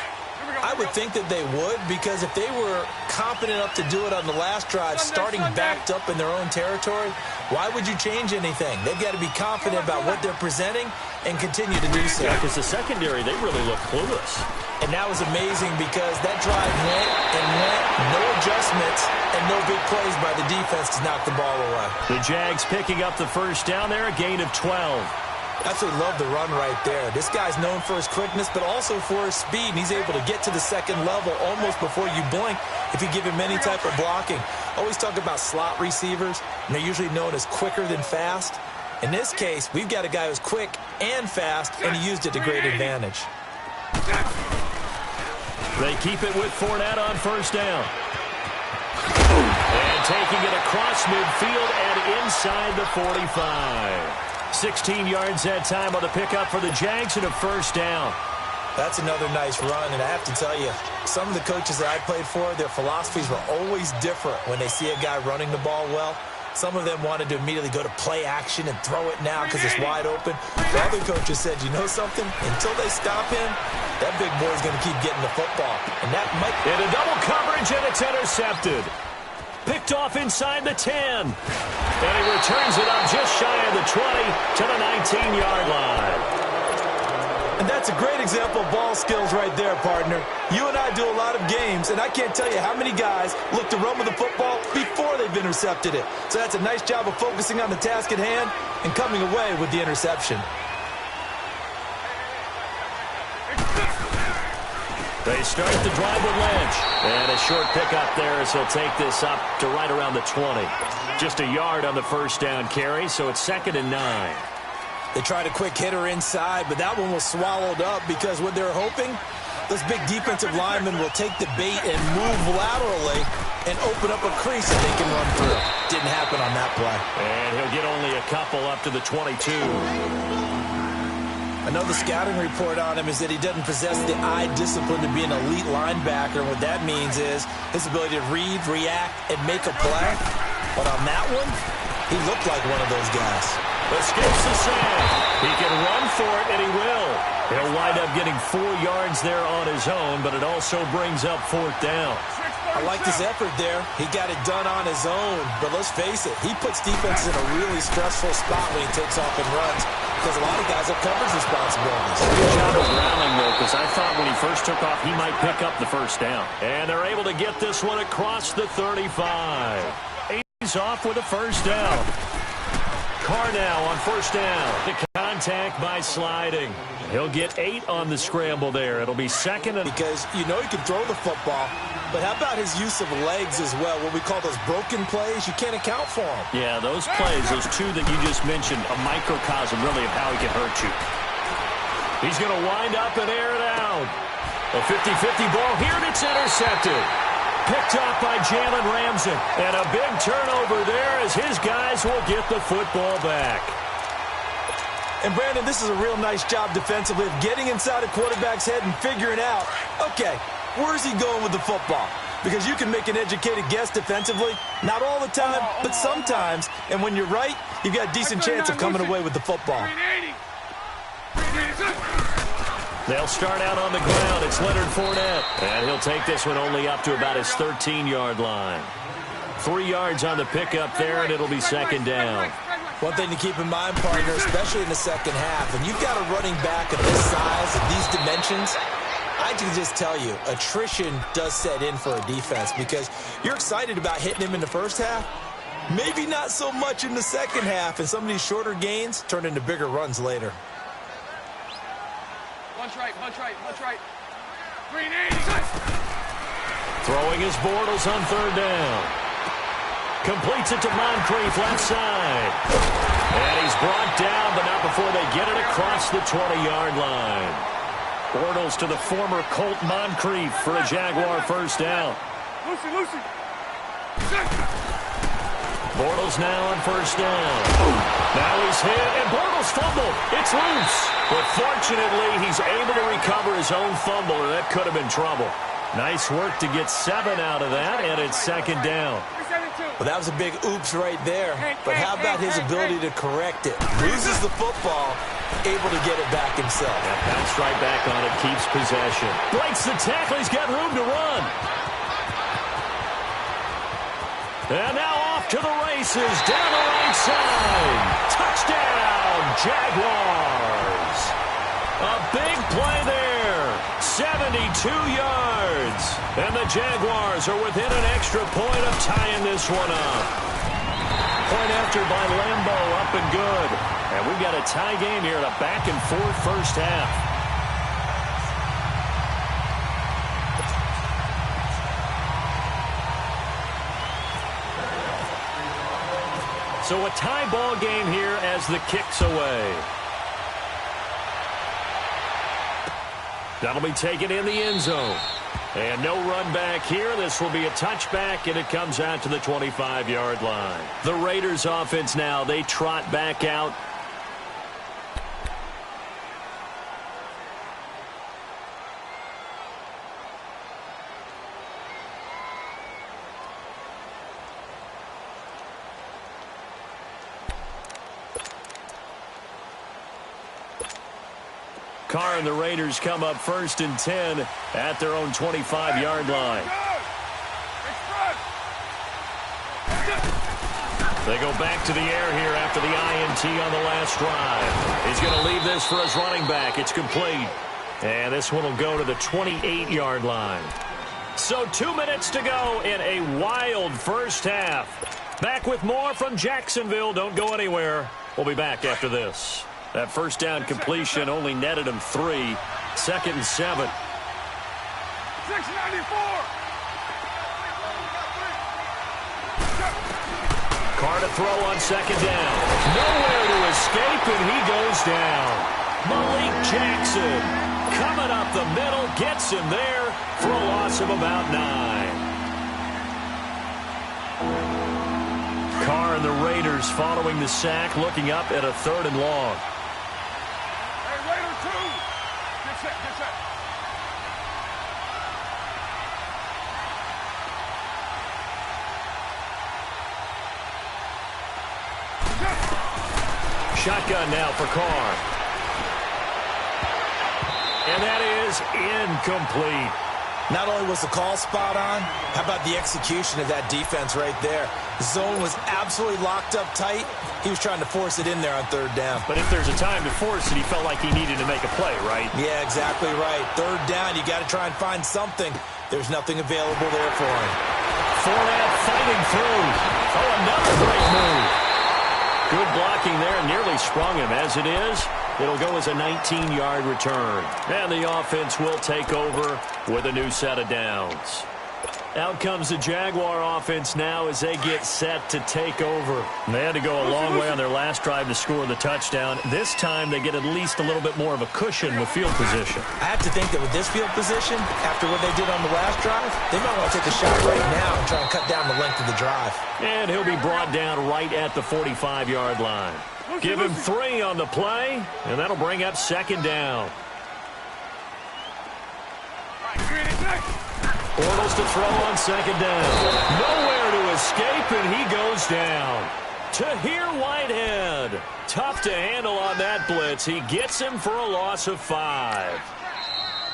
I would think that they would, because if they were confident enough to do it on the last drive, starting backed up in their own territory, why would you change anything? They've got to be confident about what they're presenting and continue to do so. Yeah, because the secondary, they really look clueless. And that was amazing because that drive went and went, no adjustments, and no big plays by the defense to knock the ball away. The Jags picking up the first down there, a gain of 12. Absolutely love the run right there. This guy's known for his quickness, but also for his speed, and he's able to get to the 2nd level almost before you blink if you give him any type of blocking. Always talk about slot receivers, and they're usually known as quicker than fast. In this case, we've got a guy who's quick and fast, and he used it to great advantage. They keep it with Fournette on 1st down. And taking it across midfield and inside the 45. 16 yards that time on the pickup for the Jags and a 1st down. That's another nice run, and I have to tell you, some of the coaches that I played for, their philosophies were always different when they see a guy running the ball well. Some of them wanted to immediately go to play action and throw it now because it's wide open. The other coaches said, you know something? Until they stop him, that big boy's going to keep getting the football. And that might... In a double coverage, and it's intercepted. Picked off inside the 10. And he returns it up just shy of the 20 to the 19-yard line. And that's a great example of ball skills right there, partner. You and I do a lot of games, and I can't tell you how many guys look to run with the football before they've intercepted it. So that's a nice job of focusing on the task at hand and coming away with the interception. They start the drive with Lynch. And a short pickup there as he'll take this up to right around the 20. Just a yard on the 1st down carry, so it's 2nd and 9. They tried a quick hitter inside, but that one was swallowed up because what they're hoping, those big defensive linemen will take the bait and move laterally and open up a crease that they can run through. Didn't happen on that play. And he'll get only a couple up to the 22. I know the scouting report on him is that he doesn't possess the eye discipline to be an elite linebacker. And what that means is his ability to read, react, and make a play. But on that one, he looked like one of those guys. Escapes the sack. He can run for it, and he will. He'll wind up getting 4 yards there on his own, but it also brings up 4th down. I liked his effort there. He got it done on his own. But let's face it, he puts defenses in a really stressful spot when he takes off and runs because a lot of guys have coverage responsibilities. Good job of rallying, though, because I thought when he first took off, he might pick up the first down. And they're able to get this one across the 35. He's off with a first down. Carr now on first down. The contact by sliding. He'll get 8 on the scramble there. It'll be second. Because you know he can throw the football, but how about his use of legs as well? What we call those broken plays, you can't account for them. Yeah, those plays, those 2 that you just mentioned, a microcosm really of how he can hurt you. He's going to wind up and air it out. A 50-50 ball here, and it's intercepted. Picked up by Jalen Ramsey. And a big turnover there as his guys will get the football back. And, Brandon, this is a real nice job defensively of getting inside a quarterback's head and figuring out, okay, where's he going with the football? Because you can make an educated guess defensively, not all the time, but sometimes. And when you're right, you've got a decent chance of coming away with the football. They'll start out on the ground. It's Leonard Fournette. And he'll take this one only up to about his 13-yard line. 3 yards on the pickup there, and it'll be second down. One thing to keep in mind, partner, especially in the second half, when you've got a running back of this size and these dimensions, I can just tell you, attrition does set in for a defense because you're excited about hitting him in the first half. Maybe not so much in the second half, and some of these shorter gains turn into bigger runs later. Punch right, punch right, punch right. Green 80. Throwing his Bortles on third down. Completes it to Moncrief, left side. And he's brought down, but not before they get it across the 20-yard line. Bortles to the former Colt Moncrief for a Jaguar first down. Lucy. Bortles now on first down. Now he's hit, and Bortles fumbled. It's loose. But fortunately, he's able to recover his own fumble, or that could have been trouble. Nice work to get 7 out of that, and it's second down. Well, that was a big oops right there. But how about his ability to correct it? Loses the football, able to get it back himself. Yeah, bounced right back on it, keeps possession. Breaks the tackle, he's got room to run. And now off to the races, down the right side. Touchdown, Jaguars. A big play there, 72 yards. And the Jaguars are within an extra point of tying this one up. Point after by Lambeau, up and good. And we've got a tie game here in a back-and-forth first half. So a tie ball game here as the kick's away. That'll be taken in the end zone. And no run back here. This will be a touchback, and it comes out to the 25-yard line. The Raiders offense now, they trot back out. Carr and the Raiders come up first and 10 at their own 25-yard line. They go back to the air here after the INT on the last drive. He's going to leave this for his running back. It's complete. And this one will go to the 28-yard line. So 2 minutes to go in a wild first half. Back with more from Jacksonville. Don't go anywhere. We'll be back after this. That first down completion only netted him 3. Second and 7. 694. Carr to throw on second down. Nowhere to escape, and he goes down. Malik Jackson coming up the middle, gets him there for a loss of about 9. Carr and the Raiders following the sack, looking up at a 3rd and long. Hey, Raider 2. Get set, get set. Shotgun now for Carr. And that is incomplete. Not only was the call spot on, how about the execution of that defense right there? The zone was absolutely locked up tight. He was trying to force it in there on 3rd down. But if there's a time to force it, he felt like he needed to make a play, right? Yeah, exactly right. 3rd down, you got to try and find something. There's nothing available there for him. Fournette fighting through. Oh, another great move. Good blocking there, nearly sprung him. As it is, it'll go as a 19-yard return. And the offense will take over with a new set of downs. Out comes the Jaguar offense now as they get set to take over. They had to go a long way on their last drive to score the touchdown. This time they get at least a little bit more of a cushion with field position. I have to think that with this field position, after what they did on the last drive, they might want to take a shot right now and try and cut down the length of the drive. And he'll be brought down right at the 45-yard line. Give him 3 on the play, and that'll bring up 2nd down. Bortles to throw on 2nd down. Nowhere to escape, and he goes down. Tahir Whitehead. Tough to handle on that blitz. He gets him for a loss of 5.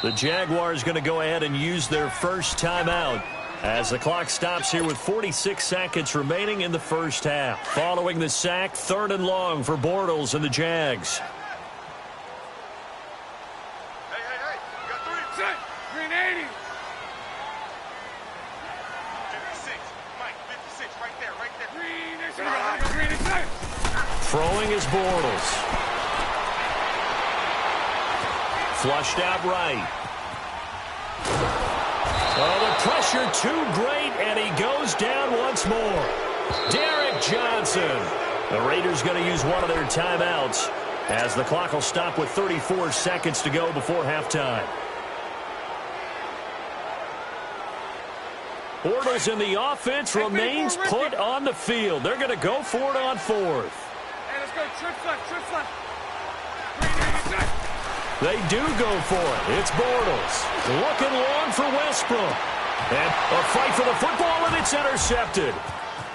The Jaguars going to go ahead and use their first timeout as the clock stops here with 46 seconds remaining in the first half. Following the sack, 3rd and long for Bortles and the Jags. Hey, you got 3. Set. Green 80. 56. Mike, 56. Right there. Green 86. Throwing is Bortles. Flushed out right. Oh, the pressure too great, and he goes down once more. Derek Johnson. The Raiders going to use one of their timeouts as the clock will stop with 34 seconds to go before halftime. Bortles in the offense remains put on the field. They're going to go for it on 4th. Hey, let's go. Trips left. They do go for it. It's Bortles. Looking long for Westbrook. And a fight for the football, and it's intercepted.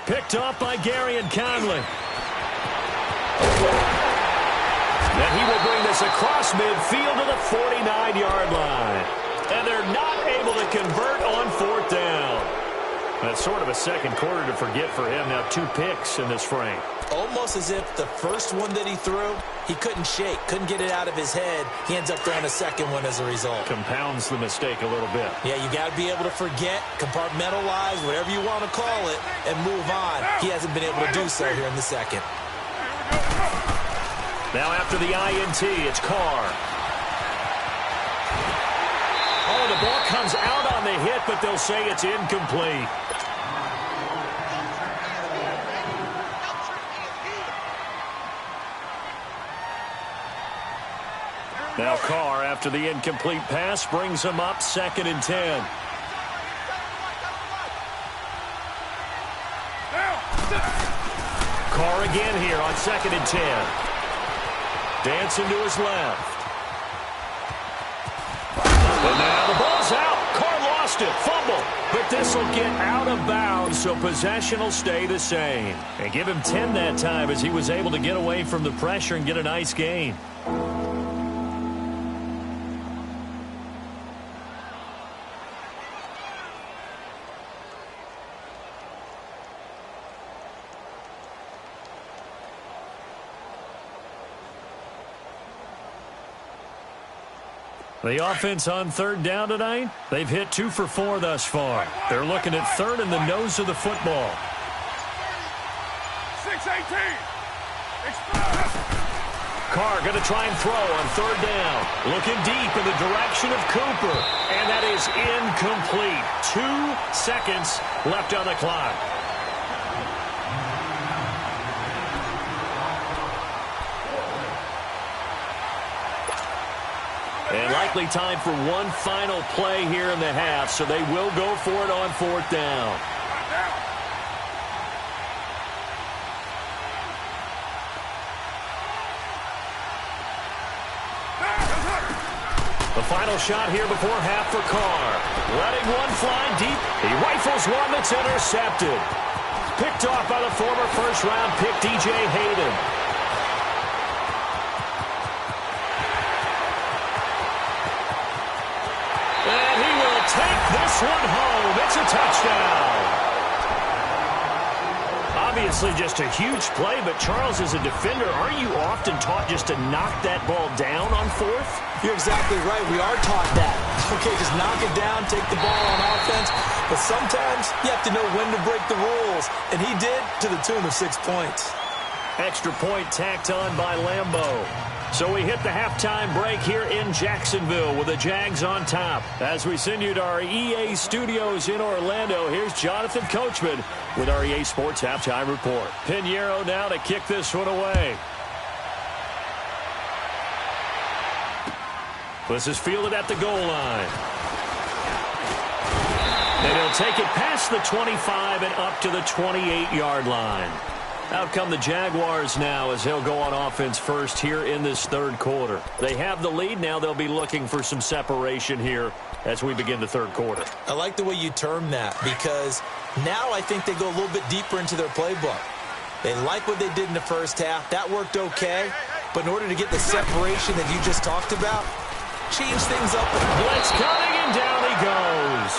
Picked off by Gary and Conley. And he will bring this across midfield to the 49-yard line. And they're not able to convert on 4th down. That's sort of a second quarter to forget for him. Now 2 picks in this frame. Almost as if the first one that he threw, he couldn't shake, couldn't get it out of his head. He ends up throwing a second one as a result. Compounds the mistake a little bit. Yeah, you got to be able to forget, compartmentalize, whatever you want to call it, and move on. He hasn't been able to do so here in the second. Now after the INT, it's Carr. Oh, the ball comes out on the hit, but they'll say it's incomplete. Now Carr, after the incomplete pass, brings him up 2nd and 10. Carr again here on 2nd and 10. Dancing to his left. And now the ball's out. Carr lost it. Fumble. But this will get out of bounds, so possession will stay the same. And give him 10 that time as he was able to get away from the pressure and get a nice gain. The offense on 3rd down tonight, they've hit 2 for 4 thus far. They're looking at 3rd and the nose of the football. 6-18. Carr going to try and throw on 3rd down. Looking deep in the direction of Cooper. And that is incomplete. 2 seconds left on the clock. And likely time for one final play here in the half, so they will go for it on 4th down. The final shot here before half for Carr. Letting one fly deep. He rifles one that's intercepted. Picked off by the former first-round pick, DJ Hayden. And he will take this one home. It's a touchdown. Obviously just a huge play, but Charles, as a defender, aren't you often taught just to knock that ball down on fourth? You're exactly right. We are taught that. Okay, just knock it down, take the ball on offense. But sometimes you have to know when to break the rules. And he did, to the tune of 6 points. Extra point tacked on by Lambeau. So we hit the halftime break here in Jacksonville with the Jags on top. As we send you to our EA studios in Orlando, here's Jonathan Coachman with our EA Sports Halftime Report. Pinheiro now to kick this one away. This is fielded at the goal line. And he'll take it past the 25 and up to the 28-yard line. Out come the Jaguars now as they'll go on offense first here in this third quarter. They have the lead. Now they'll be looking for some separation here as we begin the third quarter. I like the way you term that because now I think they go a little bit deeper into their playbook. They like what they did in the first half. That worked okay. But in order to get the separation that you just talked about, change things up. Blitz coming and down he goes.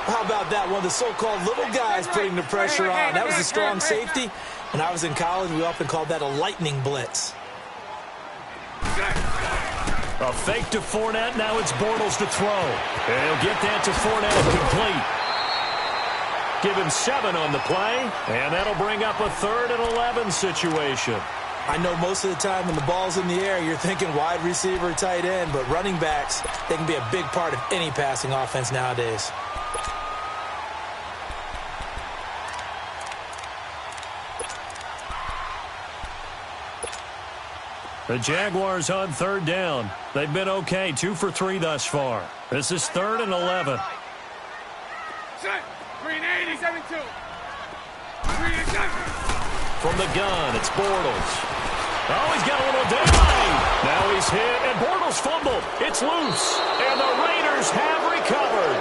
How about that? One of the so-called little guys putting the pressure on. That was a strong safety. When I was in college, we often called that a lightning blitz. A fake to Fournette. Now it's Bortles to throw. And he'll get that to Fournette complete. Give him 7 on the play. And that'll bring up a 3rd and 11 situation. I know most of the time when the ball's in the air, you're thinking wide receiver, tight end. But running backs, they can be a big part of any passing offense nowadays. The Jaguars on 3rd down. They've been okay, 2 for 3 thus far. This is 3rd and 11. Green 87-2. From the gun, it's Bortles. Oh, he's got a little delay. Now he's hit, and Bortles fumbled. It's loose, and the Raiders have recovered.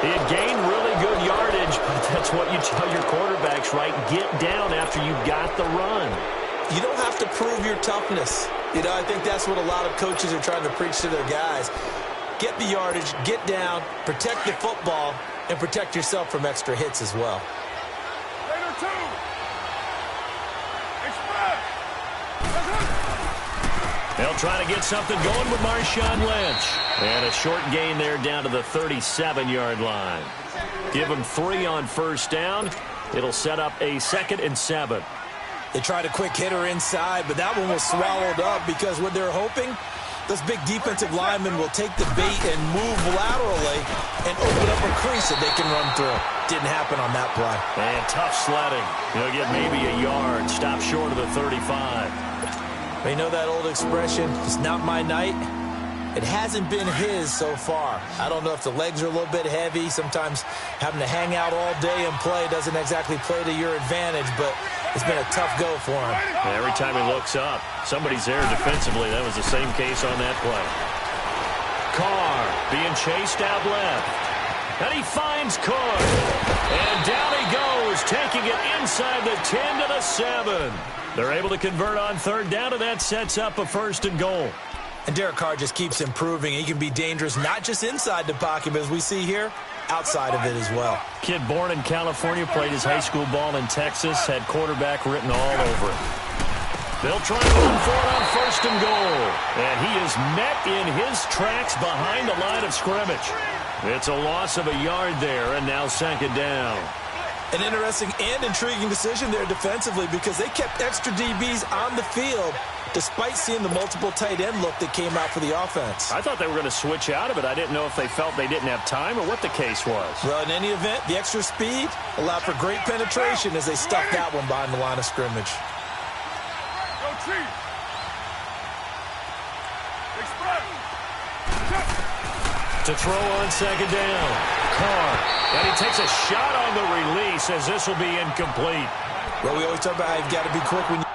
He had gained really good yardage, but that's what you tell your quarterbacks, right? Get down after you got the run. You don't have to prove your toughness. You know, I think that's what a lot of coaches are trying to preach to their guys. Get the yardage, get down, protect the football, and protect yourself from extra hits as well. They'll try to get something going with Marshawn Lynch. And a short gain there down to the 37-yard line. Give him 3 on 1st down. It'll set up a 2nd and 7. They tried a quick hitter inside, but that one was swallowed up because what they're hoping, those big defensive linemen will take the bait and move laterally and open up a crease that they can run through. Didn't happen on that play. And tough sledding. He'll get maybe a yard. Stop short of the 35. You know that old expression, it's not my night? It hasn't been his so far. I don't know if the legs are a little bit heavy. Sometimes having to hang out all day and play doesn't exactly play to your advantage, but it's been a tough go for him. Every time he looks up, somebody's there defensively. That was the same case on that play. Carr being chased out left. And he finds Cook. And down he goes, taking it inside the 10 to the 7. They're able to convert on 3rd down, and that sets up a 1st and goal. And Derek Carr just keeps improving. He can be dangerous not just inside the pocket, but as we see here, outside of it as well. Kid born in California, played his high school ball in Texas, had quarterback written all over it. They'll try to run for it on 1st and goal. And he is met in his tracks behind the line of scrimmage. It's a loss of a yard there, and now 2nd down. An interesting and intriguing decision there defensively because they kept extra DBs on the field despite seeing the multiple tight end look that came out for the offense. I thought they were going to switch out of it. I didn't know if they felt they didn't have time or what the case was. Well, in any event, the extra speed allowed for great penetration as they stuffed that one behind the line of scrimmage. Go Chiefs! To throw on 2nd down. Carr. And he takes a shot on the release as this will be incomplete. Well, we always talk about how you've got to be quick when you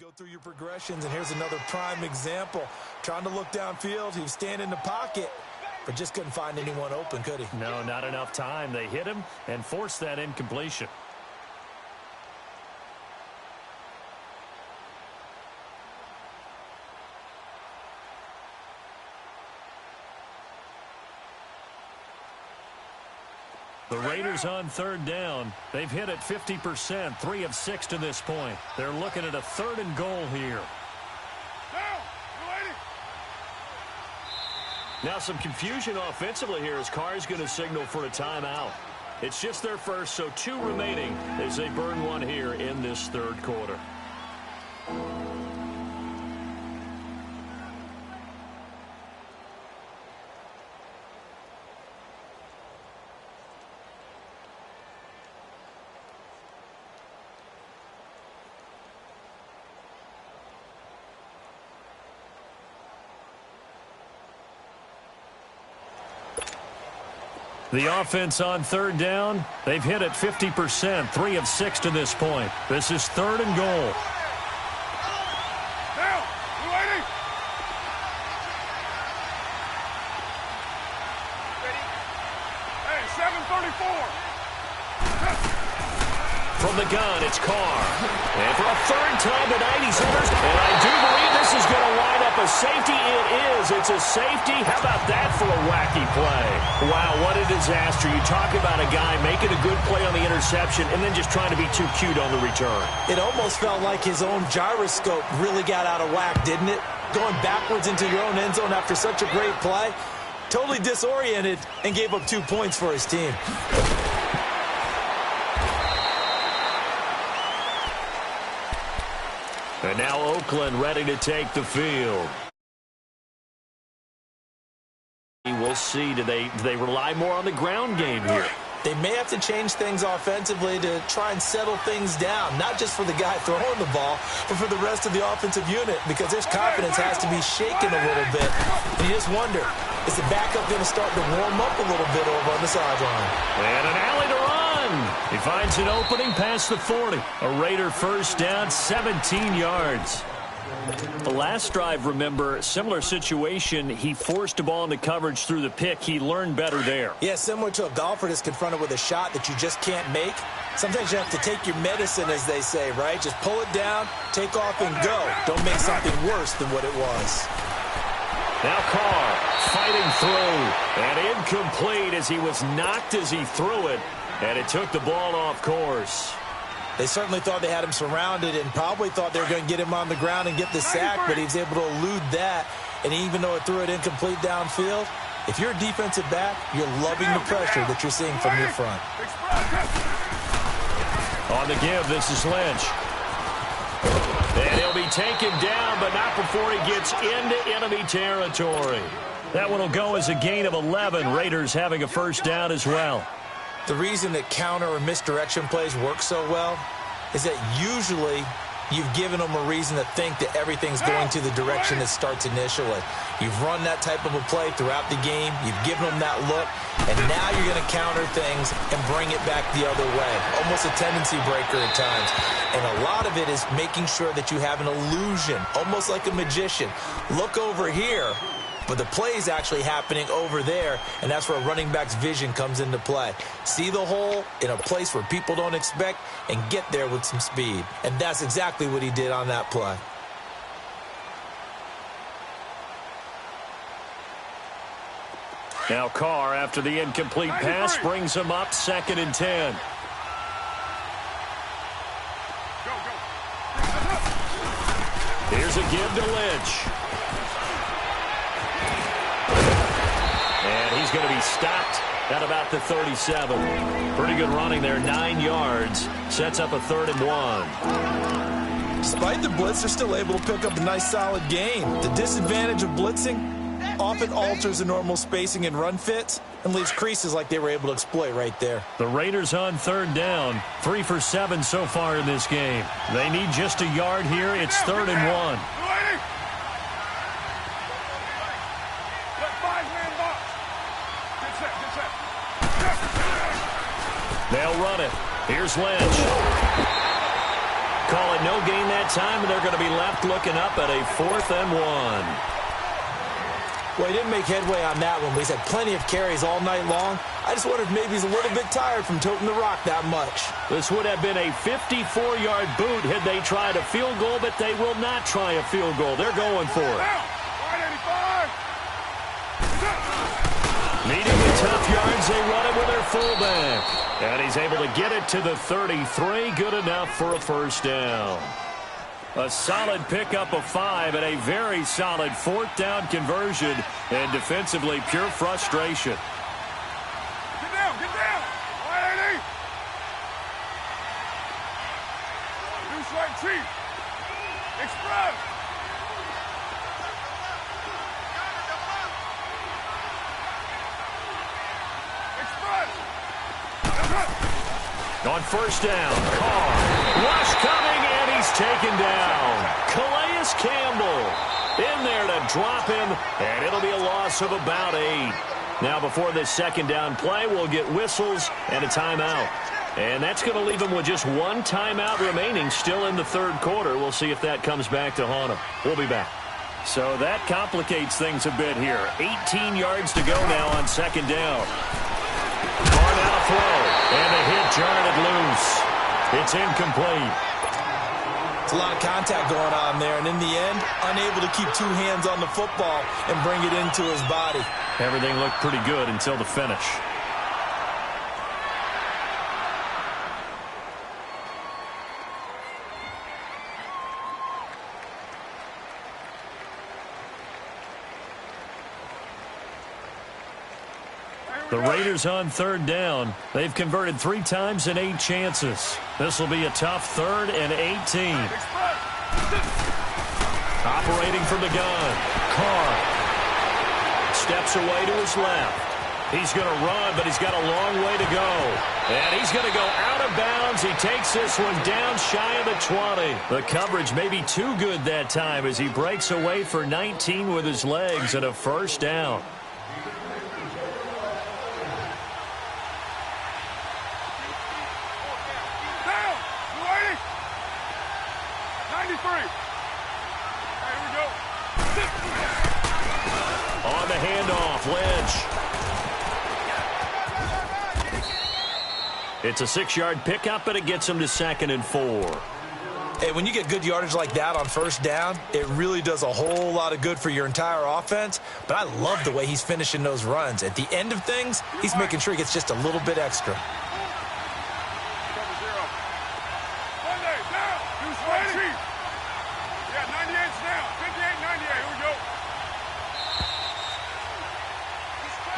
go through your progressions, and here's another prime example. Trying to look downfield, he was standing in the pocket, but just couldn't find anyone open, could he? No, not enough time. They hit him and forced that incompletion. The Raiders on third down. They've hit it 50%, 3 of 6 to this point. They're looking at a 3rd and goal here. Now some confusion offensively here as Carr's going to signal for a timeout. It's just their first, so 2 remaining as they burn one here in this 3rd quarter. The offense on third down, they've hit it 50%, 3 of 6 to this point. This is 3rd and goal. Now, you ready? Hey, 7:34. From the gun, it's Carr. And for a 3rd time tonight, he's enters. And I do believe this is going to line up a safety. It is. It's a safety. How about that for a wacky play? Wow, what a disaster. You talk about a guy making a good play on the interception and then just trying to be too cute on the return. It almost felt like his own gyroscope really got out of whack, didn't it? Going backwards into your own end zone after such a great play. Totally disoriented and gave up 2 points for his team. And now Oakland ready to take the field. We'll see. Do they rely more on the ground game here? They may have to change things offensively to try and settle things down, not just for the guy throwing the ball, but for the rest of the offensive unit, because their confidence has to be shaken a little bit. And you just wonder, is the backup going to start to warm up a little bit over on the sideline? And an alley to run. He finds an opening past the 40. A Raider first down, 17 yards. The last drive, remember, similar situation. He forced a ball into coverage through the pick. He learned better there. Yeah, similar to a golfer that's confronted with a shot that you just can't make. Sometimes you have to take your medicine, as they say, right? Just pull it down, take off, and go. Don't make something worse than what it was. Now Carr fighting through. And incomplete as he was knocked as he threw it. And it took the ball off course. They certainly thought they had him surrounded and probably thought they were going to get him on the ground and get the sack, but he was able to elude that. And even though it threw it incomplete downfield, if you're a defensive back, you're loving the pressure that you're seeing from your front. On the give, this is Lynch. And he'll be taken down, but not before he gets into enemy territory. That one will go as a gain of 11. Raiders having a first down as well. The reason that counter or misdirection plays work so well is that usually you've given them a reason to think that everything's going to the direction it starts initially. You've run that type of a play throughout the game. You've given them that look, and now you're going to counter things and bring it back the other way. Almost a tendency breaker at times. And a lot of it is making sure that you have an illusion, almost like a magician. Look over here. But the play is actually happening over there, and that's where a running back's vision comes into play. See the hole in a place where people don't expect and get there with some speed. And that's exactly what he did on that play. Now Carr, after the incomplete pass, brings him up 2nd and 10. Here's a give to Lynch. And he's going to be stopped at about the 37. Pretty good running there, 9 yards. Sets up a 3rd and 1. Despite the blitz, they're still able to pick up a nice solid gain. The disadvantage of blitzing often alters the normal spacing and run fits and leaves creases like they were able to exploit right there. The Raiders on 3rd down, 3 for 7 so far in this game. They need just a yard here. It's 3rd and 1. They'll run it. Here's Lynch. Call it no gain that time, and they're going to be left looking up at a 4th and 1. Well, he didn't make headway on that one, but he's had plenty of carries all night long. I just wonder if maybe he's a little bit tired from toting the rock that much. This would have been a 54-yard boot had they tried a field goal, but they will not try a field goal. They're going for it. Needing the tough yards, they run it with their fullback. And he's able to get it to the 33. Good enough for a first down. A solid pickup of 5 and a very solid 4th down conversion. And defensively, pure frustration. Get down, get down. All right, Eddie. Do straight Chief. Express. On first down, Carr. Rush coming, and he's taken down. Calais Campbell in there to drop him, and it'll be a loss of about 8. Now, before this second down play, we'll get whistles and a timeout. And that's going to leave him with just 1 timeout remaining still in the 3rd quarter. We'll see if that comes back to haunt him. We'll be back. So that complicates things a bit here. 18 yards to go now on second down. Carr now throw, and the hit jarred loose. It's incomplete. It's a lot of contact going on there, and in the end, unable to keep 2 hands on the football and bring it into his body. Everything looked pretty good until the finish. The Raiders on 3rd down. They've converted 3 times in 8 chances. This will be a tough 3rd and 18. Operating from the gun. Carr steps away to his left. He's going to run, but he's got a long way to go. And he's going to go out of bounds. He takes this one down shy of the 20. The coverage may be too good that time as he breaks away for 19 with his legs and a first down. On the handoff, Lynch. It's a 6-yard pickup, and it gets him to 2nd and 4. Hey, when you get good yardage like that on first down, it really does a whole lot of good for your entire offense. But I love the way he's finishing those runs. At the end of things, he's making sure he gets just a little bit extra.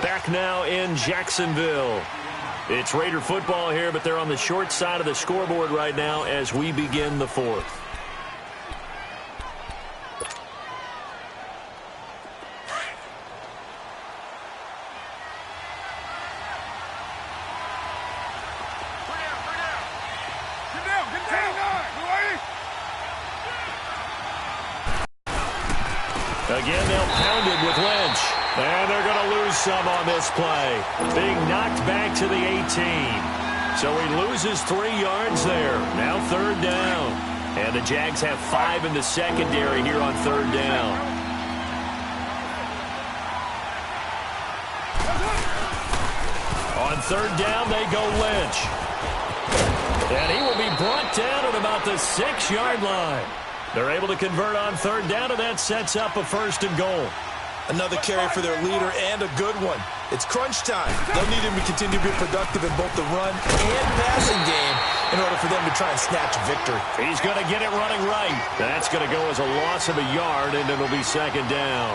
Back now in Jacksonville. It's Raider football here, but they're on the short side of the scoreboard right now as we begin the 4th. Again, they'll pound it with Lynch. And they're going to lose some on this play. Being knocked back to the 18. So he loses 3 yards there. Now 3rd down. And the Jags have 5 in the secondary here on 3rd down. On 3rd down, they go Lynch. And he will be brought down at about the 6-yard line. They're able to convert on 3rd down, and that sets up a 1st and goal. Another carry for their leader and a good one. It's crunch time. They'll need him to continue to be productive in both the run and passing game in order for them to try and snatch victory. He's going to get it running right. That's going to go as a loss of a yard, and it'll be 2nd down.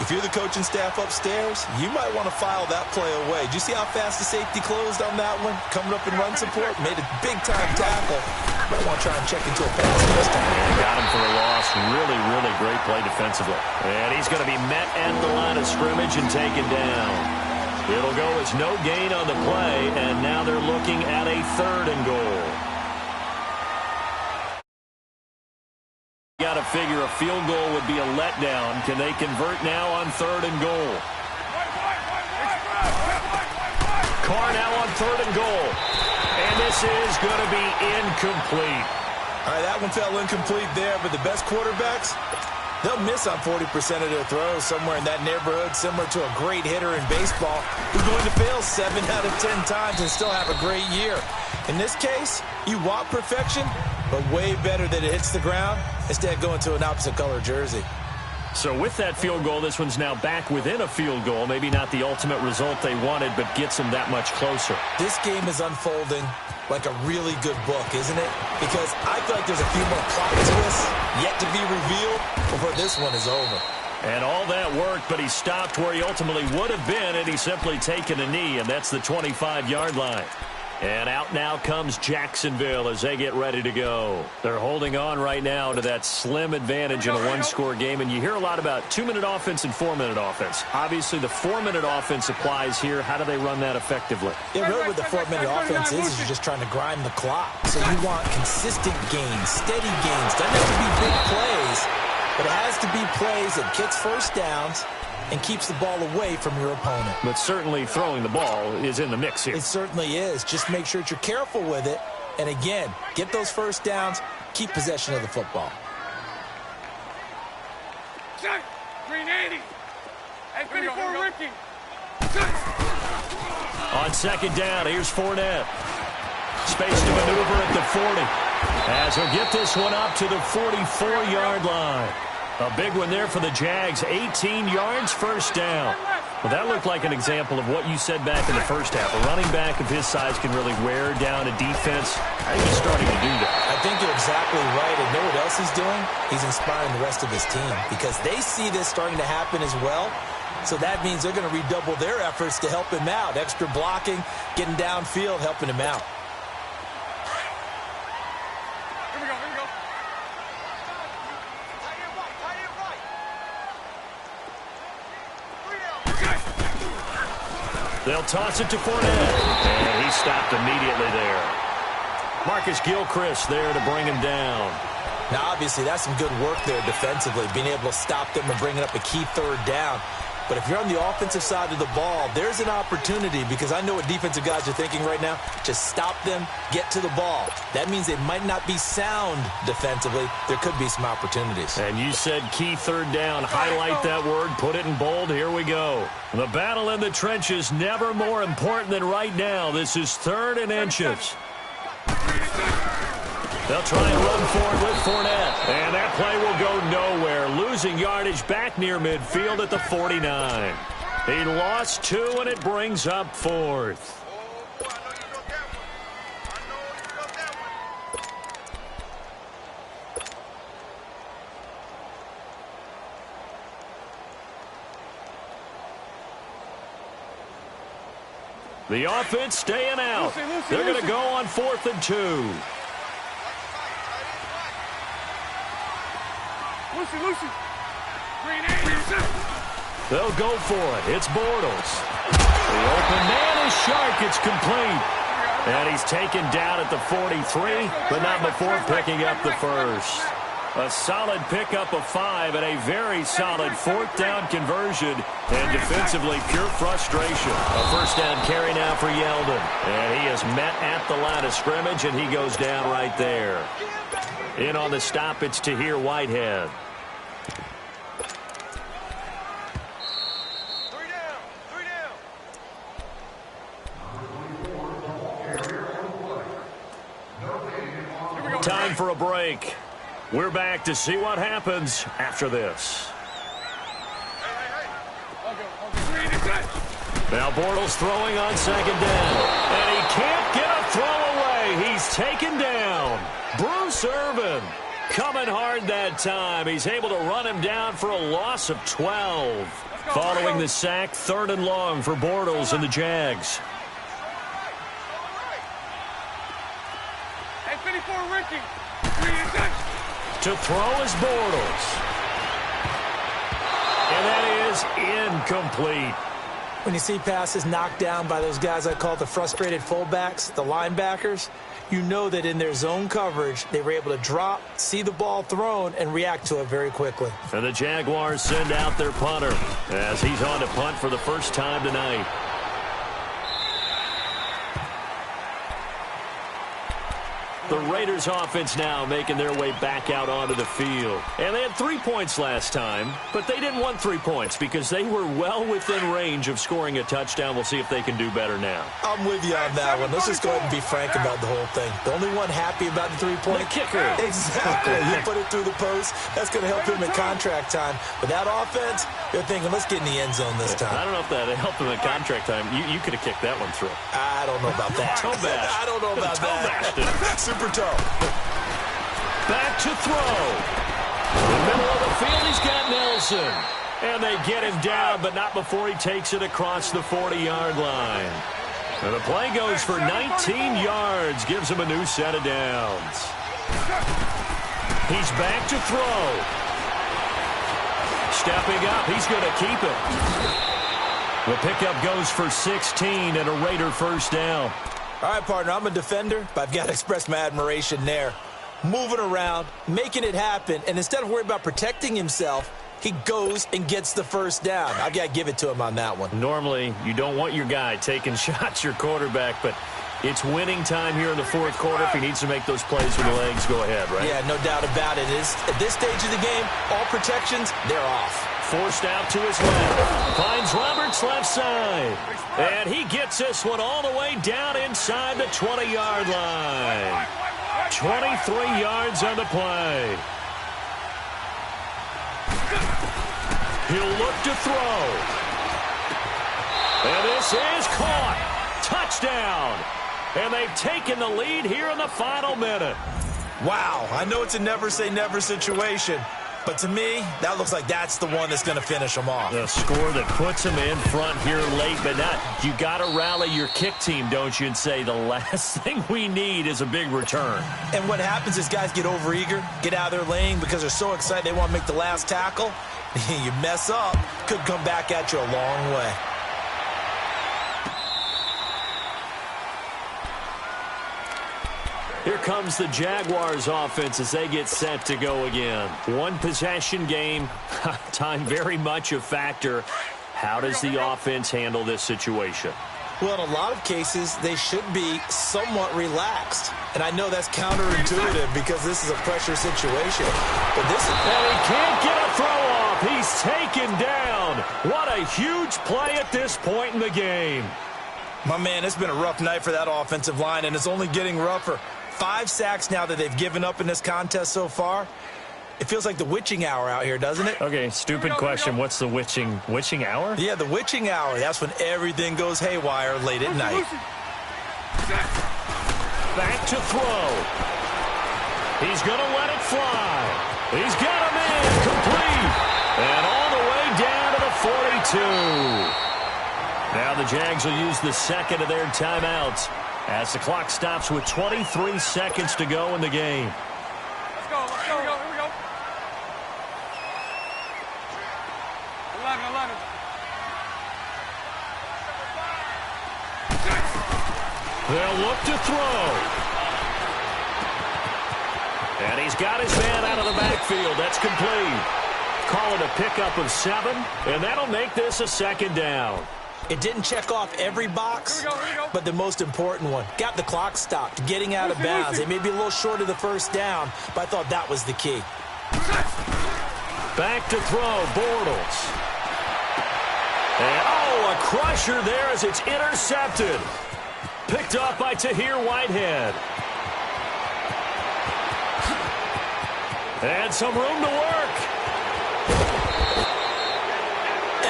If you're the coaching staff upstairs, you might want to file that play away. Did you see how fast the safety closed on that one? Coming up in run support, made a big-time tackle. Might want to try and check into a pass this time. Got him for a loss. Really, really great play defensively. And he's going to be met at the line of scrimmage and taken down. It'll go as no gain on the play, and now they're looking at a 3rd and goal. Got to figure a field goal would be a letdown. Can they convert now on 3rd and goal? Carr now on 3rd and goal. And this is going to be incomplete. All right, that one fell incomplete there, but the best quarterbacks, they'll miss on 40% of their throws, somewhere in that neighborhood, similar to a great hitter in baseball who's going to fail 7 out of 10 times and still have a great year. In this case, you want perfection, but way better that it hits the ground instead of going to an opposite color jersey. So with that field goal, this one's now back within a field goal. Maybe not the ultimate result they wanted, but gets them that much closer. This game is unfolding like a really good book, isn't it? Because I feel like there's a few more plot twists yet to be revealed before this one is over. And all that worked, but he stopped where he ultimately would have been, and he's simply taken a knee, and that's the 25-yard line. And out now comes Jacksonville as they get ready to go. They're holding on right now to that slim advantage in a one-score game. And you hear a lot about 2-minute offense and 4-minute offense. Obviously, the 4-minute offense applies here. How do they run that effectively? Yeah, really what the 4-minute offense is you're just trying to grind the clock. So you want consistent gains, steady gains. Doesn't have to be big plays, but it has to be plays that gets first downs and keeps the ball away from your opponent. But certainly throwing the ball is in the mix here. It certainly is. Just make sure that you're careful with it. And again, get those first downs, keep possession of the football. Green 80. Hey, 54 Ricky. On second down, here's Fournette. Space to maneuver at the 40. As he'll get this one up to the 44-yard line. A big one there for the Jags. 18 yards, first down. Well, that looked like an example of what you said back in the first half. A running back of his size can really wear down a defense. I think he's starting to do that. I think you're exactly right. And know what else he's doing? He's inspiring the rest of his team because they see this starting to happen as well. So that means they're going to redouble their efforts to help him out. Extra blocking, getting downfield, helping him out. They'll toss it to Fournette, and he stopped immediately there. Marcus Gilchrist there to bring him down. Now, obviously, that's some good work there defensively, being able to stop them and bringing up a key third down. But if you're on the offensive side of the ball, there's an opportunity because I know what defensive guys are thinking right now. Just stop them, get to the ball. That means they might not be sound defensively. There could be some opportunities. And you said key third down. Highlight that word. Put it in bold. Here we go. The battle in the trenches never more important than right now. This is 3rd and inches. They'll try and run forward with Fournette. And that play will go nowhere. Losing yardage back near midfield at the 49. He lost 2, and it brings up 4th. The offense staying out. They're going to go on 4th and 2. Lucy. Green 80. They'll go for it. It's Bortles. The open man is Shark. It's complete. And he's taken down at the 43, but not before picking up the first. A solid pickup of 5 and a very solid 4th down conversion. And defensively, pure frustration. A first down carry now for Yeldon. And he is met at the line of scrimmage, and he goes down right there. In on the stop, it's Tahir Whitehead. Time for a break. We're back to see what happens after this. Now Bortles throwing on second down. And he can't get a throw away. He's taken down. Bruce Irvin coming hard that time. He's able to run him down for a loss of 12. Following the sack, 3rd and long for Bortles and the Jags. Hey, 54 Ricky. To throw is Bortles. And that is incomplete. When you see passes knocked down by those guys I call the frustrated fullbacks, the linebackers, you know that in their zone coverage, they were able to drop, see the ball thrown, and react to it very quickly. And the Jaguars send out their punter as he's on to punt for the first time tonight. The Raiders offense now making their way back out onto the field. And they had 3 points last time, but they didn't want 3 points because they were well within range of scoring a touchdown. We'll see if they can do better now. I'm with you on that one. Let's just go ahead and be frank about the whole thing. The only one happy about the 3-point kicker. Exactly. You put it through the post. That's going to help him at contract time. But that offense, they're thinking, let's get in the end zone this time. I don't know if that helped him at contract time. You could have kicked that one through. I don't know about that. Toe bash. I don't know about that. Super toe. Back to throw. In the middle of the field, he's got Nelson. And they get him down, but not before he takes it across the 40-yard line. And the play goes for 19 yards, gives him a new set of downs. He's back to throw. Stepping up, he's going to keep it. The pickup goes for 16 and a Raider first down. All right, partner, I'm a defender, but I've got to express my admiration there. Moving around, making it happen, and instead of worrying about protecting himself, he goes and gets the first down. I've got to give it to him on that one. Normally, you don't want your guy taking shots, your quarterback, but it's winning time here in the fourth quarter. If he needs to make those plays with the legs, go ahead, right? Yeah, no doubt about it. At this stage of the game, all protections, they're off. Forced out to his left. Finds Roberts left side. And he gets this one all the way down inside the 20-yard line. 23 yards on the play. He'll look to throw. And this is caught. Touchdown. And they've taken the lead here in the final minute. Wow, I know it's a never-say-never situation, but to me, that looks like that's the one that's going to finish them off. The score that puts them in front here late, but not. You got to rally your kick team, don't you, and say the last thing we need is a big return. And what happens is guys get overeager, get out of their lane because they're so excited they want to make the last tackle. You mess up, could come back at you a long way. Here comes the Jaguars offense as they get set to go again. One possession game, time very much a factor. How does the offense handle this situation? Well, in a lot of cases, they should be somewhat relaxed. And I know that's counterintuitive because this is a pressure situation. But this is... And he can't get a throw off. He's taken down. What a huge play at this point in the game. My man, it's been a rough night for that offensive line, and it's only getting rougher. 5 sacks now that they've given up in this contest so far. It feels like the witching hour out here, doesn't it? Okay, stupid question. What's the witching hour? Yeah, the witching hour. That's when everything goes haywire late at night. Back to throw. He's going to let it fly. He's got him in, complete. And all the way down to the 42. Now the Jags will use the second of their timeouts as the clock stops with 23 seconds to go in the game. Let's go, here we go. 11. They'll look to throw. And he's got his man out of the backfield. That's complete. Call it a pickup of 7, and that'll make this a second down. It didn't check off every box, but the most important one. Got the clock stopped, getting out of bounds. They may be a little short of the first down, but I thought that was the key. Back to throw, Bortles. And, a crusher there as it's intercepted. Picked up by Tahir Whitehead. And some room to work.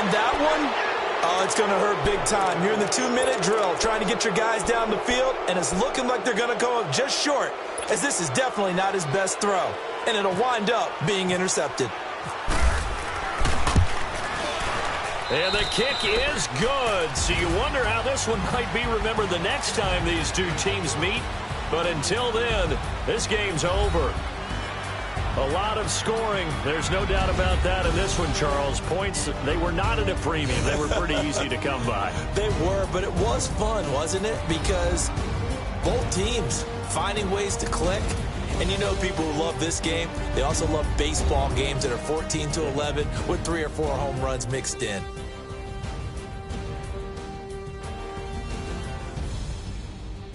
And that one... oh, it's going to hurt big time. You're in the 2-minute drill trying to get your guys down the field, and it's looking like they're going to go up just short, as this is definitely not his best throw, and it'll wind up being intercepted. And the kick is good, so you wonder how this one might be remembered the next time these two teams meet. But until then, this game's over. A lot of scoring. There's no doubt about that in this one, Charles. Points, they were not at a premium. They were pretty easy to come by. They were, but it was fun, wasn't it? Because both teams finding ways to click. And you know people who love this game, they also love baseball games that are 14-11 with 3 or 4 home runs mixed in.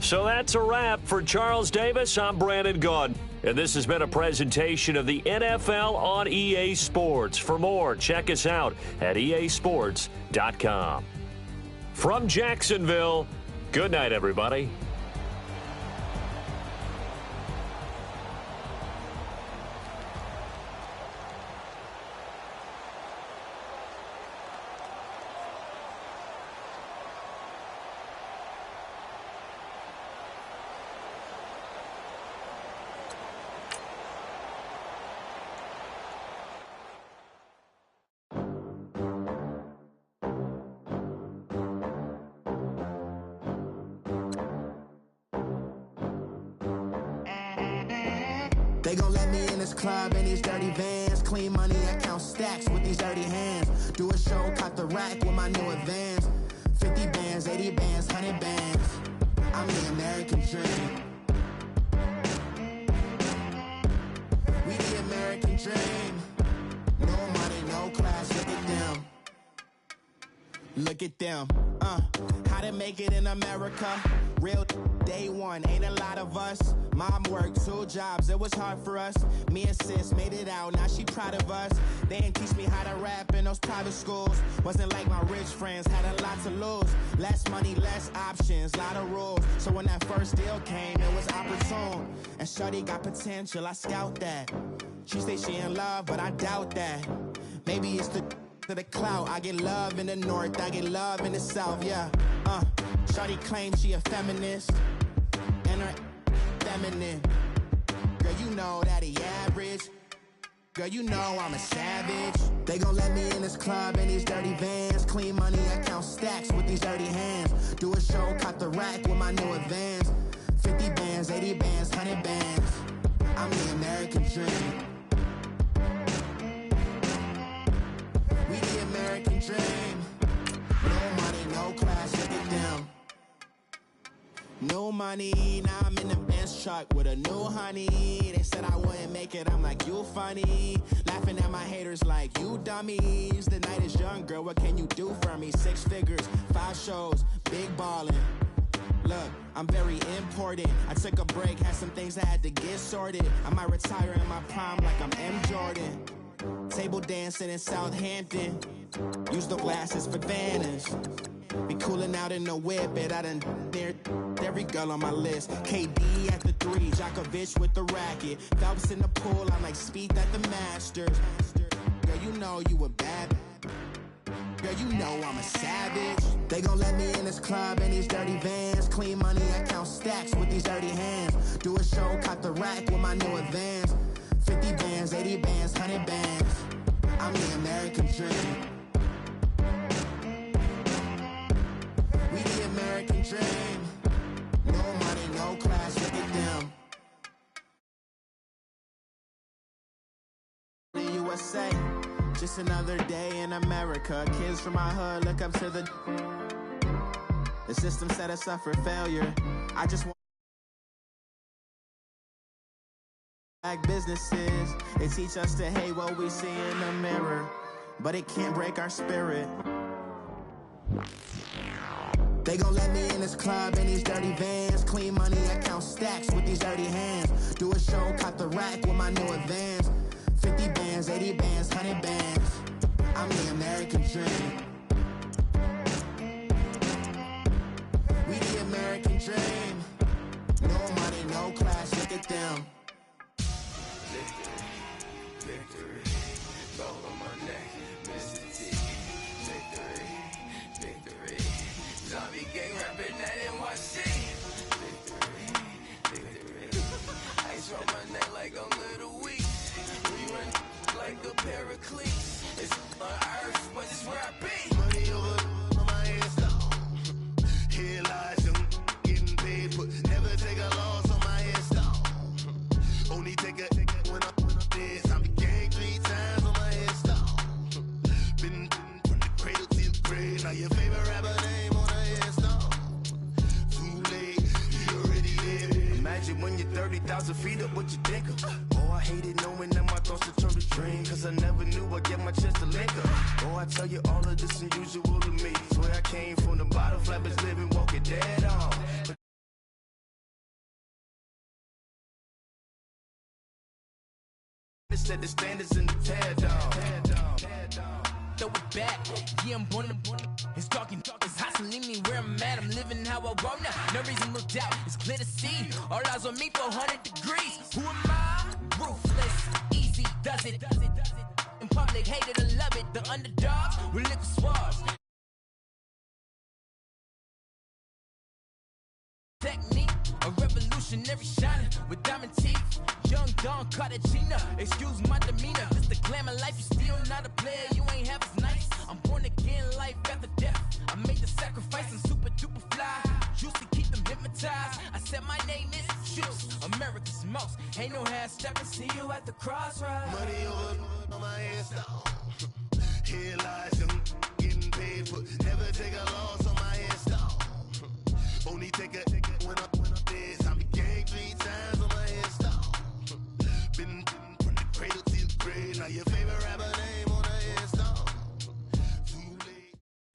So that's a wrap. For Charles Davis, I'm Brandon Gaudin. And this has been a presentation of the NFL on EA Sports. For more, check us out at easports.com. From Jacksonville, good night, everybody. They gon' let me in this club in these dirty vans. Clean money, I count stacks with these dirty hands. Do a show, caught the rack with my new advance. 50 bands, 80 bands, 100 bands. I'm the American dream. We the American dream. No money, no class, look at them. Look at them, how to make it in America. Real day one, ain't a lot of us. Mom worked 2 jobs, it was hard for us. Me and sis made it out, now she proud of us. They didn't teach me how to rap in those private schools. Wasn't like my rich friends, had a lot to lose. Less money, less options, lot of rules. So when that first deal came, it was opportune. And shorty got potential, I scout that. She say she in love, but I doubt that. Maybe it's to the clout. I get love in the north, I get love in the south, yeah. Shorty claims she a feminist, and her feminine. Girl, you know that he average. Girl, you know I'm a savage. They gon' let me in this club in these dirty vans. Clean money, I count stacks with these dirty hands. Do a show, caught the rack with my new advance. 50 bands, 80 bands, 100 bands. I'm the American dream. We the American dream. No money, no class, look at them. No money, now I'm in the Benz truck with a new honey. They said I wouldn't make it, I'm like, you funny. Laughing at my haters like, you dummies. The night is young, girl, what can you do for me? 6 figures, 5 shows, big ballin'. Look, I'm very important. I took a break, had some things I had to get sorted. I might retire in my prime like I'm M. Jordan. Table dancing in Southampton. Use the glasses for Vannas. Be cooling out in the whip, but I done there every girl on my list. KD at the 3, Djokovic with the racket. Phelps in the pool, I'm like Speed at the Masters. Girl, you know you a bad. Girl, you know I'm a savage. They gon' let me in this club in these dirty vans. Clean money, I count stacks with these dirty hands. Do a show, caught the rack with my new advance. 50 bands, 80 bands, 100 bands. I'm the American dream. We the American dream. No money, no class, look at them. The USA, just another day in America. Kids from my hood look up to the system set us up for failure. I just want businesses. They teach us to hate what we see in the mirror, but it can't break our spirit. They gon' let me in this club in these dirty vans. Clean money, I count stacks with these dirty hands. Do a show, caught the rack with my new advance. 50 bands, 80 bands, 100 bands. I'm the American dream. We the American dream. No money, no class, look at them. Victory, gold on my neck, Mr. T. Victory, victory. Zombie gang rapping that NYC. Victory. Ice on my neck like I'm Little Weak. We run like a paraclete. It's on earth, but it's where I be. Money over on my headstone. Here lies them getting paid, but never take a loss on my headstone. Only take a when I'm dead. Zombie gang 3 times on my headstone. Been from the cradle to the grave. Now your favorite rapper name on a headstone. Too late, he already dead. Imagine when you're 30,000 feet up, what you think of? Oh, I hated knowing that my thoughts would turn to dream. Cause I never knew I'd get my chance to link up. Oh, I tell you all of this unusual to me. Swear I came from the bottom, flat bitch living, walking dead on. Set the standards in the tear down. Throw it back, yeah, I'm born to. It's talking, it's hot, so leave me where I'm at. I'm living how I want now. No reason to doubt, it's clear to see. All eyes on me, 400 degrees. Who am I? Ruthless, easy, does it. In public, hate it or love it. The underdogs with liquor swabs. Technique, a revolutionary shining with diamond teeth. Young Don Cartagena, excuse my demeanor. This the glamour life, you still not a player, you ain't half as nice. I'm born again, life after death. I made the sacrifice, I'm super duper fly. Used to keep them hypnotized. I said my name is Juice, America's most. Ain't no half stepping, see you at the crossroads. Money over on my headstone. Here lies them getting paid for. Never take a loss on my headstone. Only take a when I'm dead. I be gang 3 times on my headstone. Been from the cradle to the grave. Now your favorite rapper name on the headstone.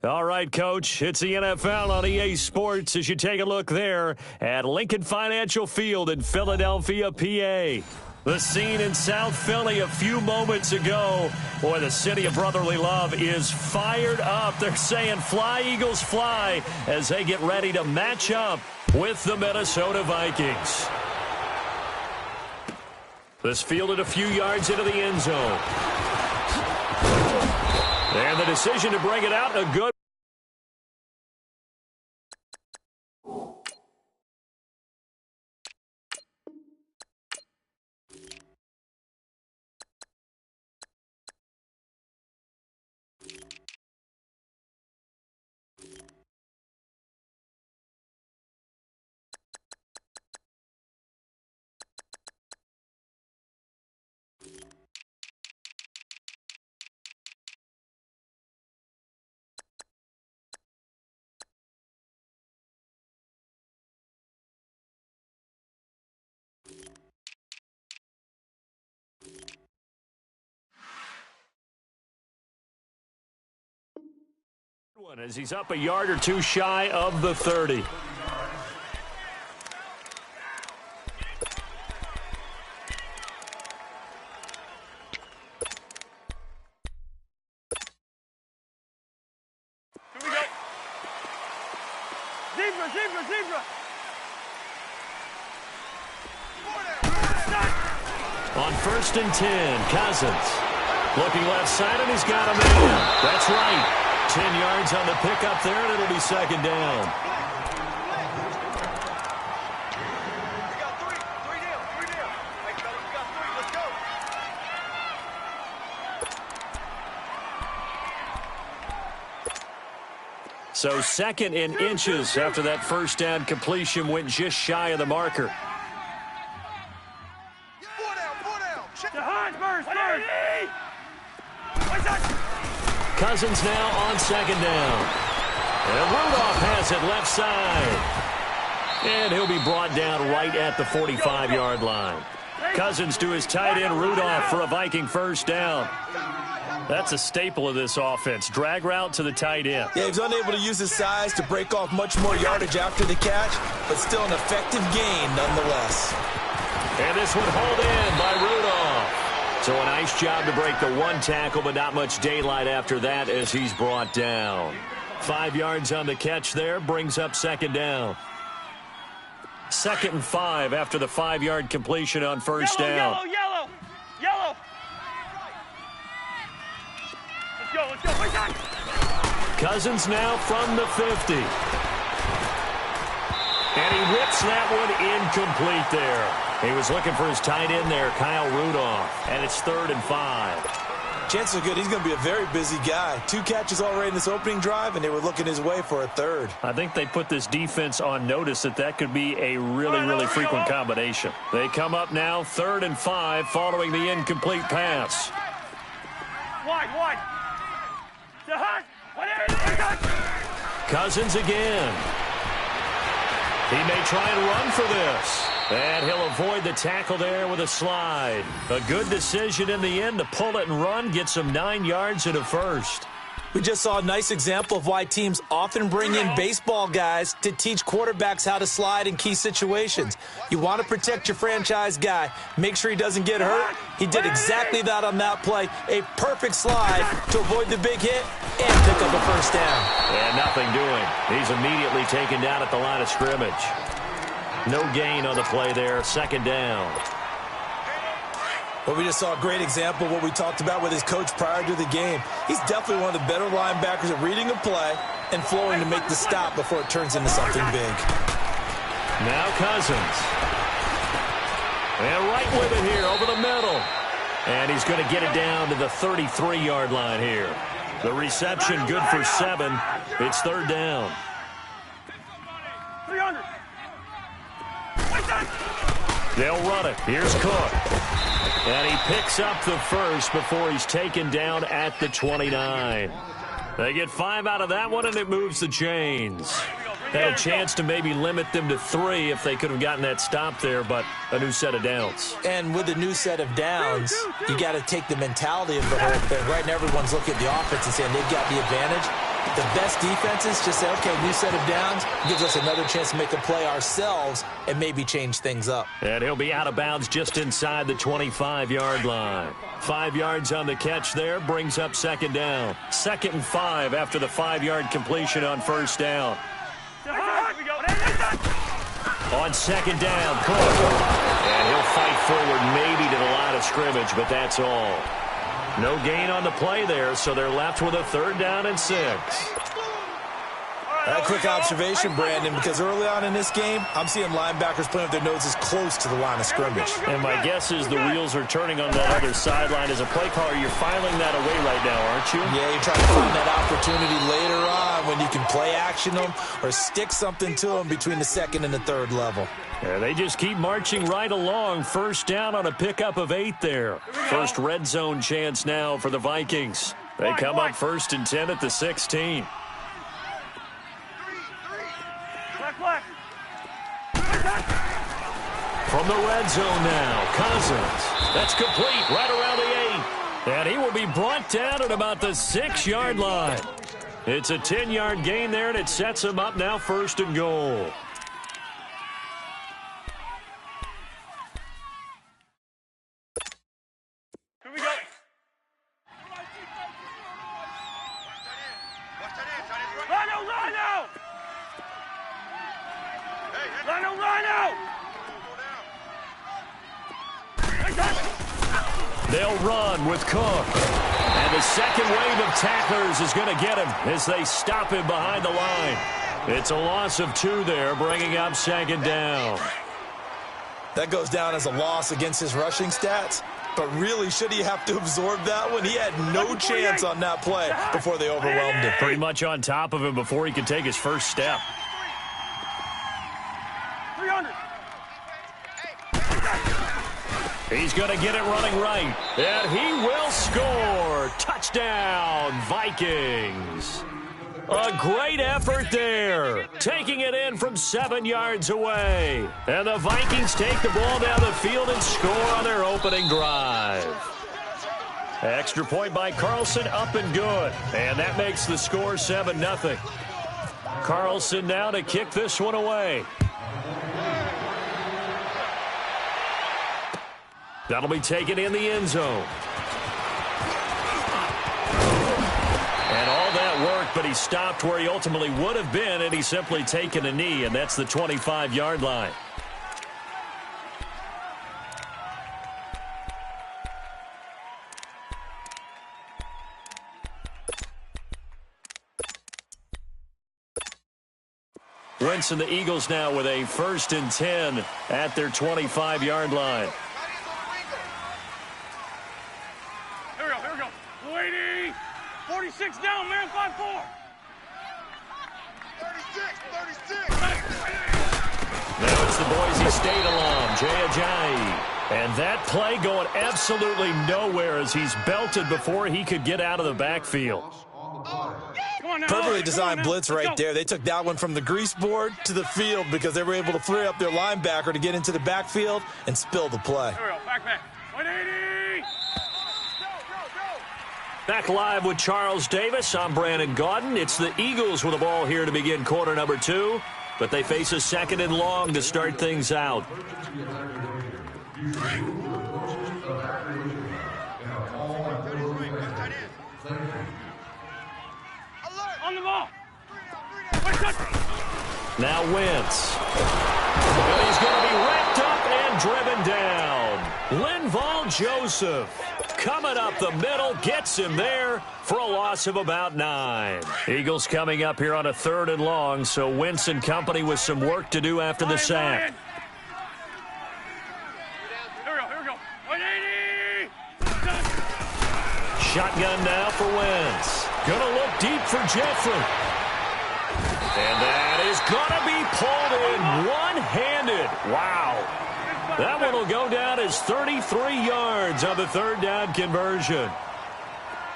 All right, Coach, it's the NFL on EA Sports as you take a look there at Lincoln Financial Field in Philadelphia, PA. The scene in South Philly a few moments ago. Boy, the city of brotherly love is fired up. They're saying fly, Eagles, fly as they get ready to match up with the Minnesota Vikings. This fielded a few yards into the end zone. And the decision to bring it out, a good. As he's up a yard or two shy of the 30. Here we go. Zebra. On 1st and 10, Cousins. Looking left side, and he's got him in. That's right. 10 yards on the pickup there, and it'll be second down. We got three down. Hey, fellas, we got 3, let's go. So 2nd and inches after that first down completion went just shy of the marker. Cousins now on 2nd down. And Rudolph has it left side. And he'll be brought down right at the 45-yard line. Cousins to his tight end Rudolph for a Viking first down. That's a staple of this offense. Drag route to the tight end. Yeah, he's unable to use his size to break off much more yardage after the catch, but still an effective gain nonetheless. And this one hauled in by Rudolph. So a nice job to break the one tackle, but not much daylight after that as he's brought down. 5 yards on the catch there, brings up 2nd down. 2nd and 5 after the 5-yard completion on first down. Yellow. Let's go. Cousins now from the 50. And he rips that one incomplete there. He was looking for his tight end there, Kyle Rudolph. And it's 3rd and 5. Chances are good he's going to be a very busy guy. 2 catches already in this opening drive, and they were looking his way for a 3rd. I think they put this defense on notice that could be a really frequent combination. They come up now 3rd and 5 following the incomplete pass. Wide. Cousins again. He may try and run for this. And he'll avoid the tackle there with a slide. A good decision in the end to pull it and run. Gets him 9 yards and a first. We just saw a nice example of why teams often bring in baseball guys to teach quarterbacks how to slide in key situations. You want to protect your franchise guy. Make sure he doesn't get hurt. He did exactly that on that play. A perfect slide to avoid the big hit and pick up a first down. And nothing doing. He's immediately taken down at the line of scrimmage. No gain on the play there. Second down. Well, we just saw a great example of what we talked about with his coach prior to the game. He's definitely one of the better linebackers at reading a play and flowing to make the stop before it turns into something big. Now Cousins. And right with it here over the middle. And he's going to get it down to the 33-yard line here. The reception good for 7. It's third down. 300. They'll run it. Here's Cook. And he picks up the first before he's taken down at the 29. They get 5 out of that one, and it moves the chains. Had a chance to maybe limit them to 3 if they could have gotten that stop there, but a new set of downs. And with a new set of downs, you got to take the mentality of the whole thing. Right now, everyone's looking at the offense and saying they've got the advantage. The best defenses just say, okay, new set of downs, gives us another chance to make a play ourselves and maybe change things up. And he'll be out of bounds just inside the 25-yard line. 5 yards on the catch there, brings up second down. 2nd and 5 after the 5-yard completion on first down. On second down, Cook. And he'll fight forward maybe to the line of scrimmage, but that's all. No gain on the play there, so they're left with a third down and 6. A quick observation, Brandon, because early on in this game, I'm seeing linebackers playing with their noses close to the line of scrimmage. And my guess is the wheels are turning on that other sideline. As a play caller, you're filing that away right now, aren't you? Yeah, you're trying to find that opportunity later on when you can play action them or stick something to them between the 2nd and the 3rd level. Yeah, they just keep marching right along. First down on a pickup of 8 there. First red zone chance now for the Vikings. They come up 1st and 10 at the 16. From the red zone now, Cousins. That's complete right around the 8. And he will be brought down at about the 6-yard line. It's a 10-yard gain there, and it sets him up now 1st and goal. Here we go. Rhino! Rhino! They'll run with Cook. And the second wave of tacklers is going to get him as they stop him behind the line. It's a loss of 2 there, bringing up second down. That goes down as a loss against his rushing stats. But really, should he have to absorb that one? He had no chance on that play before they overwhelmed him. Pretty much on top of him before he could take his first step. 300. He's going to get it running right. And he will score. Touchdown, Vikings. A great effort there. Taking it in from 7 yards away. And the Vikings take the ball down the field and score on their opening drive. Extra point by Carlson, up and good. And that makes the score 7-0. Carlson now to kick this one away. That'll be taken in the end zone. And all that worked, but he stopped where he ultimately would have been, and he's simply taken a knee, and that's the 25-yard line. Wentz and the Eagles now with a 1st and 10 at their 25-yard line. Here we go. 46 down, man. 5-4. 36. Now it's the Boise State alum, Jay Ajayi. And that play going absolutely nowhere as he's belted before he could get out of the backfield. Perfectly designed blitz right there. They took that one from the grease board to the field because they were able to free up their linebacker to get into the backfield and spill the play. Here we go. Back. 180. Back live with Charles Davis. I'm Brandon Gaudin. It's the Eagles with the ball here to begin quarter number 2, but they face a 2nd and long to start things out. On the ball. Now Wentz. And he's going to be wrapped up and driven down. Linval Joseph coming up the middle, gets him there for a loss of about 9. Eagles coming up here on a 3rd and long, so Wentz and company with some work to do after the sack. Here we go. 180. Shotgun now for Wentz. Gonna look deep for Jeffrey. And that is gonna be pulled in one-handed. Wow. That one will go down as 33 yards on the 3rd down conversion.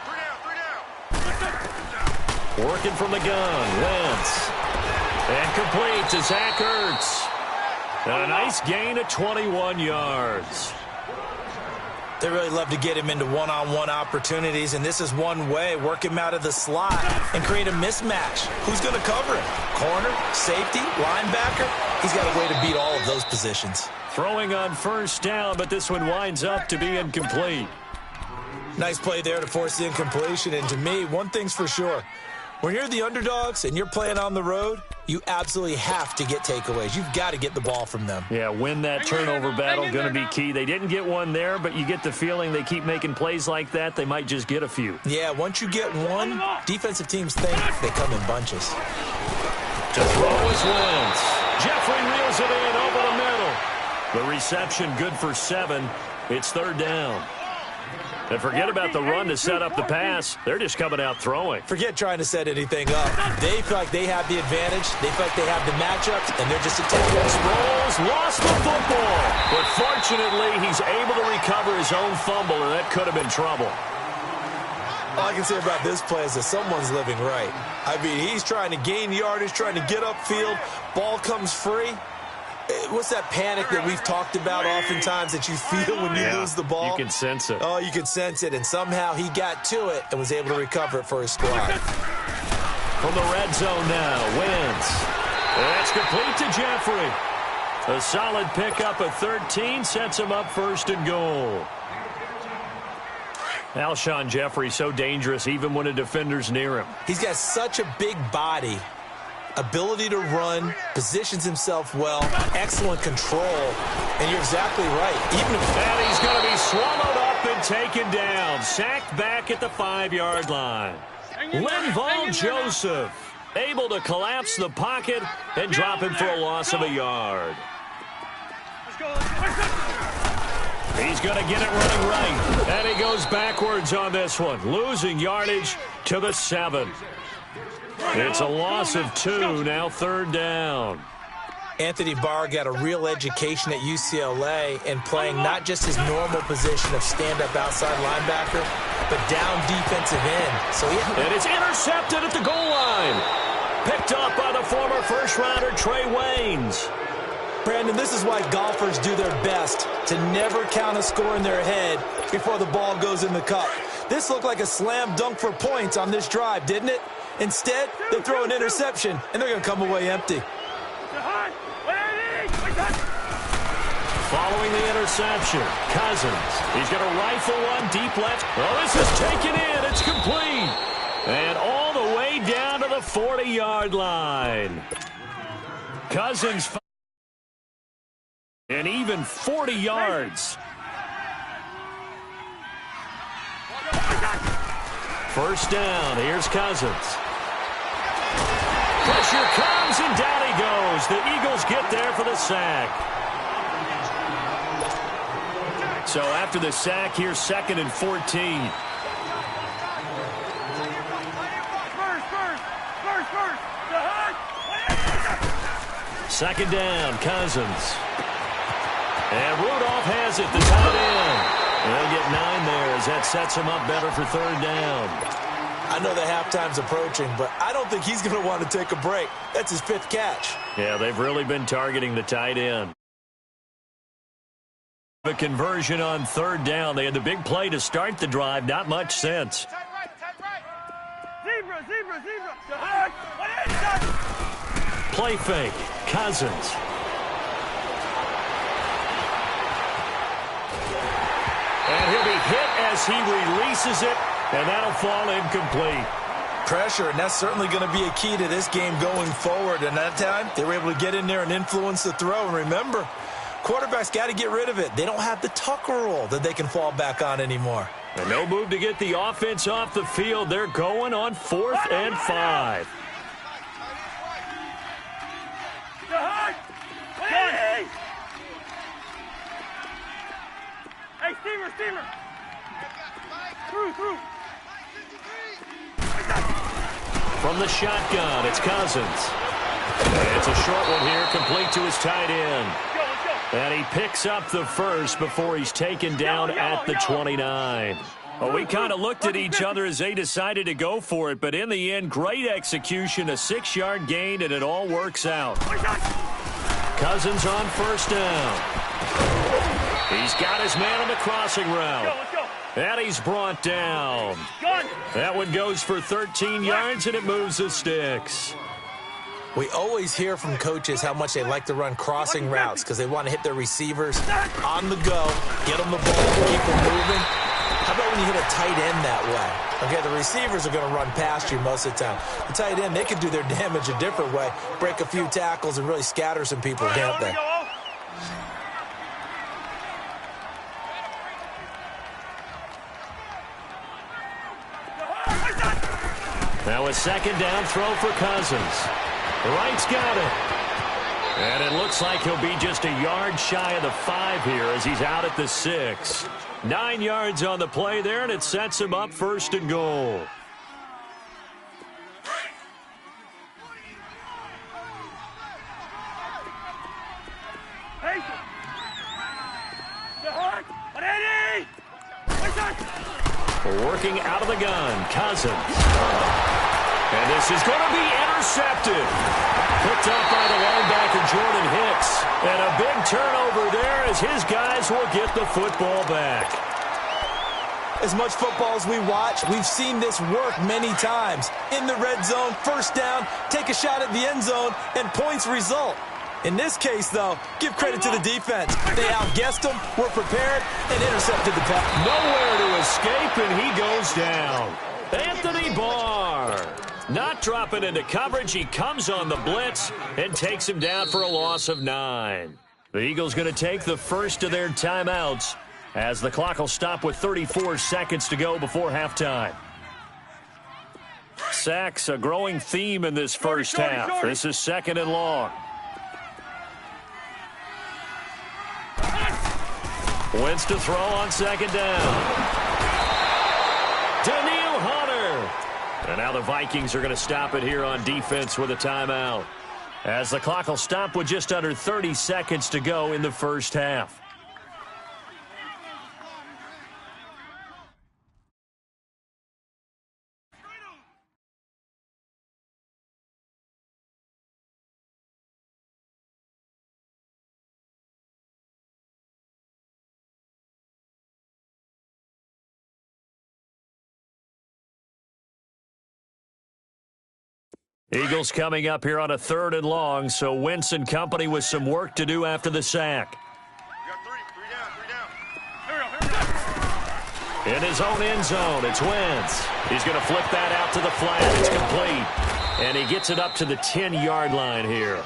3 down. Working from the gun, Wentz. And complete to Zach Ertz. And a nice gain of 21 yards. They really love to get him into one-on-one opportunities, and this is one way. Work him out of the slot and create a mismatch. Who's going to cover him? Corner, safety, linebacker? He's got a way to beat all of those positions. Throwing on 1st down, but this one winds up to be incomplete. Nice play there to force the incompletion, and to me, one thing's for sure. When you're the underdogs and you're playing on the road, you absolutely have to get takeaways. You've got to get the ball from them. Yeah, win that turnover battle, going to be key. They didn't get one there, but you get the feeling they keep making plays like that, they might just get a few. Yeah, once you get one, defensive teams think they come in bunches. To throw is Wentz. Jeffrey reels it in over the middle. The reception good for 7. It's 3rd down. And forget about the run to set up the pass. They're just coming out throwing. Forget trying to set anything up. They feel like they have the advantage. They feel like they have the matchups, and they're just attacking. Sproles lost the football. But fortunately, he's able to recover his own fumble, and that could have been trouble. All I can say about this play is that someone's living right. I mean, he's trying to gain yardage, trying to get upfield. Ball comes free. What's that panic that we've talked about oftentimes that you feel when you lose the ball? You can sense it. Oh, you can sense it, and somehow he got to it and was able to recover it for his squad. From the red zone now, Wentz. That's complete to Jeffrey. A solid pickup of 13 sets him up 1st and goal. Alshon Jeffrey so dangerous even when a defender's near him. He's got such a big body. Ability to run, positions himself well, excellent control, and you're exactly right. And he's going to be swallowed up and taken down. Sacked back at the 5-yard line. Linval Joseph able to collapse the pocket and drop him for a loss of a yard. He's going to get it running right, and he goes backwards on this one, losing yardage to the 7. It's a loss of 2, now 3rd down. Anthony Barr got a real education at UCLA and playing not just his normal position of stand-up outside linebacker, but down defensive end. So And it's intercepted at the goal line. Picked up by the former first-rounder Trey Waynes. Brandon, this is why golfers do their best to never count a score in their head before the ball goes in the cup. This looked like a slam dunk for points on this drive, didn't it? Instead, they throw an interception, and they're going to come away empty. Following the interception, Cousins. He's going to rifle one deep left. Oh, this is taken in. It's complete. And all the way down to the 40-yard line. Cousins. And even 40 yards. 1st down. Here's Cousins. Pressure comes, and down he goes. The Eagles get there for the sack. So after the sack, here's 2nd and 14. Second down, Cousins. And Rudolph has it, the tight end. And they'll get 9 there as that sets him up better for 3rd down. I know that halftime's approaching, but I don't think he's going to want to take a break. That's his 5th catch. Yeah, they've really been targeting the tight end. The conversion on 3rd down. They had the big play to start the drive. Not much since. Play fake. Cousins. And he'll be hit as he releases it, and that'll fall incomplete. Pressure, and that's certainly going to be a key to this game going forward. And that time, they were able to get in there and influence the throw. And remember, quarterbacks got to get rid of it. They don't have the Tucker rule that they can fall back on anymore. And no move to get the offense off the field. They're going on 4th and 5. Hey, Steamer. Through. From the shotgun, it's Cousins. It's a short one here, complete to his tight end. And he picks up the first before he's taken down at the 29. Well, we kind of looked at each other as they decided to go for it, but in the end, great execution, a 6-yard gain, and it all works out. Cousins on first down. He's got his man on the crossing route. And he's brought down. That one goes for 13 yards, and it moves the sticks. We always hear from coaches how much they like to run crossing routes because they want to hit their receivers on the go, get them the ball, keep them moving. How about when you hit a tight end that way? Okay, the receivers are going to run past you most of the time. The tight end, they can do their damage a different way, break a few tackles and really scatter some people, can't they? Now a second down throw for Cousins. Wright's got it. And it looks like he'll be just a yard shy of the 5 here as he's out at the 6. 9 yards on the play there, and it sets him up 1st and goal. Working out of the gun, Cousins. And this is going to be intercepted. Picked up by the linebacker, Jordan Hicks. And a big turnover there as his guys will get the football back. As much football as we watch, we've seen this work many times. In the red zone, first down, take a shot at the end zone, and points result. In this case, though, give credit to the defense. They outguessed them, were prepared, and intercepted the pass. Nowhere to escape, and he goes down. Anthony Barr. Not dropping into coverage. He comes on the blitz and takes him down for a loss of 9. The Eagles going to take the first of their timeouts as the clock will stop with 34 seconds to go before halftime. Sacks, a growing theme in this first half. This is 2nd and long. Wentz to throw on 2nd down. Daniil Hunter. And now the Vikings are going to stop it here on defense with a timeout, as the clock will stop with just under 30 seconds to go in the first half. Eagles coming up here on a 3rd and long, so Wentz and company with some work to do after the sack. In his own end zone, it's Wentz. He's going to flip that out to the flat. It's complete. And he gets it up to the 10-yard line here.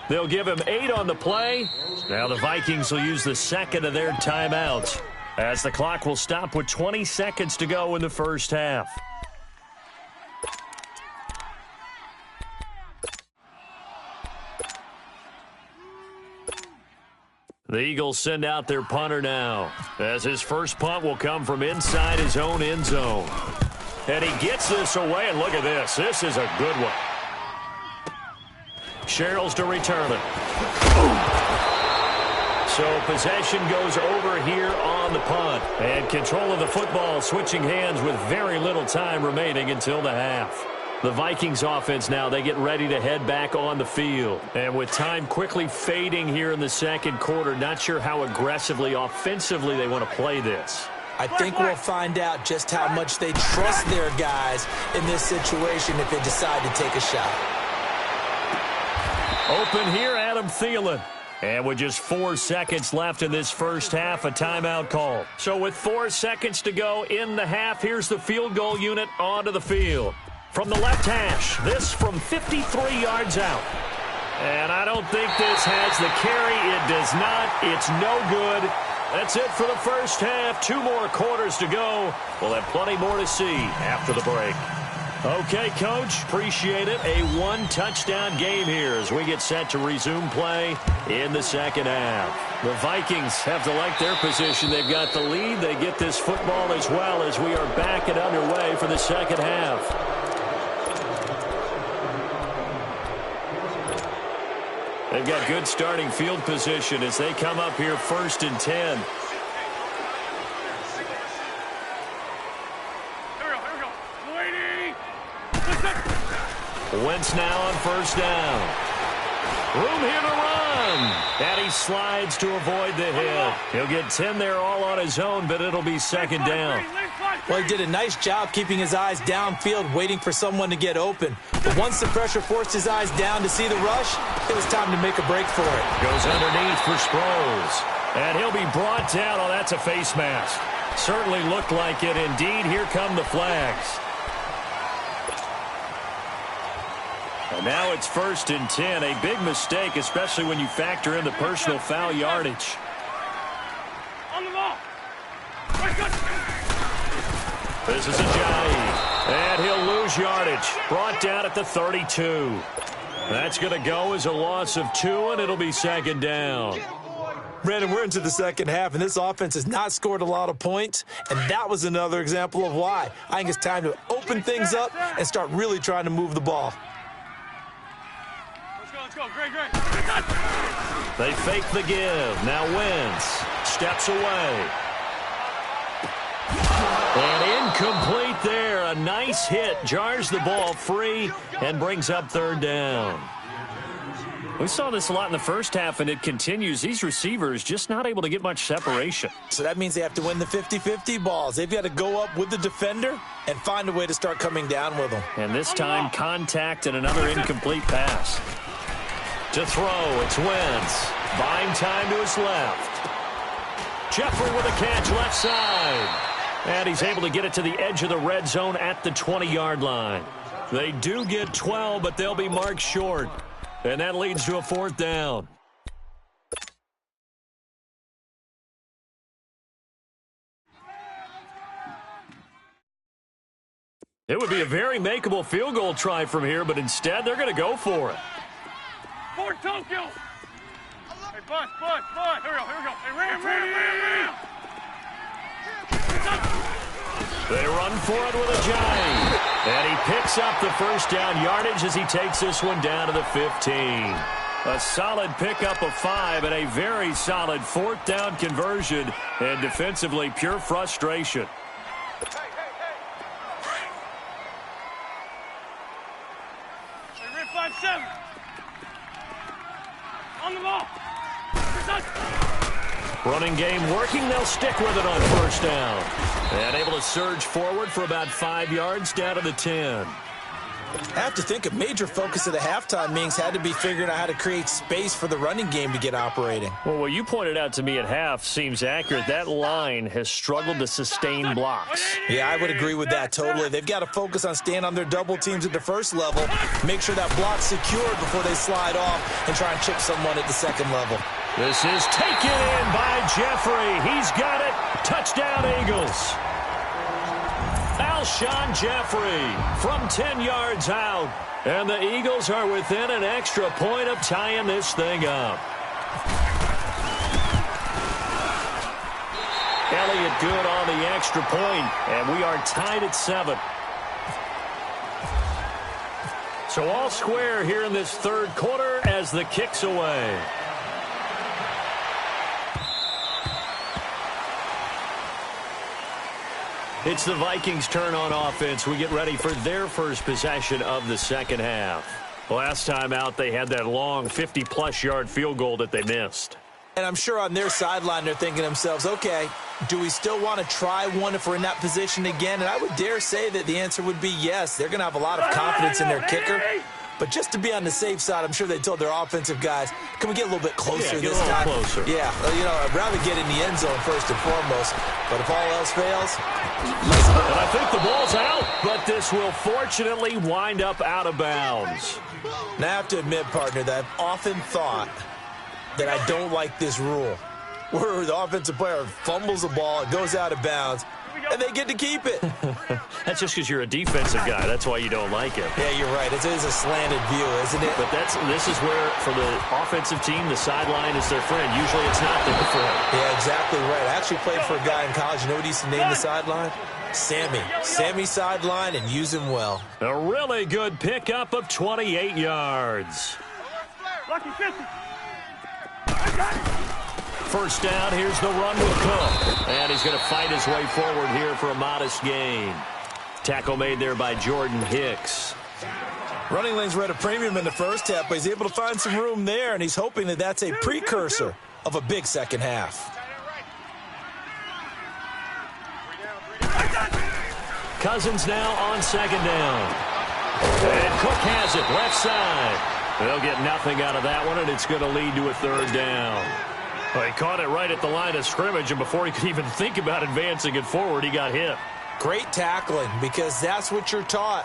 They'll give him 8 on the play. Now the Vikings will use the second of their timeouts, as the clock will stop with 20 seconds to go in the first half. The Eagles send out their punter now, as his first punt will come from inside his own end zone. And he gets this away, and look at this. This is a good one. Sherrills to return it. So possession goes over here on the punt. And control of the football switching hands with very little time remaining until the half. The Vikings offense now, they get ready to head back on the field. And with time quickly fading here in the second quarter, not sure how aggressively, offensively they want to play this. I think we'll find out just how much they trust their guys in this situation if they decide to take a shot. Open here, Adam Thielen. And with just 4 seconds left in this first half, a timeout call. So with 4 seconds to go in the half, here's the field goal unit onto the field. From the left hash, this from 53 yards out. And I don't think this has the carry. It does not. It's no good. That's it for the first half. 2 more quarters to go. We'll have plenty more to see after the break. Okay, Coach, appreciate it. A 1-touchdown game here as we get set to resume play in the second half. The Vikings have to like their position. They've got the lead. They get this football as well as we are back and underway for the second half. They've got good starting field position as they come up here 1st and 10. Wentz now on 1st down. Room here to run. And he slides to avoid the hit. He'll get 10 there all on his own, but it'll be 2nd down. Well, he did a nice job keeping his eyes downfield, waiting for someone to get open. But once the pressure forced his eyes down to see the rush, it was time to make a break for it. Goes underneath for Sproles. And he'll be brought down. Oh, that's a face mask. Certainly looked like it. Indeed, here come the flags. And now it's 1st and 10. A big mistake, especially when you factor in the personal foul yardage. On the ball. This is Ajayi. And he'll lose yardage. Brought down at the 32. That's going to go as a loss of 2, and it'll be 2nd down. Brandon, we're into the second half, and this offense has not scored a lot of points, and that was another example of why. I think it's time to open things up and start really trying to move the ball. Let's go. Great. They fake the give. Now Wentz steps away. And incomplete there. A nice hit. Jars the ball free and brings up 3rd down. We saw this a lot in the first half, and it continues. These receivers just not able to get much separation. So that means they have to win the 50-50 balls. They've got to go up with the defender and find a way to start coming down with them. And this time, contact and another incomplete pass. To throw, it's Wentz. Buying time to his left. Jeffrey with a catch left side. And he's able to get it to the edge of the red zone at the 20-yard line. They do get 12, but they'll be marked short. And that leads to a 4th down. It would be a very makeable field goal try from here, but instead they're going to go for it. For Tokyo. Hey, Bud. Here we go. Hey, Ram. They run for it with Ajayi. And he picks up the 1st down yardage as he takes this one down to the 15. A solid pickup of 5 and a very solid 4th down conversion. And defensively, pure frustration. Hey, Ram 5-7. On the ball. Running game working. They'll stick with it on 1st down. And able to surge forward for about 5 yards down to the 10. I have to think a major focus of the halftime meetings had to be figuring out how to create space for the running game to get operating. Well, what you pointed out to me at half seems accurate. That line has struggled to sustain blocks. Yeah, I would agree with that totally. They've got to focus on staying on their double teams at the 1st level, make sure that block's secured before they slide off and try and chip someone at the 2nd level. This is taken in by Jeffrey. He's got it. Touchdown, Eagles. Alshon Jeffrey from 10 yards out. And the Eagles are within an extra point of tying this thing up. Elliott good on the extra point, and we are tied at 7. So all square here in this 3rd quarter as the kick's away. It's the Vikings' turn on offense. We get ready for their first possession of the second half. Last time out, they had that long 50-plus yard field goal that they missed. And I'm sure on their sideline they're thinking to themselves, okay, Do we still want to try one if we're in that position again? And I would dare say that the answer would be yes. They're going to have a lot of confidence in their kicker. But just to be on the safe side, I'm sure they told their offensive guys, can we get a little bit closer this time? Closer. Yeah, I'd rather get in the end zone first and foremost. But if all else fails, and I think the ball's out, but this will fortunately wind up out of bounds. Now, I have to admit, partner, that I've often thought that I don't like this rule, where the offensive player fumbles the ball, it goes out of bounds, and they get to keep it. That's just because you're a defensive guy. That's why you don't like it. Yeah, you're right. It is a slanted view, isn't it? But this is where, for the offensive team, the sideline is their friend. Usually it's not their friend. Yeah, exactly right. I actually played for a guy in college. You know what he used to name the sideline? Sammy. Sammy sideline, and use him well. A really good pickup of 28 yards. Lucky 50. First down, here's the run with Cook. And he's going to fight his way forward here for a modest gain. Tackle made there by Jordan Hicks. Running lanes were at a premium in the first half, but he's able to find some room there, and he's hoping that that's a precursor of a big second half. Cousins now on second down. And Cook has it, left side. They'll get nothing out of that one, and it's going to lead to a third down. Well, he caught it right at the line of scrimmage, and before he could even think about advancing it forward, he got hit. Great tackling, because that's what you're taught.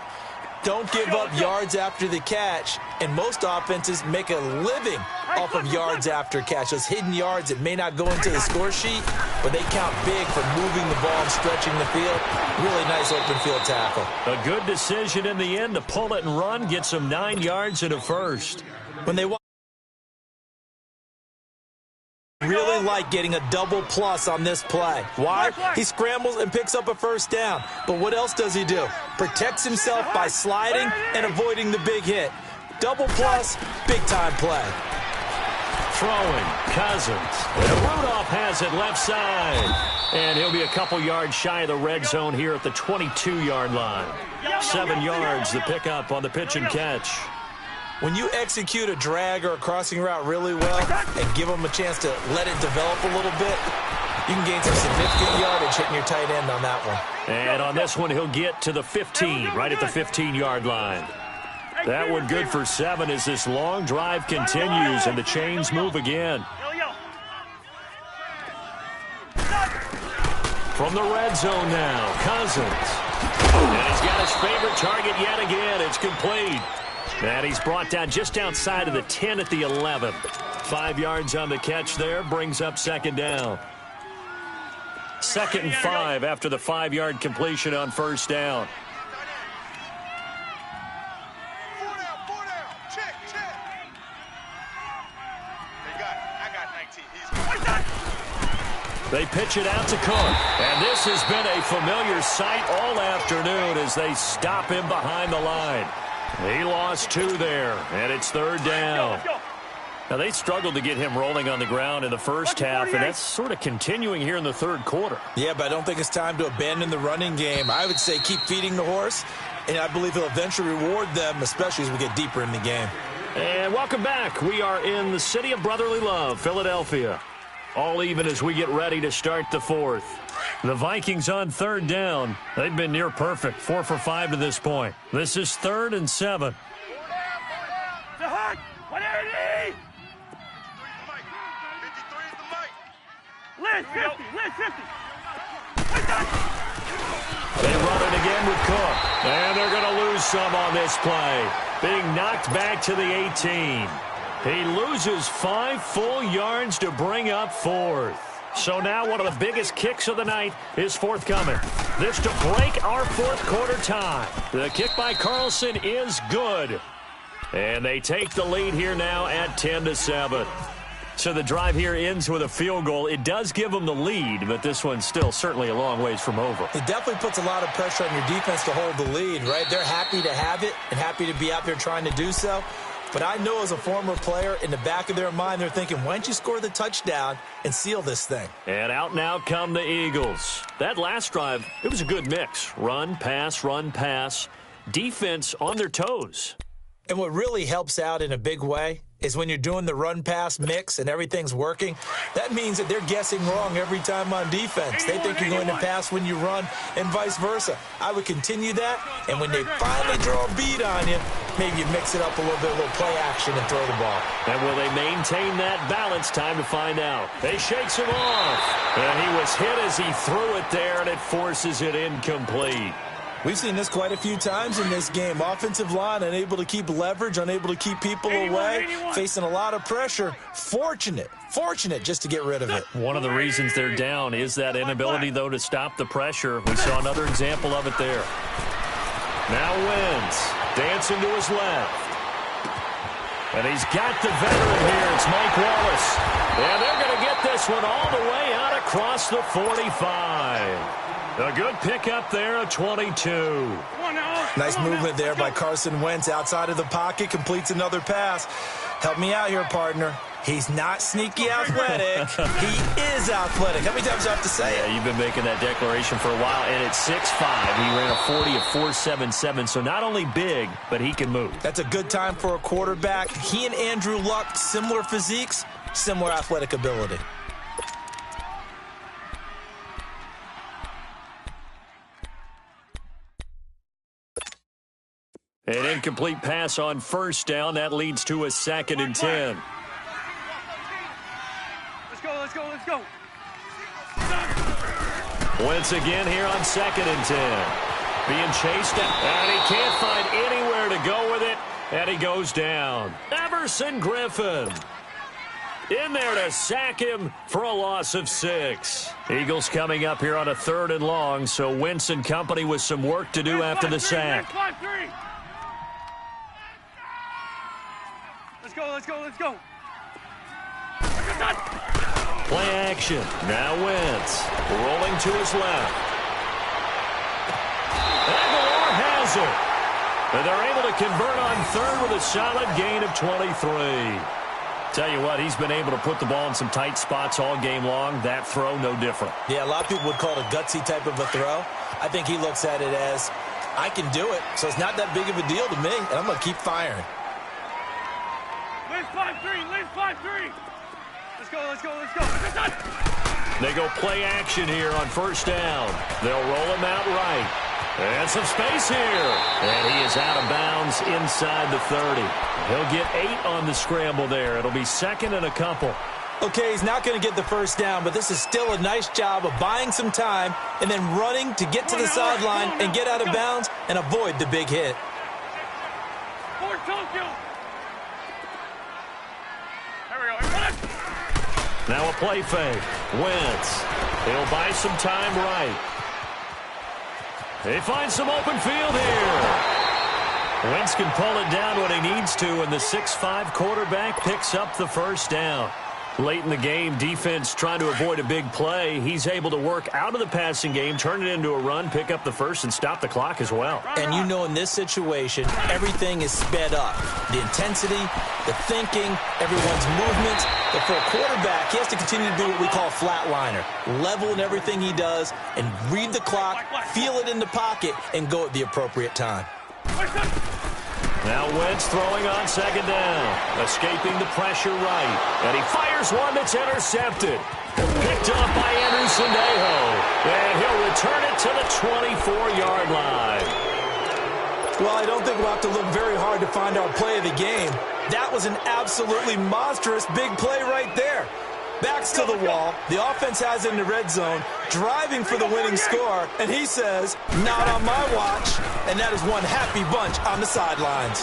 Don't give up yards after the catch, and most offenses make a living off of yards after catch. Those hidden yards that may not go into the score sheet, but they count big for moving the ball and stretching the field. Really nice open field tackle. A good decision in the end to pull it and run, get some 9 yards and a first. When they really like getting a double plus on this play. Why? He scrambles and picks up a first down. But what else does he do? Protects himself by sliding and avoiding the big hit. Double plus, big-time play. Throwing, Cousins. And Rudolph has it left side. And he'll be a couple yards shy of the red zone here at the 22-yard line. 7 yards, the pickup on the pitch and catch. When you execute a drag or a crossing route really well and give them a chance to let it develop a little bit, you can gain some significant yardage hitting your tight end on that one. And on this one, he'll get to the 15, right at the 15-yard line. That one good for 7 as this long drive continues and the chains move again. From the red zone now, Cousins. And he's got his favorite target yet again. It's complete. And he's brought down just outside of the 10 at the 11. 5 yards on the catch there, brings up second down. 2nd and 5 after the 5-yard completion on first down. 4 down. Check. I got 19. They pitch it out to Cook. And this has been a familiar sight all afternoon as they stop him behind the line. He lost 2 there, and it's third down. Now, they struggled to get him rolling on the ground in the first half, and that's sort of continuing here in the third quarter. Yeah, but I don't think it's time to abandon the running game. I would say keep feeding the horse, and I believe he'll eventually reward them, especially as we get deeper in the game. And welcome back. We are in the city of brotherly love, Philadelphia. All even as we get ready to start the fourth. The Vikings on third down. They've been near perfect, 4 for 5 to this point. This is 3rd and 7. They run it again with Cook. And they're going to lose some on this play. Being knocked back to the 18. He loses 5 full yards to bring up 4th. So now one of the biggest kicks of the night is forthcoming. This to break our fourth quarter tie. The kick by Carlson is good. And they take the lead here now at 10-7. So the drive here ends with a field goal. It does give them the lead, but this one's still certainly a long ways from over. It definitely puts a lot of pressure on your defense to hold the lead, right? They're happy to have it and happy to be out there trying to do so. But I know as a former player, in the back of their mind, they're thinking, why don't you score the touchdown and seal this thing? And out now come the Eagles. That last drive, it was a good mix. Run, pass, defense on their toes. And what really helps out in a big way is when you're doing the run-pass mix and everything's working, that means that they're guessing wrong every time on defense. They think you're going to pass when you run and vice versa. I would continue that, and when they finally draw a beat on you, maybe you mix it up a little bit, a little play action and throw the ball. And will they maintain that balance? Time to find out. They shakes him off, and he was hit as he threw it there, and it forces it incomplete. We've seen this quite a few times in this game. Offensive line unable to keep leverage, unable to keep people away, facing a lot of pressure. Fortunate just to get rid of it. One of the reasons they're down is that inability, though, to stop the pressure. We saw another example of it there. Now Wentz dancing to his left. And he's got the veteran here. It's Mike Wallace. And they're going to get this one all the way out across the 45. A good pickup there at 22. Nice movement there by Carson Wentz outside of the pocket, completes another pass. Help me out here, partner. He's not sneaky athletic. He is athletic. How many times do I have to say it? Yeah, you've been making that declaration for a while, and at 6'5", he ran a 40 of 4.77, so not only big, but he can move. That's a good time for a quarterback. He and Andrew Luck, similar physiques, similar athletic ability. An incomplete pass on first down. That leads to a 2nd and 10. Let's go. Once again here on 2nd and 10. Being chased, and he can't find anywhere to go with it, and he goes down. Everson Griffin in there to sack him for a loss of 6. Eagles coming up here on a 3rd and long, so Wentz and company with some work to do after the sack. Let's go. Play action. Now Wentz rolling to his left. Aguilar has it. And they're able to convert on 3rd with a solid gain of 23. Tell you what, he's been able to put the ball in some tight spots all game long. That throw, no different. Yeah, a lot of people would call it a gutsy type of a throw. I think he looks at it as, I can do it, so it's not that big of a deal to me, and I'm going to keep firing. Let's 5-3. Let's go. They go play action here on first down. They'll roll him out right. And some space here. And he is out of bounds inside the 30. He'll get 8 on the scramble there. It'll be 2nd and a couple. Okay, he's not going to get the first down, but this is still a nice job of buying some time and then running to get to the sideline and get out of bounds and avoid the big hit. Now a play fake. Wentz. He'll buy some time right. They find some open field here. Wentz can pull it down when he needs to, and the 6'5" quarterback picks up the first down. Late in the game, defense trying to avoid a big play. He's able to work out of the passing game, turn it into a run, pick up the first, and stop the clock as well. And you know in this situation, everything is sped up. The intensity, the thinking, everyone's movements. But for a quarterback, he has to continue to do what we call flatliner. Level in everything he does and read the clock, feel it in the pocket, and go at the appropriate time. Now Wentz throwing on 2nd down. Escaping the pressure right. And he fires one that's intercepted. Picked up by Andrew Sendejo. And he'll return it to the 24-yard line. Well, I don't think we'll have to look very hard to find our play of the game. That was an absolutely monstrous big play right there. Backs to the wall. The offense has it in the red zone, driving for the winning score, and he says, not on my watch. And that is one happy bunch on the sidelines.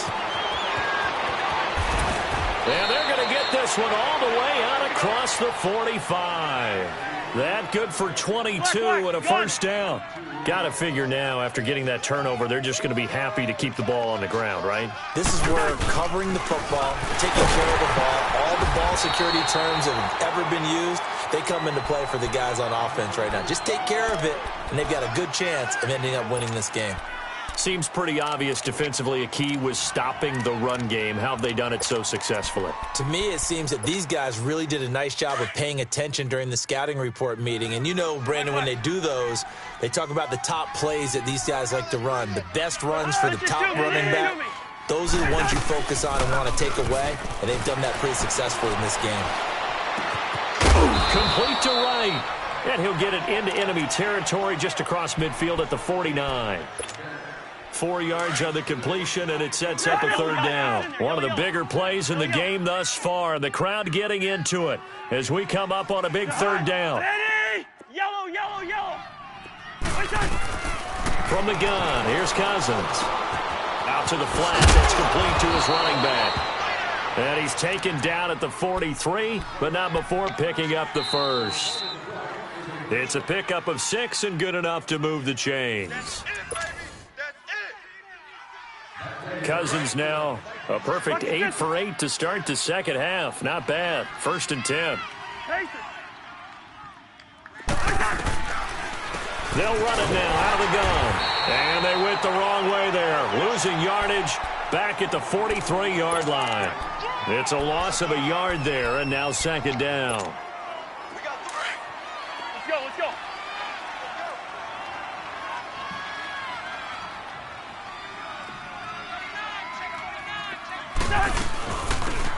And they're going to get this one all the way out across the 45. That good for 22 and a first down. Got to figure now, after getting that turnover, they're just going to be happy to keep the ball on the ground, right? This is where covering the football, taking care of the ball, all the ball security terms that have ever been used, they come into play for the guys on offense right now. Just take care of it, and they've got a good chance of ending up winning this game. Seems pretty obvious defensively a key was stopping the run game. How have they done it so successfully? To me, it seems that these guys really did a nice job of paying attention during the scouting report meeting. And you know, Brandon, when they do those, they talk about the top plays that these guys like to run. The best runs for the top running back. Those are the ones you focus on and want to take away, and they've done that pretty successfully in this game. Complete to right. And he'll get it into enemy territory just across midfield at the 49. 4 yards on the completion, and it sets up a third down. One of the bigger plays in the game thus far, and the crowd getting into it as we come up on a big third down. Ready? Yellow, yellow, yellow. From the gun, here's Cousins. Out to the flat, that's complete to his running back. And he's taken down at the 43, but not before picking up the first. It's a pickup of 6 and good enough to move the chains. Cousins now a perfect 8 for 8 to start the second half. Not bad. 1st and 10. They'll run it now out of the gun. And they went the wrong way there. Losing yardage back at the 43-yard line. It's a loss of a yard there, and now 2nd down. We got 3. Let's go, let's go.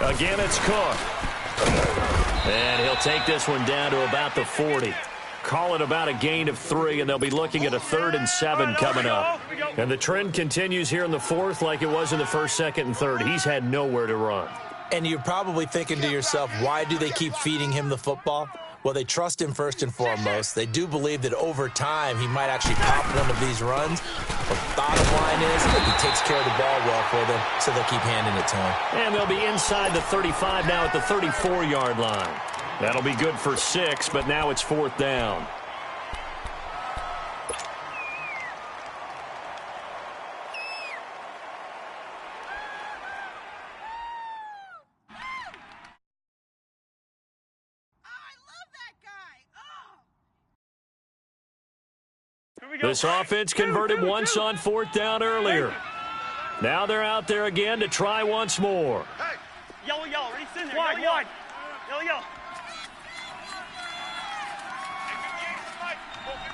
Again, it's Cook. And he'll take this one down to about the 40. Call it about a gain of 3, and they'll be looking at a 3rd and 7 coming up. And the trend continues here in the 4th like it was in the 1st, 2nd, and 3rd. He's had nowhere to run. And you're probably thinking to yourself, why do they keep feeding him the football? Well, they trust him first and foremost. They do believe that over time he might actually pop one of these runs. But bottom line is he takes care of the ball well for them, so they'll keep handing it to him. And they'll be inside the 35 now at the 34-yard line. That'll be good for 6, but now it's 4th down. This offense converted once on 4th down earlier. Now they're out there again to try once more. Hey, yellow, yellow, ready, send there. Wide, wide. Yellow, yellow.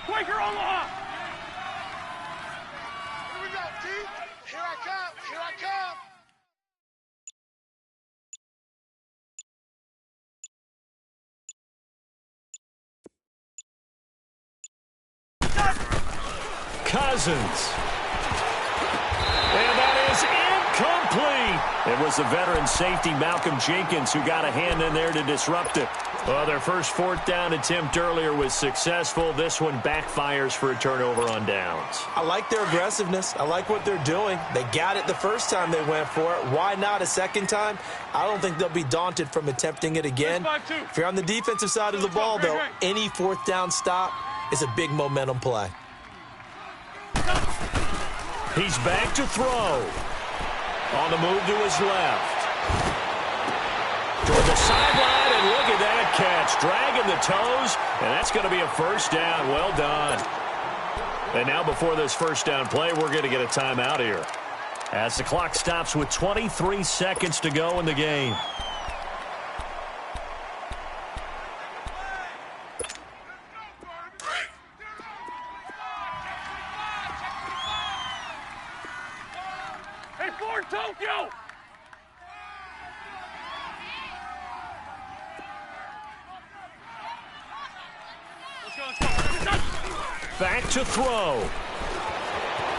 Quaker Omaha. Here we go, T. Here I come. Here I come. Cousins. And that is incomplete. It was the veteran safety Malcolm Jenkins who got a hand in there to disrupt it. Well, their first 4th down attempt earlier was successful. This one backfires for a turnover on downs. I like their aggressiveness. I like what they're doing. They got it the first time they went for it. Why not a second time? I don't think they'll be daunted from attempting it again. If you're on the defensive side of the ball, though, any 4th down stop is a big momentum play. He's back to throw. On the move to his left. Toward the sideline, and look at that catch. Dragging the toes, and that's going to be a 1st down. Well done. And now before this 1st down play, we're going to get a timeout here. As the clock stops with 23 seconds to go in the game. Tokyo! Let's go. Back to throw.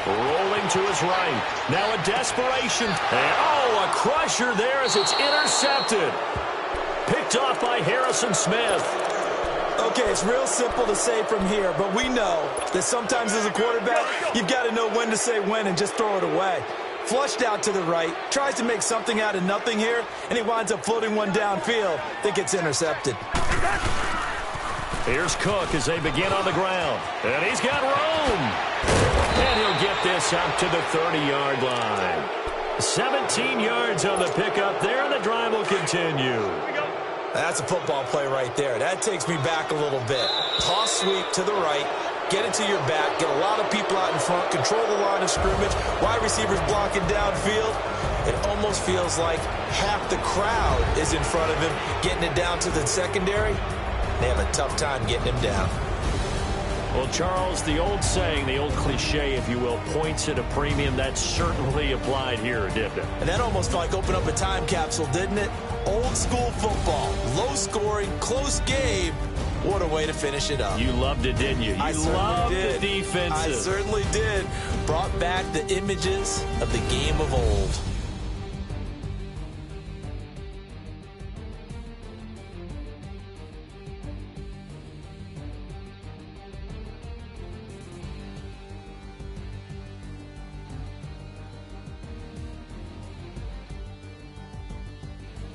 Rolling to his right. Now a desperation. And, a crusher there as it's intercepted. Picked off by Harrison Smith. Okay, it's real simple to say from here, but we know that sometimes as a quarterback, you've got to know when to say when and just throw it away. Flushed out to the right, tries to make something out of nothing here, and he winds up floating one downfield that gets intercepted. Here's Cook as they begin on the ground. And he's got room. And he'll get this up to the 30-yard line. 17 yards on the pickup there, and the drive will continue. That's a football play right there. That takes me back a little bit. Toss sweep to the right. Get it to your back, get a lot of people out in front, control the line of scrimmage, wide receivers blocking downfield. It almost feels like half the crowd is in front of him, getting it down to the secondary. They have a tough time getting him down. Well, Charles, the old saying, the old cliche, if you will, points at a premium, that certainly applied here, didn't it? And that almost felt like opened up a time capsule, didn't it? Old school football, low scoring, close game. What a way to finish it up. You loved it, didn't you? You loved the defenses. I certainly did. Brought back the images of the game of old.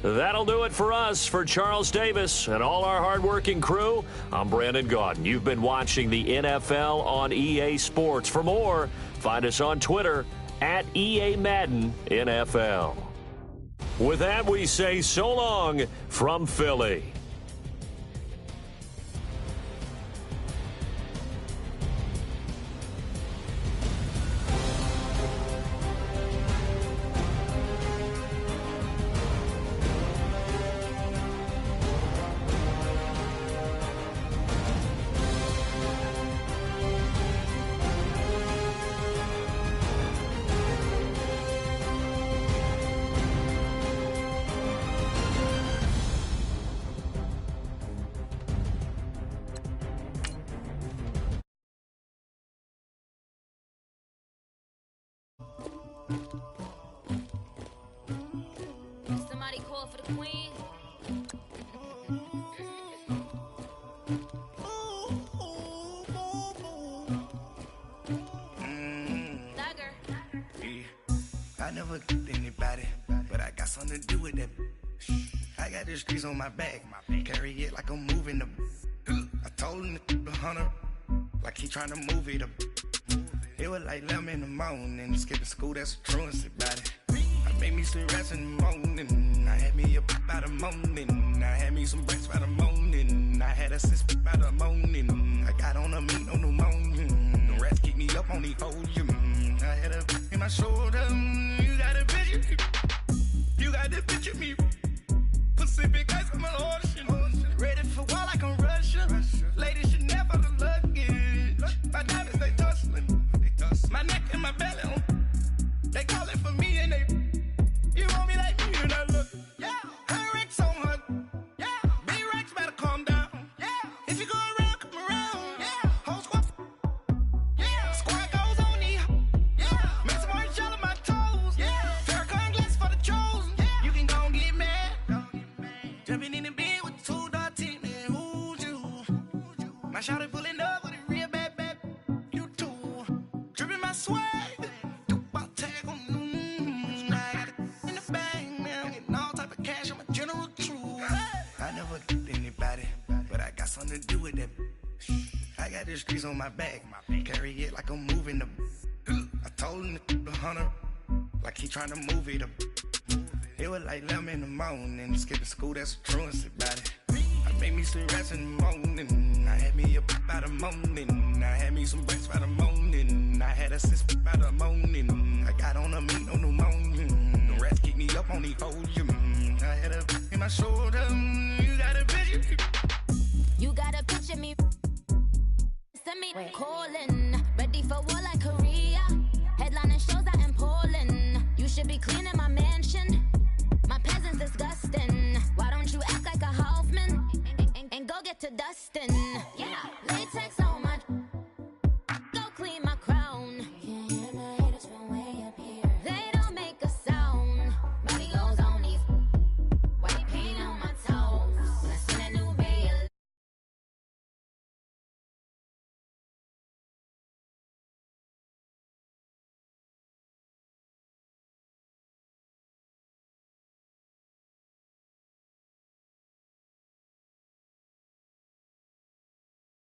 That'll do it for us. For Charles Davis and all our hardworking crew, I'm Brandon Gaudin. You've been watching the NFL on EA Sports. For more, find us on Twitter at EA Madden NFL. With that, we say so long from Philly. Somebody call for the queen. I never did anybody, but I got something to do with that. I got the streets on my back, carry it like I'm moving the. I told him the hunter, like he trying to move it up. It was like 11 in the morning, skipping school, that's a truancy about it. I made me some rest in the morning, I had me up by the morning, I had me some breaks by the morning, I had a sis by the morning, I got on a meat on the morning, the rats keep me up on the podium, I had a in my shoulder, you got a picture, you got the picture me, Pacific ice on my ocean, ready for war like I'm Russian, ladies should never the luggage, my diamonds they tussling, my neck and my belly on, they calling for me and they, you want me like me and I look, yeah, her Rex on her, yeah, B-Rex better calm down, yeah, if you go around, come around, yeah, whole squad, yeah, squad goes on me, yeah, make some orange gel on my toes, yeah, Farrakhan glass for the chosen, yeah, you can go and get mad, jumping in the bed with 2 dark teeth, man, who's you, my shawty pulling up with a real bad, you too, dripping my swag, something to do with that. I got the streets on my back, carry it like I'm moving the. I told him the hunter, like he trying to move it up. It was like 11 in the morning, skipping school, that's a truancy about it. I made me some rest in the morning, I had me up by the morning, I had me some breaks by the morning, I had a sis by the morning, I got on a meat on the morning, the rats keep me up on the podium, I had a in my shoulder, you got a picture. You gotta picture me. Send me calling. Ready for war like Korea. Headlining shows out in Poland. You should be cleaning my mansion. My peasants disgusting. Why don't you act like a Hoffman and go get to Dustin? Yeah.